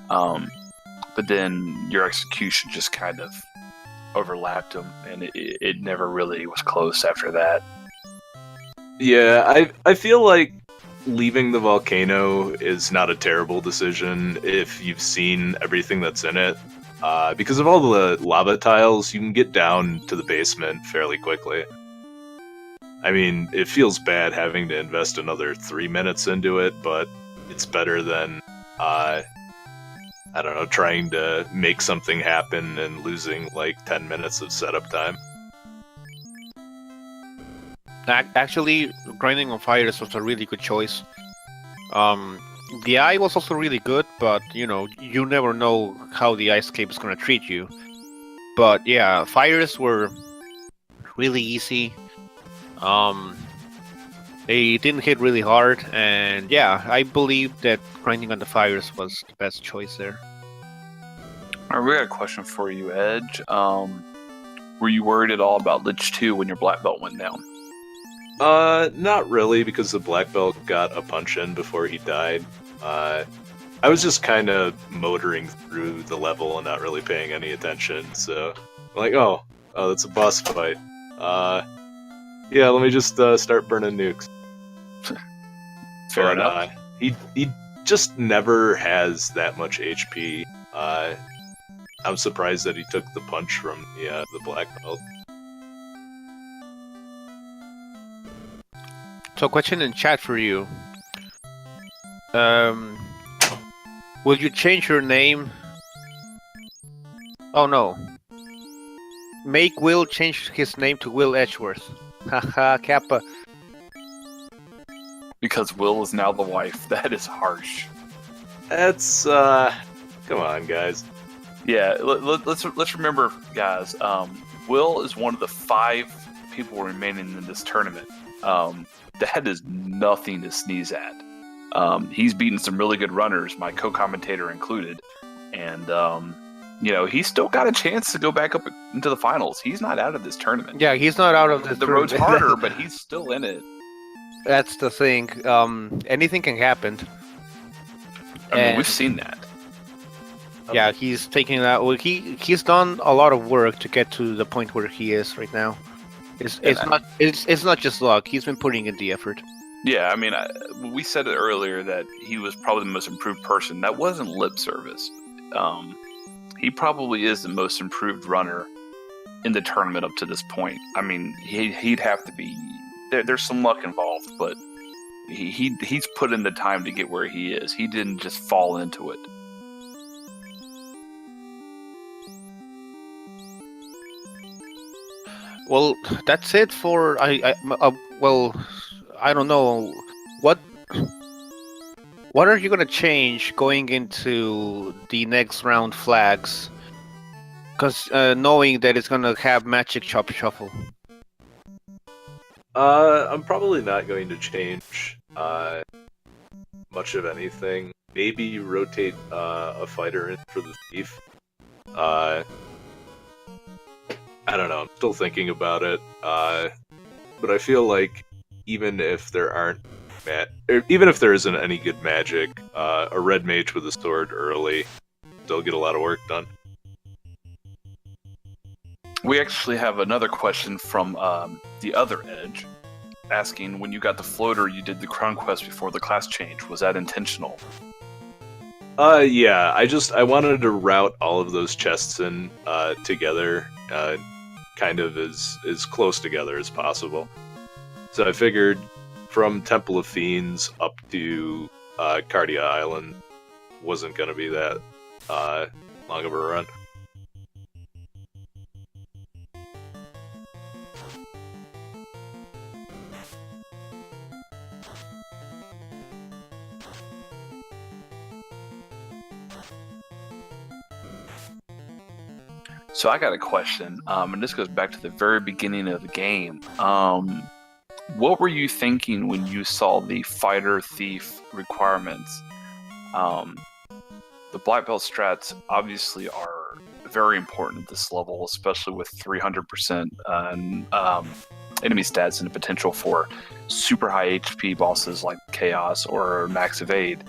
But then your execution just kind of overlapped him, and it never really was close after that. Yeah, I feel like leaving the volcano is not a terrible decision if you've seen everything that's in it. Because of all the lava tiles, you can get down to the basement fairly quickly. I mean, it feels bad having to invest another 3 minutes into it, but it's better than, I don't know, trying to make something happen and losing like 10 minutes of setup time. Actually, grinding on fires was a really good choice. The eye was also really good, but you never know how the ice cape is gonna treat you. But yeah, fires were really easy. They didn't hit really hard, and yeah, I believe that grinding on the fires was the best choice there. All right, we got a question for you, Edge. Were you worried at all about Lich 2 when your black belt went down? Not really, because the black belt got a punch in before he died. I was just kind of motoring through the level and not really paying any attention, so I'm like, oh, that's a boss fight. Yeah, let me just start burning nukes. Fair enough. He just never has that much HP. I'm surprised that he took the punch from the black belt. So, question in chat for you. Will you change your name? Oh no. Make Will change his name to Will Edgeworth. Haha, Kappa. Because Will is now the wife. That is harsh. That's come on, guys. Yeah, let's remember, guys. Will is one of the 5 people remaining in this tournament. That is nothing to sneeze at. He's beaten some really good runners, my co-commentator included, and he's still got a chance to go back up into the finals. He's not out of this tournament. Yeah, he's not out of this The tournament. road's harder, but he's still in it. That's the thing. Anything can happen. I mean, we've seen that. Yeah, he's taking that. Well, he's done a lot of work to get to the point where he is right now. It's not just luck. He's been putting in the effort. Yeah, I mean, we said it earlier that he was probably the most improved person. That wasn't lip service. He probably is the most improved runner in the tournament up to this point. I mean, he'd have to be. There's some luck involved, but he's put in the time to get where he is. He didn't just fall into it. Well, that's it for well, I don't know what are you gonna change going into the next round flags? Because knowing that it's gonna have Magic Chop Shuffle. I'm probably not going to change much of anything. Maybe rotate a fighter in for the thief. I don't know. I'm still thinking about it. But I feel like even if there isn't any good magic, a red mage with a sword early still get a lot of work done. We actually have another question from the other Edge, asking, when you got the floater, you did the crown quest before the class change. Was that intentional? Yeah. I wanted to route all of those chests in together, kind of as close together as possible. So I figured from Temple of Fiends up to Cardia Island wasn't going to be that long of a run. So I got a question, and this goes back to the very beginning of the game. What were you thinking when you saw the fighter thief requirements? The black belt strats obviously are very important at this level, especially with 300% enemy stats and the potential for super high HP bosses like Chaos or Max Evade.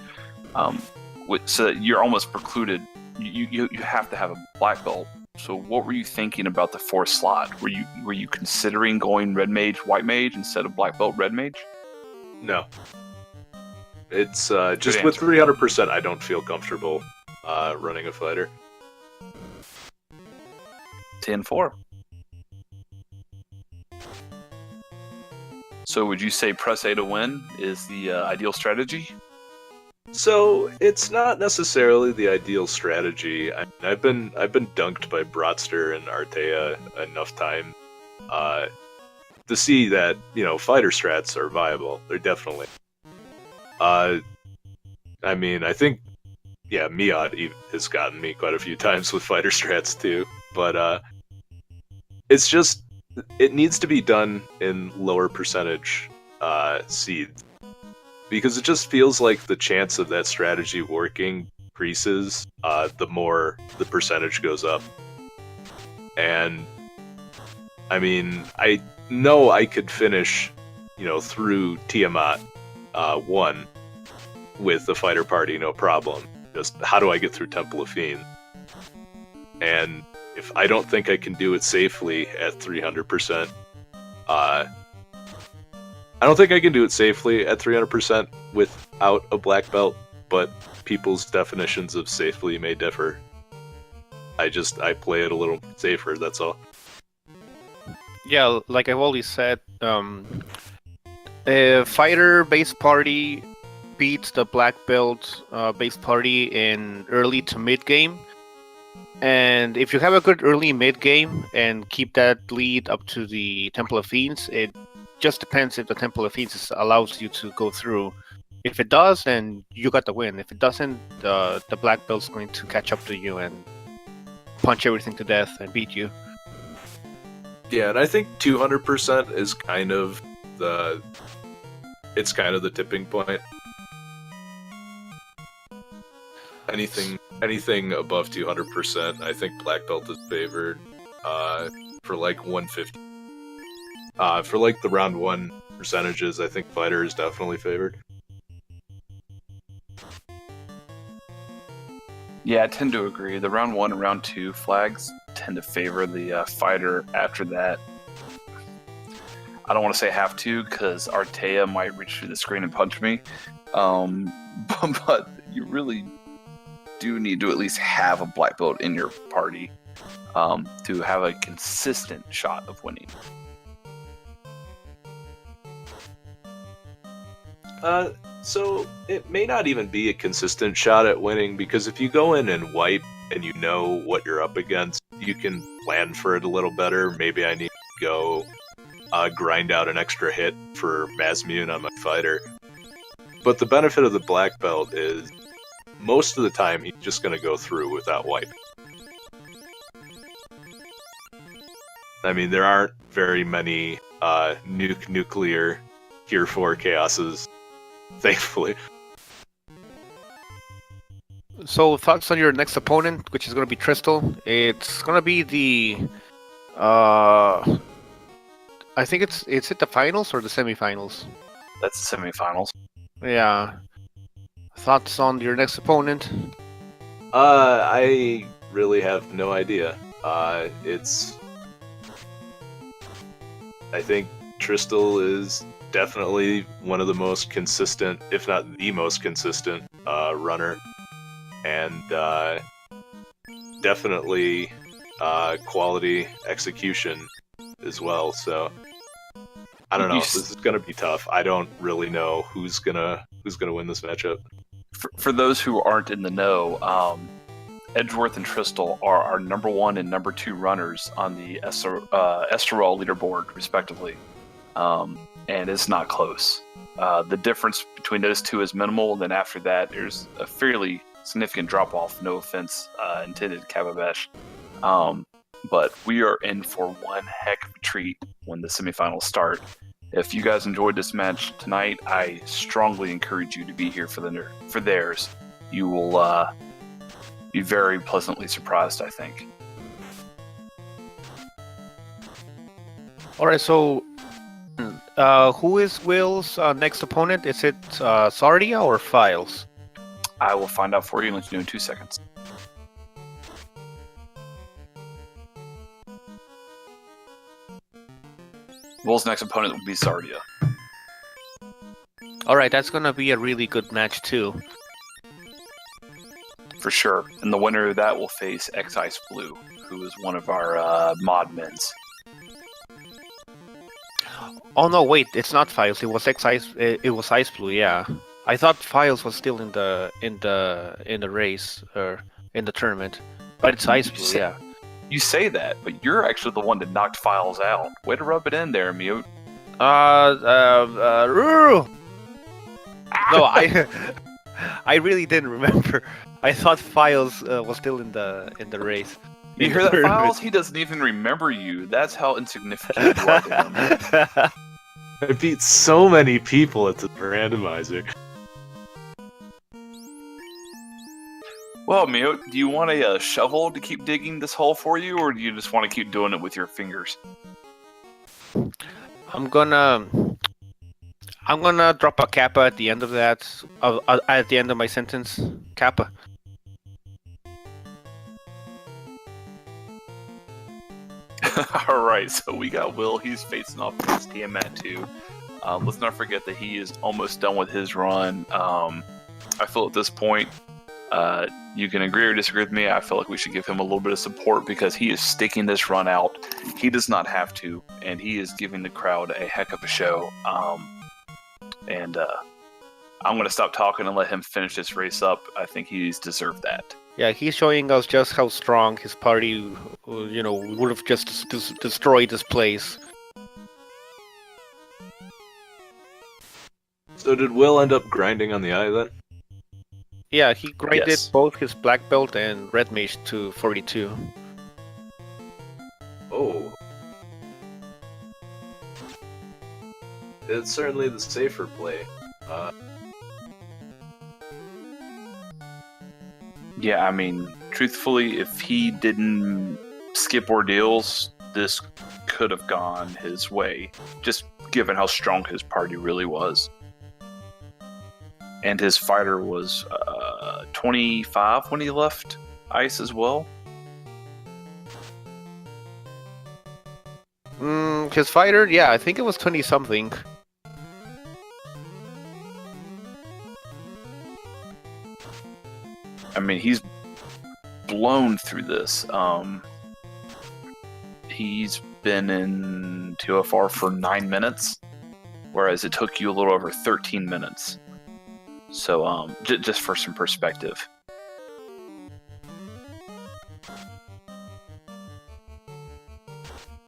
So that you're almost precluded. You have to have a black belt. So what were you thinking about the 4th slot? Were you considering going red mage, white mage instead of black belt, red mage? No. It's just with 300%, I don't feel comfortable running a fighter. 10-4. So would you say press A to win is the ideal strategy? So it's not necessarily the ideal strategy. I've been dunked by Bratster and Artea enough time to see that fighter strats are viable. They're definitely. I think Miad has gotten me quite a few times with fighter strats too, but it's just it needs to be done in lower percentage seeds. Because it just feels like the chance of that strategy working increases the more the percentage goes up. And I know I could finish, through Tiamat 1 with the fighter party, no problem. Just how do I get through Temple of Fiend? And if I don't think I can do it safely at 300%, I don't think I can do it safely at 300% without a black belt, but people's definitions of safely may differ. I play it a little safer, that's all. Yeah, like I've always said, a fighter-based party beats the black belt-based party in early to mid-game. And if you have a good early mid-game and keep that lead up to the Temple of Fiends, it just depends if the Temple of Fiends allows you to go through. If it does, then you got the win. If it doesn't, the black belt's going to catch up to you and punch everything to death and beat you. Yeah, and I think 200% is kind of the tipping point. Anything above 200%, I think black belt is favored for like 150. For like the round 1 percentages, I think fighter is definitely favored. Yeah, I tend to agree. The round 1 and round 2 flags tend to favor the fighter. After that, I don't want to say have to, because Artea might reach through the screen and punch me. But you really do need to at least have a black belt in your party to have a consistent shot of winning. So it may not even be a consistent shot at winning, because if you go in and wipe and you know what you're up against, you can plan for it a little better. Maybe I need to go grind out an extra hit for Mazmune on my fighter. But the benefit of the black belt is most of the time he's just going to go through without wipe. There aren't very many nuclear Tier 4 chaoses, thankfully. So thoughts on your next opponent, which is going to be Tristal. It's going to be the I think it's at the finals or the semifinals. That's the semifinals. Yeah. Thoughts on your next opponent? I really have no idea. I think Tristal is definitely one of the most consistent, if not the most consistent, runner. And definitely quality execution as well. So I don't know. This is gonna be tough. I don't really know who's gonna win this matchup. For those who aren't in the know, Edgeworth and Tristal are our number 1 and number 2 runners on the Estoril leaderboard, respectively. And it's not close. The difference between those two is minimal. Then after that, there's a fairly significant drop-off. No offense intended, Kababesh. But we are in for one heck of a treat when the semifinals start. If you guys enjoyed this match tonight, I strongly encourage you to be here for theirs. You will be very pleasantly surprised, I think. All right, so who is Will's next opponent? Is it Sardia or Files? I will find out for you and let you know in 2 seconds. Will's next opponent will be Sardia. All right, that's gonna be a really good match too. For sure. And the winner of that will face X Ice Blue, who is one of our mod mins. Oh no, wait, it's not Files. It was Ice. It was Ice Blue. Yeah, I thought Files was still in the race or in the tournament, but it's Ice Blue. Yeah. You say that, but you're actually the one that knocked Files out. Way to rub it in there, Mute. No, I really didn't remember. I thought Files was still in the race. You hear that, Files? He doesn't even remember you. That's how insignificant you are to him. I beat so many people at the randomizer. Well, Mute, do you want a shovel to keep digging this hole for you, or do you just want to keep doing it with your fingers? I'm gonna drop a kappa at the end of that. At the end of my sentence, kappa. Alright, so we got Will. He's facing off against Tiamat 2. Let's not forget that he is almost done with his run. I feel at this point, you can agree or disagree with me. I feel like we should give him a little bit of support because he is sticking this run out. He does not have to, and he is giving the crowd a heck of a show. I'm going to stop talking and let him finish this race up. I think he's deserved that. Yeah, he's showing us just how strong his party, would have just destroyed this place. So did Will end up grinding on the eye then? Yeah, he grinded Yes. both his black belt and red mage to 42. Oh. It's certainly the safer play. Yeah, I mean, truthfully, if he didn't skip ordeals, this could have gone his way, just given how strong his party really was. And his fighter was 25 when he left ice as well. His fighter, yeah, I think it was 20 something. I mean, he's blown through this. He's been in TOFR for 9 minutes, whereas it took you a little over 13 minutes. So, just for some perspective.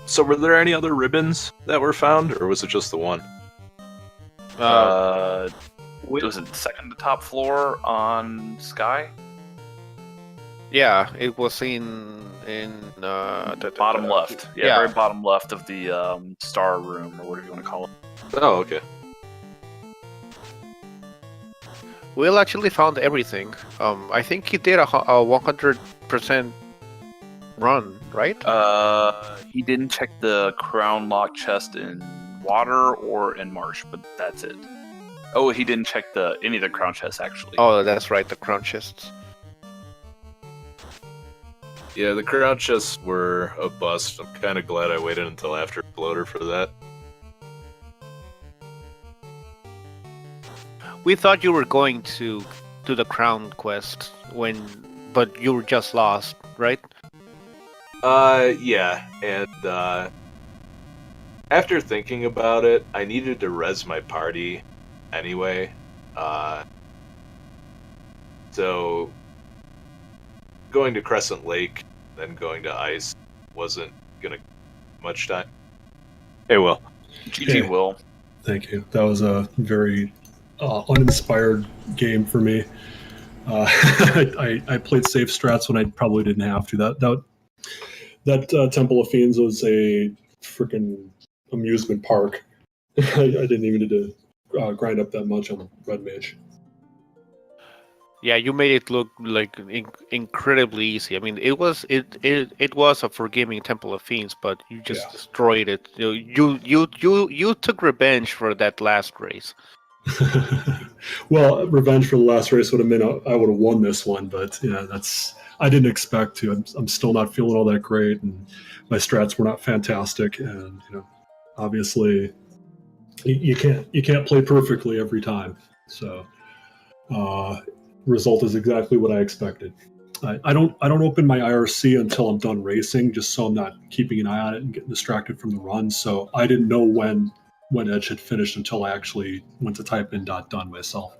So were there any other ribbons that were found, or was it just the one? Was it second to top floor on Sky? Yeah, it was in Bottom left. Yeah, yeah. very bottom left of the star room, or whatever you want to call it. Oh, okay. Will actually found everything. I think he did a 100% run, right? He didn't check the crown lock chest in water or in marsh, but that's it. Oh, he didn't check any of the crown chests actually. Oh, that's right, the crown chests. Yeah, the crown chests were a bust. I'm kind of glad I waited until after Bloater for that. We thought you were going to do the crown quest but you were just lost, right? Yeah, and after thinking about it, I needed to res my party anyway. So going to Crescent Lake, then going to Ice wasn't gonna much time. Hey, Will. GG Hey. Will. Thank you. That was a very uninspired game for me. I played safe strats when I probably didn't have to. That Temple of Fiends was a freaking amusement park. I didn't even need to grind up that much on Red Mage. Yeah, you made it look like incredibly easy. I mean, it was a forgiving Temple of Fiends, but you just Yeah. destroyed it. You took revenge for that last race. Well, revenge for the last race would have meant I would have won this one, but yeah, I didn't expect to. I'm still not feeling all that great, and my strats were not fantastic, and obviously you can't play perfectly every time. So uh, result is exactly what I expected. I don't open my IRC until I'm done racing, just so I'm not keeping an eye on it and getting distracted from the run. So I didn't know when Edge had finished until I actually went to type in .done myself.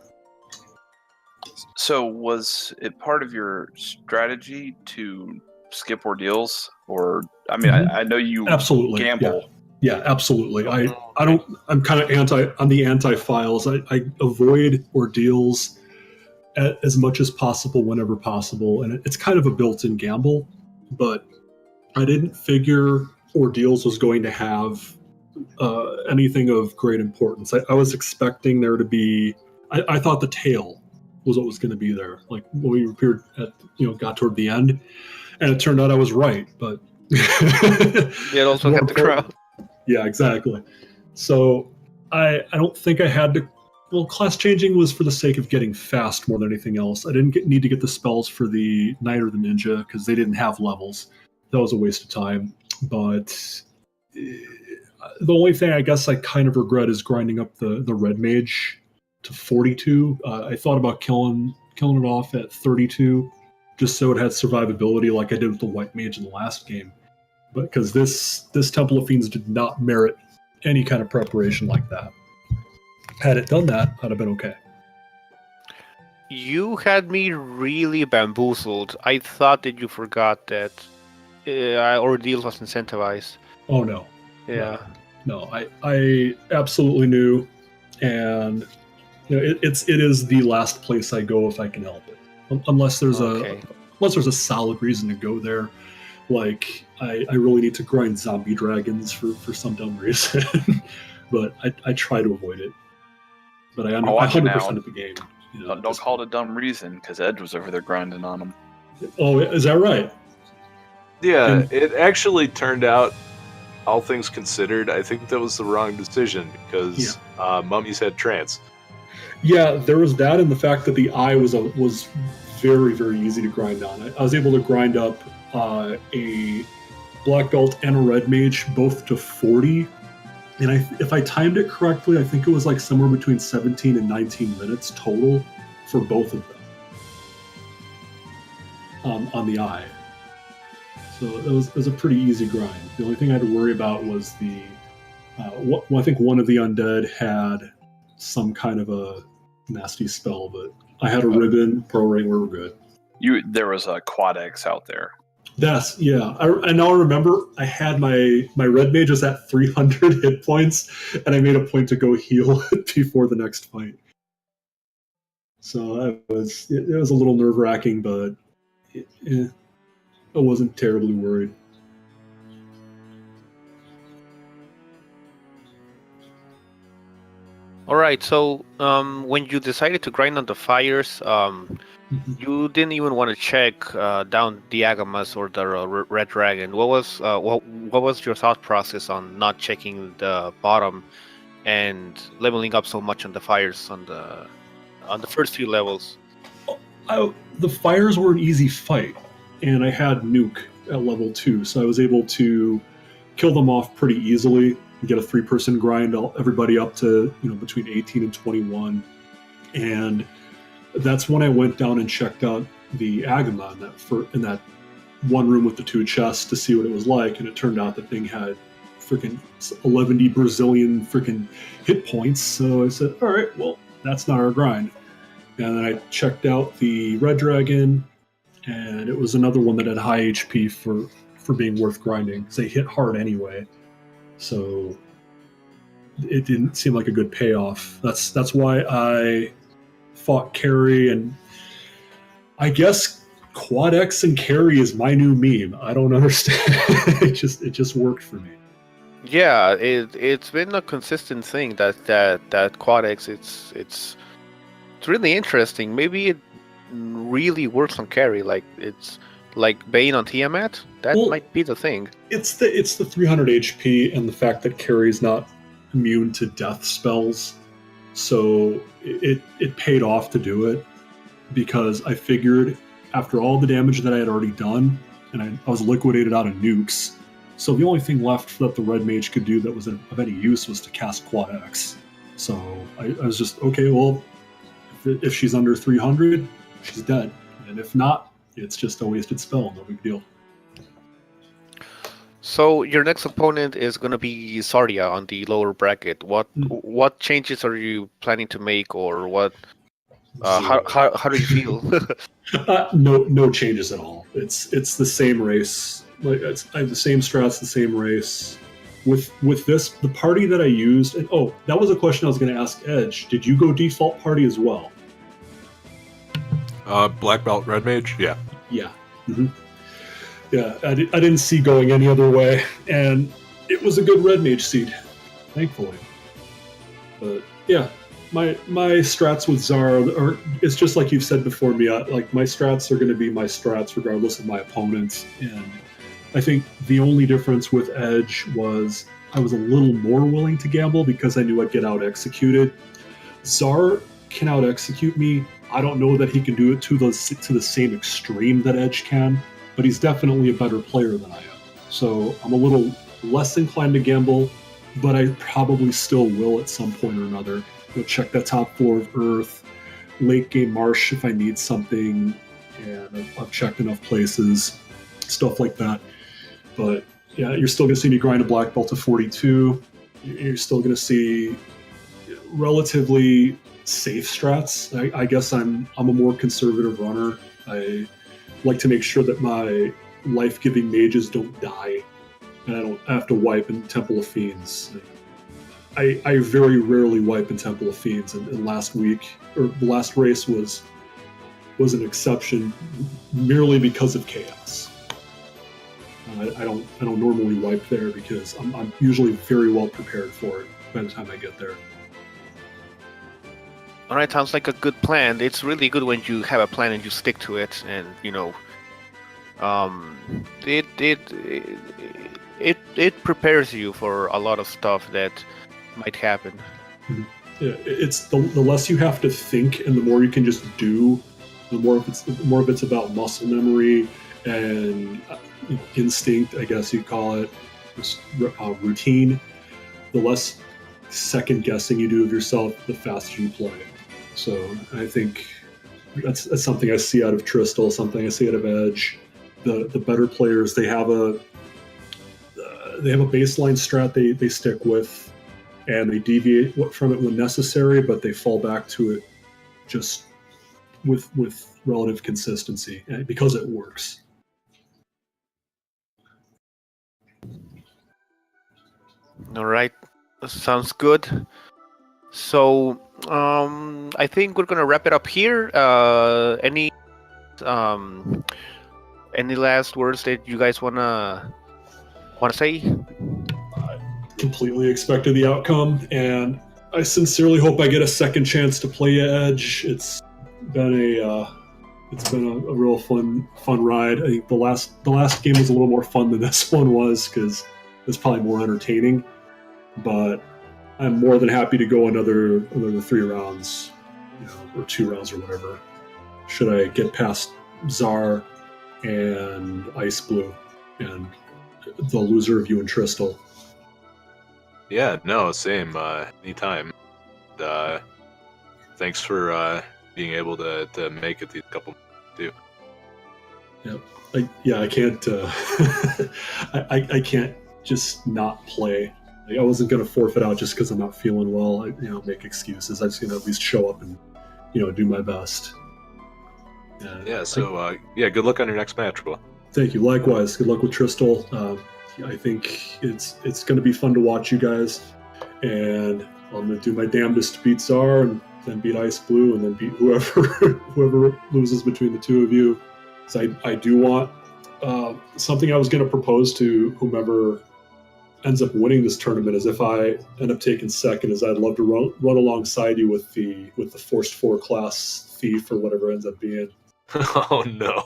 So was it part of your strategy to skip ordeals, or I mean, Mhm. I know you Absolutely, gamble. Yeah, absolutely. I'm kind of on the anti files. I avoid ordeals as much as possible whenever possible, and it's kind of a built-in gamble. But I didn't figure ordeals was going to have anything of great importance. I was expecting there to be. I thought the tail was what was going to be there. Like when we appeared at got toward the end, and it turned out I was right. But It also more had the important, crowd. yeah, exactly. So I don't think I had to. Well, class changing was for the sake of getting fast more than anything else. I didn't need to get the spells for the knight or the ninja because they didn't have levels. That was a waste of time. But the only thing I guess I kind of regret is grinding up the red mage to 42. I thought about killing it off at 32, just so it had survivability like I did with the white mage in the last game. But because this Temple of Fiends did not merit any kind of preparation like that. Had it done that, I'd have been okay. You had me really bamboozled. I thought that you forgot that ordeal was incentivized. Oh no, Yeah. no, I absolutely knew, and it is the last place I go if I can help it, unless there's Okay. a solid reason to go there. Like I really need to grind zombie dragons for some dumb reason, but I try to avoid it. But I watch it 100% now. of the game. Don't call it a dumb reason, because Edge was over there grinding on him. Oh, is that right? Yeah, And- it actually turned out, all things considered, I think that was the wrong decision because mummies had trance. Yeah, there was that, and the fact that the eye was very, very easy to grind on. I was able to grind up a black belt and a red mage both to 40, and if I timed it correctly, I think it was like somewhere between 17 and 19 minutes total for both of them on the eye. So it was a pretty easy grind. The only thing I had to worry about was I think one of the undead had some kind of a nasty spell, but I had a ribbon, pro ring, we were good. There was a Quad X out there. I now remember I had my red mage was at 300 hit points, and I made a point to go heal before the next fight. So it was a little nerve wracking, but I wasn't terribly worried. All right. So, when you decided to grind on the fires, you didn't even want to check down the Agamas or the Red Dragon. What was your thought process on not checking the bottom and leveling up so much on the fires on the first few levels? The fires were an easy fight, and I had nuke at level 2, so I was able to kill them off pretty easily and get a 3-person grind, everybody up to between 18 and 21, and that's when I went down and checked out the Agama in that one room with the 2 chests to see what it was like, and it turned out the thing had freaking 11 Brazilian freaking hit points. So I said, all right, well, that's not our grind. And then I checked out the Red Dragon, and it was another one that had high HP for being worth grinding because they hit hard anyway. So it didn't seem like a good payoff. That's why I fought Carry, and I guess Quad X and Carry is my new meme. I don't understand. it just worked for me. Yeah, it's been a consistent thing that Quad X. It's really interesting. Maybe really works on carry. Like it's like Bane on Tiamat. That Well- might be the thing. It's the 300 HP and the fact that carry's not immune to death spells, so it paid off to do it because I figured after all the damage that I had already done, and I was liquidated out of nukes, so the only thing left that the red mage could do that was of any use was to cast Quad X. So I was just okay. Well, if she's under 300, she's dead, and if not, it's just a wasted spell. No big deal. So your next opponent is gonna be Sardia on the lower bracket. What changes are you planning to make, or what? How do you feel? No changes at all. It's the same race. Like I have the same strats, the same race. With this, the party that I used. And, that was a question I was going to ask Edge. Did you go default party as well? Black belt red mage. Yeah. Yeah. Mm-hmm. Yeah. I didn't see going any other way, and it was a good red mage seed, thankfully. But yeah. My strats with Zara it's just like you've said before, Mia. Like my strats are going to be my strats regardless of my opponent, and I think the only difference with Edge was I was a little more willing to gamble because I knew I'd get out executed. Zar can out execute me. I don't know that he can do it to the same extreme that Edge can, but he's definitely a better player than I am. So I'm a little less inclined to gamble, but I probably still will at some point or another. Go check that top floor of Earth, late game Marsh if I need something, and I've checked enough places, stuff like that. But yeah, you're still going to see me grind a black belt to 42. You're still going to see relatively safe strats. I guess I'm a more conservative runner. I like to make sure that my life-giving mages don't die, and I don't have to wipe in Temple of Fiends. I very rarely wipe in Temple of Fiends, and last week, or the last race was an exception merely because of chaos. I don't normally wipe there because I'm usually very well prepared for it by the time I get there. All right, sounds like a good plan. It's really good when you have a plan and you stick to it, and it prepares you for a lot of stuff that might happen. Yeah, it's the less you have to think and the more you can just do, the more of it's about muscle memory and instinct, I guess you'd call it, just, routine. The less second guessing you do of yourself, the faster you play. So I think that's something I see out of Tristol, something I see out of Edge. The better players, they have a baseline strat they stick with, and they deviate from it when necessary, but they fall back to it just with relative consistency because it works. All right, sounds good. So I think we're gonna wrap it up here. Any last words that you guys wanna say? Completely expected the outcome, and I sincerely hope I get a second chance to play Edge. It's been a real fun ride. I think the last game was a little more fun than this one was because it's probably more entertaining. But I'm more than happy to go another 3 rounds, or 2 rounds or whatever. Should I get past Zar and Ice Blue and the loser of you and Tristol? Yeah, no, same. Anytime. Thanks for being able to make it these couple too. Yep. I can't. I can't just not play. I wasn't gonna forfeit out just because I'm not feeling well. Make excuses. I'm just gonna at least show up and do my best. Yeah. So good luck on your next match, Will. Thank you. Likewise. Good luck with Tristol. I think it's going to be fun to watch you guys, and I'm going to do my damnedest to beat Zar, and then beat Ice Blue, and then beat whoever loses between the two of you. So I do want something I was going to propose to whomever ends up winning this tournament is if I end up taking second, is I'd love to run alongside you with the Forced 4 class Thief or whatever it ends up being. Oh no.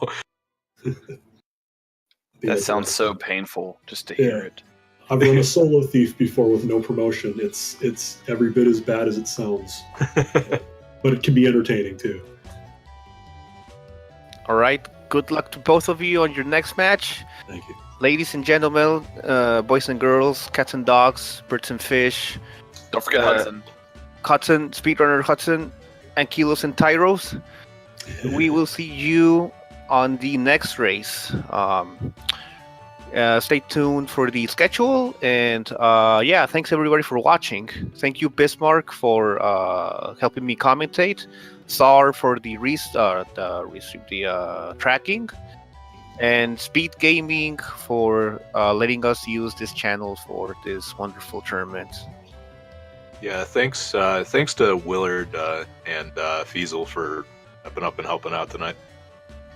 That sounds so painful just to hear it. I've run a solo thief before with no promotion. It's every bit as bad as it sounds, but it can be entertaining too. All right. Good luck to both of you on your next match. Thank you. Ladies and gentlemen, boys and girls, cats and dogs, birds and fish, Don't forget Hudson. Hudson, Speedrunner Hudson, Ankylos and Tyros. We will see you on the next race. Stay tuned for the schedule, and thanks everybody for watching. Thank you, Bismarck, for helping me commentate. Sar for the tracking, and Speed Gaming for letting us use this channel for this wonderful tournament. Yeah, thanks to Willard and Fiesel for stepping up and helping out tonight.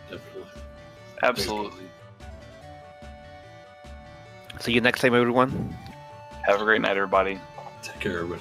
Definitely. Absolutely. See you next time, everyone. Have a great night, everybody. Take care, everybody.